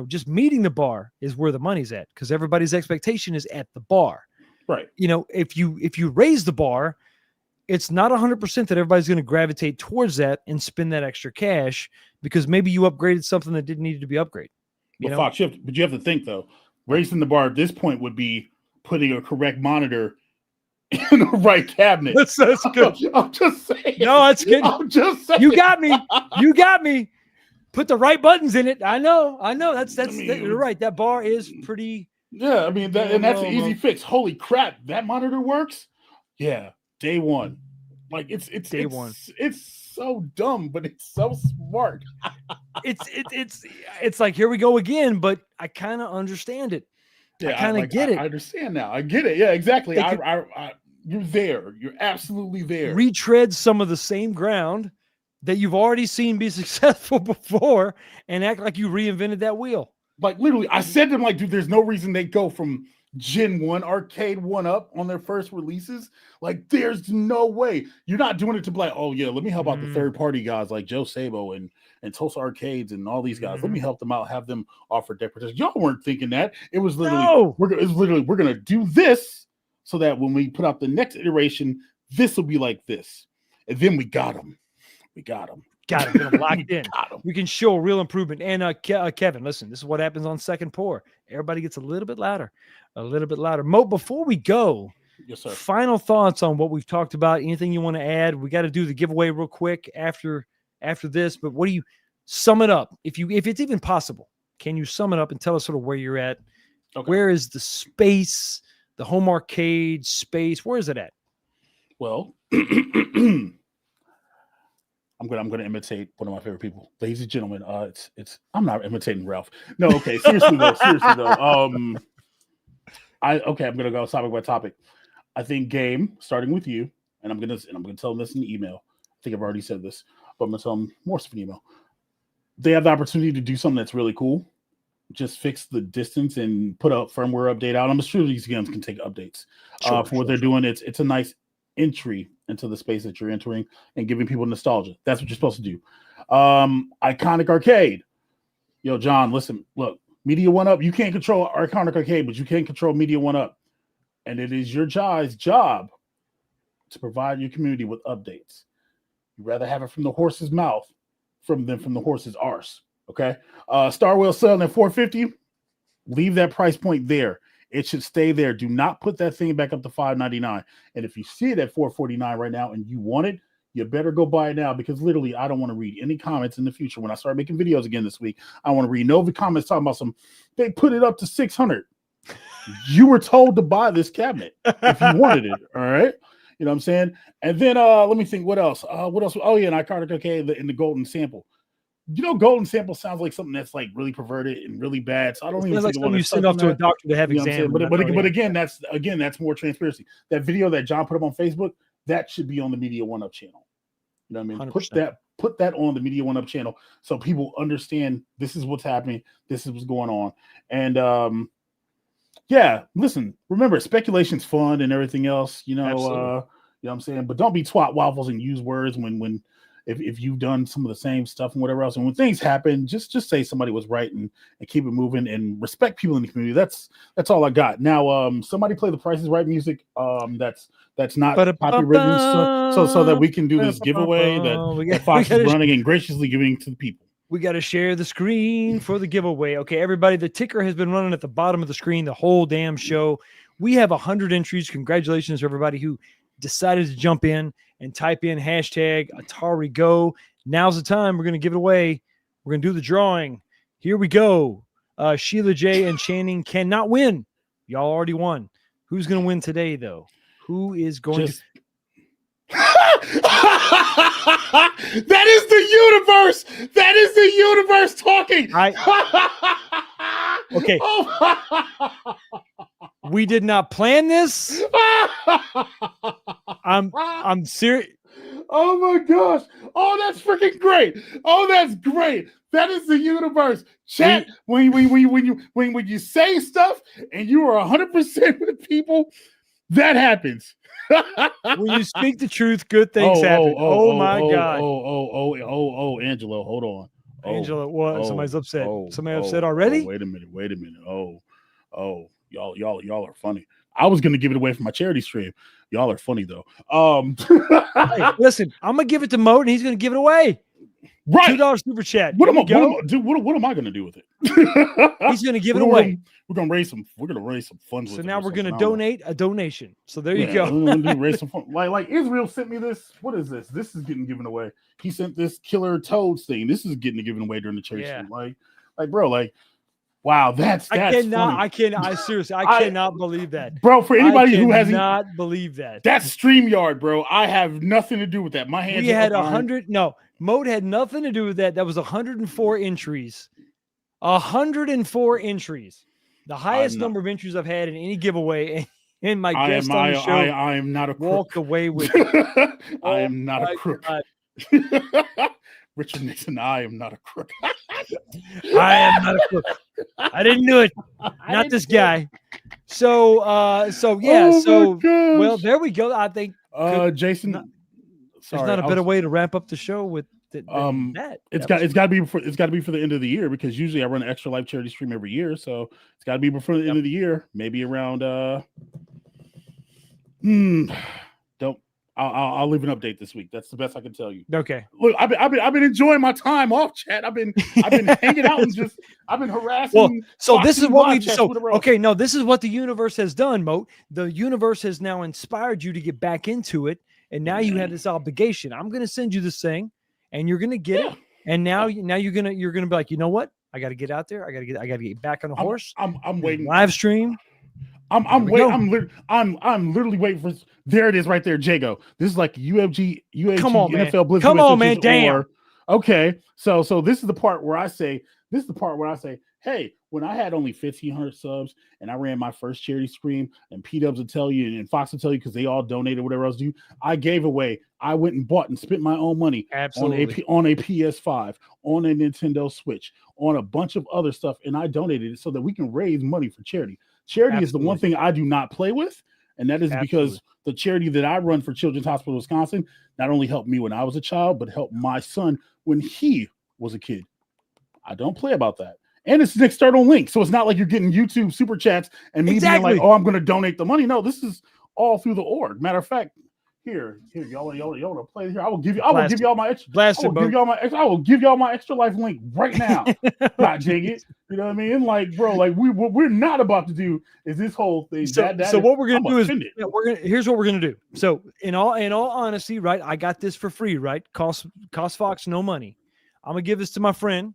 Just meeting the bar is where the money's at, because everybody's expectation is at the bar. Right. If you raise the bar, it's not 100% that everybody's going to gravitate towards that and spend that extra cash, because maybe you upgraded something that didn't need to be upgraded. Fox, you have to think though, raising the bar at this point would be putting a correct monitor in the right cabinet. That's good. I'm just saying. No, that's good. I'm just saying. You got me. Put the right buttons in it. I know. You're right. That bar is pretty. Yeah, that's an easy fix. Holy crap, that monitor works. Yeah, day one. Like it's Day one. It's so dumb, but it's so smart. It's like, here we go again, but I kind of understand it. Yeah, I kind of get it. I understand now. I get it. Yeah, exactly. They could You're there. You're absolutely there. retread some of the same ground that you've already seen be successful before and act like you reinvented that wheel. Like literally, I said to them, like, dude, there's no reason they go from Gen 1 arcade 1-up on their first releases. Like, there's no way. You're not doing it to be like, oh yeah, let me help out the third party guys like Joe Sabo and Tulsa Arcades and all these guys. Let me help them out, have them offer deck protection. Y'all weren't thinking that. It was literally we're gonna do this so that when we put out the next iteration, this will be like this. And then we got them. Got them locked in. We can show a real improvement. And Kevin, listen, this is what happens on second pour. Everybody gets a little bit louder. Mo, before we go, yes, sir. Final thoughts on what we've talked about. Anything you want to add? We got to do the giveaway real quick after this. But what do you sum it up? If it's even possible, can you sum it up and tell us sort of where you're at? Okay. Where is the space, the home arcade space? Where is it at? Well, I'm gonna imitate one of my favorite people, ladies and gentlemen. It's I'm not imitating Ralph. No, okay, seriously though. I'm gonna go topic by topic. I think game, starting with you, and I'm gonna tell them this in the email. I think I've already said this, but I'm gonna tell them more stuff in email. They have the opportunity to do something that's really cool. Just fix the distance and put a firmware update out. I'm sure these games can take updates for what they're doing. It's a nice entry into the space that you're entering and giving people nostalgia. That's what you're supposed to do. Iconic Arcade. Yo, John, listen, look, Media 1-Up, you can't control Iconic Arcade, but you can control Media 1-Up. And it is your job to provide your community with updates. You'd rather have it from the horse's mouth than from the horse's arse. Okay. Star Wheel selling at $450. Leave that price point there. It should stay there. Do not put that thing back up to $599. And if you see it at $449 right now and you want it, you better go buy it now, because literally I don't want to read any comments in the future. When I start making videos again this week, I want to read no comments talking about they put it up to $600. You were told to buy this cabinet if you wanted it. All right. You know what I'm saying? And then let me think, what else? Oh yeah, and Iconic Arcade in the golden sample. You know, golden sample sounds like something that's like really perverted and really bad. So I don't even think you send off to a doctor to have examined. But again, that's more transparency. That video that John put up on Facebook, that should be on the Media 1-Up channel. You know what I mean? 100%. Put that on the Media 1-Up channel so people understand this is what's happening, this is what's going on. And yeah, listen, remember, speculation's fun and everything else, you know, you know what I'm saying? But don't be twat waffles and use words when if you've done some of the same stuff and whatever else. And when things happen, just say somebody was right and keep it moving and respect people in the community. That's all I got. Now, somebody play the Price is Right music. That's not copywritten, so that we can do this giveaway that Fox is running and graciously giving to the people. We got to share the screen for the giveaway. Okay, everybody, the ticker has been running at the bottom of the screen the whole damn show. We have 100 entries. Congratulations to everybody who decided to jump in and type in hashtag Atari Go. Now's the time. We're going to give it away. We're going to do the drawing. Here we go. Sheila J. and Channing cannot win. Y'all already won. Who's going to win today, though? Who is going to... That is the universe. That is the universe talking. Okay. We did not plan this. I'm serious. Oh my gosh. Oh, that's freaking great. Oh, that's great. That is the universe. Chat, when you say stuff and you are 100% with the people, that happens. When you speak the truth, good things happen. Oh my God. Angelo, hold on. Angelo, what? Somebody's upset. Somebody upset already? Wait a minute. Y'all are funny. I was gonna give it away for my charity stream. Y'all are funny though. Hey, listen, I'm gonna give it to Mo and he's gonna give it away. Right. $2 super chat. What am I gonna do with it? He's gonna give it away. We're gonna raise some funds. So now we're gonna donate a donation. So there you go. We're gonna raise some funds. Like Israel sent me this. What is this? This is getting given away. He sent this Killer Toads thing. This is getting given away during the church. Yeah. Like, bro, like, Wow, that's I funny. seriously, I cannot believe that. Bro, for anybody who hasn't not believe that. That's StreamYard, bro. I have nothing to do with that. My hands We are had up behind. 100. No, Mode had nothing to do with that. That was 104 entries. 104 entries. The highest number of entries I've had in any giveaway. And my guest on the show, I am not a crook. Walked away with it. I am not a crook. God. Richard Nixon, I am not a crook. I am not a crook. I didn't do it. Not this guy. So yeah. Well, there we go. I think Jason. There's not a better way to wrap up the show with that. It's got to be for the end of the year, because usually I run an Extra Life charity stream every year, so it's got to be before the end of the year. Maybe around I'll leave an update this week. That's the best I can tell you. Okay. Look, I've been enjoying my time off, chat. I've been hanging out and I've been harassing. Well, so this is what we okay. No, this is what the universe has done, Mo. The universe has now inspired you to get back into it, and now you have this obligation. I'm going to send you this thing, and you're going to get it. And now you're gonna be like, you know what? I got to get out there. I got to get back on the horse. I'm waiting. Live stream. I'm literally waiting for. There it is, right there, Jago. This is like UFG NFL Blitz. Come on, man. Damn. Okay, so this is the part where I say, hey, when I had only 1,500 subs and I ran my first charity stream, and P-Dubs will tell you and Fox will tell you, because they all donated whatever else do. I gave away. I went and bought and spent my own money on a PS5, on a Nintendo Switch, on a bunch of other stuff, and I donated it so that we can raise money for charity. Charity is the one thing I do not play with, and that is because the charity that I run for Children's Hospital Wisconsin not only helped me when I was a child, but helped my son when he was a kid. I don't play about that. And it's an external link, so it's not like you're getting YouTube super chats and me being like, oh, I'm going to donate the money. No, this is all through the org. Matter of fact, here, y'all want to play here? I will give you all my extra. I will give y'all my Extra Life link right now. God dang it! You know what I mean? Like, bro, like we're not about to do is this whole thing. So what we're gonna do is here's what we're gonna do. So in all honesty, right? I got this for free, right? Cost Fox no money. I'm gonna give this to my friend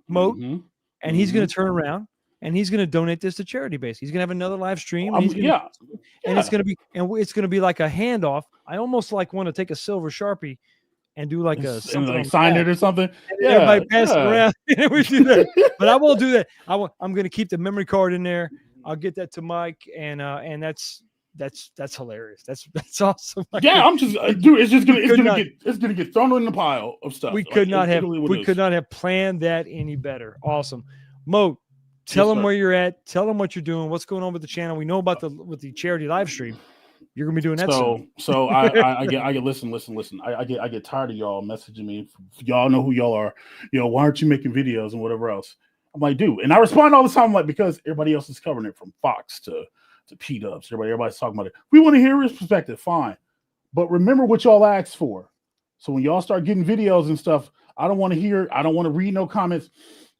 Moat, and he's gonna turn around and he's gonna donate this to charity base. He's gonna have another live stream. And it's gonna be like a handoff. I almost like want to take a silver Sharpie and do like sign it or something. Everybody pass it around. We do that. But I won't do that. I'm going to keep the memory card in there. I'll get that to Mike, and that's hilarious. That's awesome. Yeah, I'm just dude. It's gonna get thrown in the pile of stuff. We could not have planned that any better. Awesome, Mo. Tell them where you're at. Tell them what you're doing. What's going on with the channel? We know about the charity live stream. You're gonna be doing that soon. So I get listen. I get tired of y'all messaging me. Y'all know who y'all are. Why aren't you making videos and whatever else? I'm like, dude, and I respond all the time. I'm like, because everybody else is covering it, from Fox to P-Dubs. Everybody's talking about it. We want to hear his perspective, fine. But remember what y'all asked for. So when y'all start getting videos and stuff, I don't want to read no comments.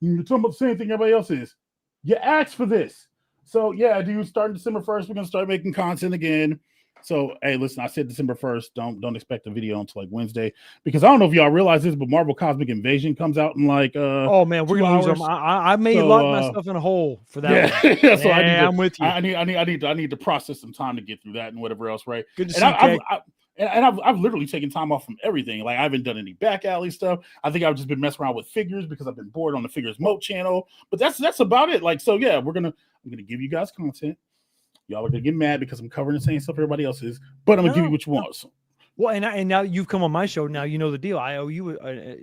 You're talking about the same thing everybody else is. You asked for this. So yeah, dude, starting December 1st, we're gonna start making content again. So hey, listen, I said December 1st. Don't expect a video until like Wednesday, because I don't know if y'all realize this, but Marvel Cosmic Invasion comes out in like oh man, we're gonna lose them. I may lock myself in a hole for that. Yeah, so I'm with you. I need to process some time to get through that and whatever else, right? Good to see you. I've literally taken time off from everything. Like, I haven't done any back alley stuff. I think I've just been messing around with figures because I've been bored on the Figures Moat channel. But that's about it. Like, so yeah, I'm gonna give you guys content. Y'all are gonna get mad because I'm covering the same stuff everybody else is, but I'm gonna give you what you want. So. Well, and now you've come on my show. Now you know the deal. I owe you,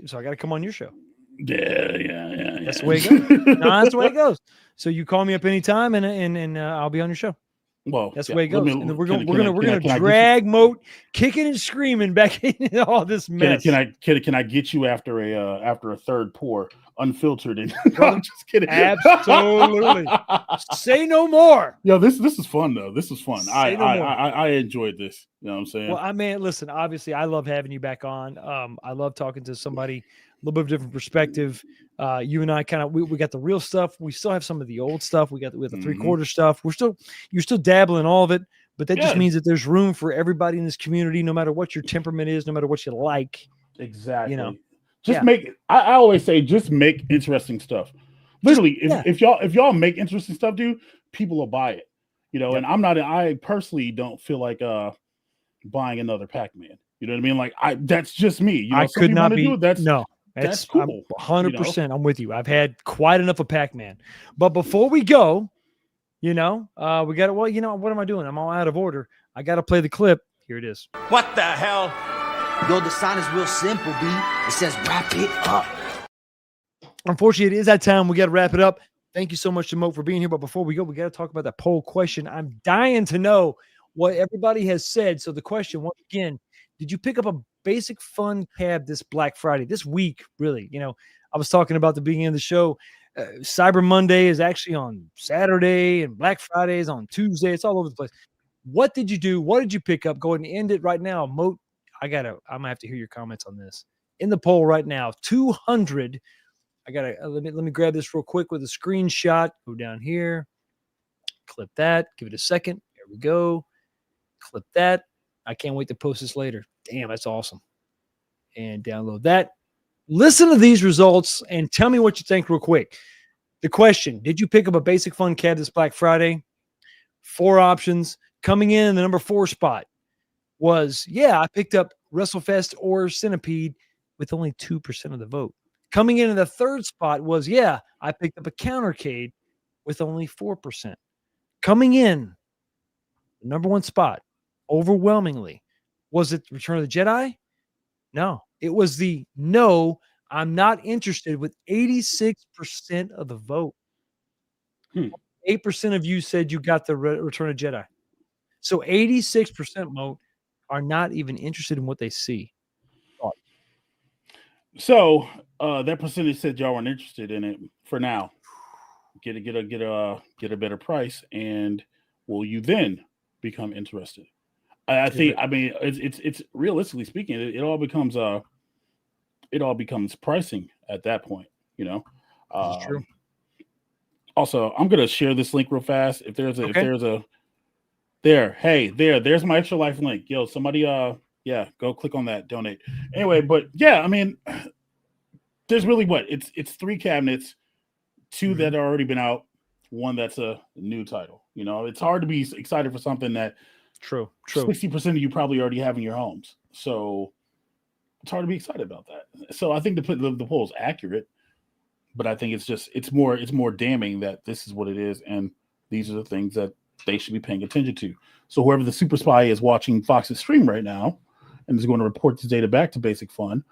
so I got to come on your show. Yeah. That's the way it goes. No, that's the way it goes. So you call me up anytime, and I'll be on your show. Well, that's the way it goes. And we're gonna drag Moat kicking and screaming back into all this mess. Can I get you after a third pour, unfiltered? And no, I'm just kidding. Absolutely. Say no more. Yo, this is fun though. This is fun. I enjoyed this. You know what I'm saying? Well, I mean, listen. Obviously, I love having you back on. I love talking to somebody a little bit of a different perspective. You and I kind of we got the real stuff. We still have some of the old stuff. We got the 3/4 stuff. You're still dabbling all of it, but that just means that there's room for everybody in this community, no matter what your temperament is, no matter what you like. Exactly. Just make. I always say, just make interesting stuff. Literally, yeah. if y'all make interesting stuff, dude, people will buy it. You know, Yep. and I personally don't feel like buying another Pac-Man. You know what I mean? Like that's just me. You know, I some could people not want to do be. it. That's No, cool. I'm 100%. I'm with you. I've had quite enough of Pac-Man. But before we go, we got to. Well, what am I doing? I'm all out of order. I got to play the clip. Here it is. What the hell? Yo, the sign is real simple, B. It says wrap it up. Unfortunately, it is that time. We got to wrap it up. Thank you so much to Moat for being here. But before we go, we got to talk about that poll question. I'm dying to know what everybody has said. So the question, once again, did you pick up a basic fun cab this Black Friday, this week, really? I was talking about the beginning of the show. Cyber Monday is actually on Saturday and Black Friday is on Tuesday. It's all over the place. What did you do? What did you pick up? Go ahead and end it right now. Moat, I'm going to have to hear your comments on this. In the poll right now, 200. Let me grab this real quick with a screenshot. Go down here. Clip that. Give it a second. There we go. Clip that. I can't wait to post this later. Damn, that's awesome. And download that. Listen to these results and tell me what you think real quick. The question, did you pick up a basic fun cab this Black Friday? 4 options. Coming in the number 4 spot was, I picked up WrestleFest or Centipede with only 2% of the vote. Coming in the 3rd spot was, I picked up a Countercade with only 4%. Coming in the number 1 spot, overwhelmingly, was it Return of the Jedi? No, it was the no, I'm not interested with 86% of the vote. 8% of you said you got the Return of Jedi. So 86% Moat are not even interested in what they see. So that percentage said y'all weren't interested in it for now. Get a better price, and will you then become interested? I think. I mean, it's realistically speaking, it all becomes pricing at that point. That's true. Also, I'm gonna share this link real fast. There's my Extra Life link. Yo, somebody go click on that, donate. Anyway, but I mean, there's really it's 3 cabinets, 2 that have already been out, 1 that's a new title. It's hard to be excited for something that 60% of you probably already have in your homes. So it's hard to be excited about that. So I think the poll is accurate, but I think it's more damning that this is what it is, and these are the things that they should be paying attention to. So whoever the super spy is watching Fox's stream right now and is going to report this data back to Basic Fun,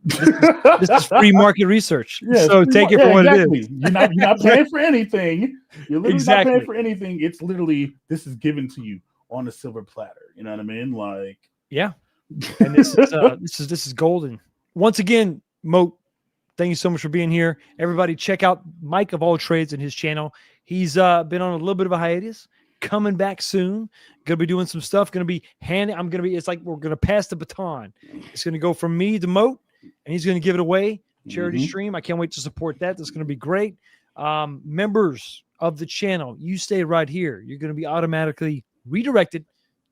This is free market research. So take it for what it is. You're not paying for anything. You're literally not paying for anything. It's literally, this is given to you on a silver platter. You know what I mean? Like, and this is golden. Once again, Moat, thank you so much for being here. Everybody, check out MikeOfAllTrades and his channel. He's been on a little bit of a hiatus. Coming back soon. Gonna be doing some stuff. It's like we're gonna pass the baton. It's gonna go from me to Moat, and he's gonna give it away. Charity stream. I can't wait to support that. That's gonna be great. Members of the channel, you stay right here. You're gonna be automatically redirected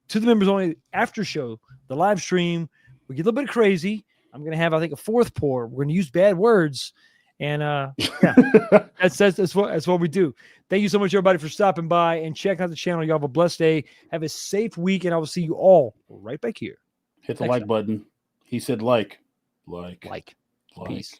to the members only after show, the live stream. We get a little bit crazy. I'm gonna have, I think, a 4th pour. We're gonna use bad words. And that's what we do. Thank you so much, everybody, for stopping by and checking out the channel. Y'all have a blessed day. Have a safe week, and I will see you all right back here. Hit the like button. He said like. Peace.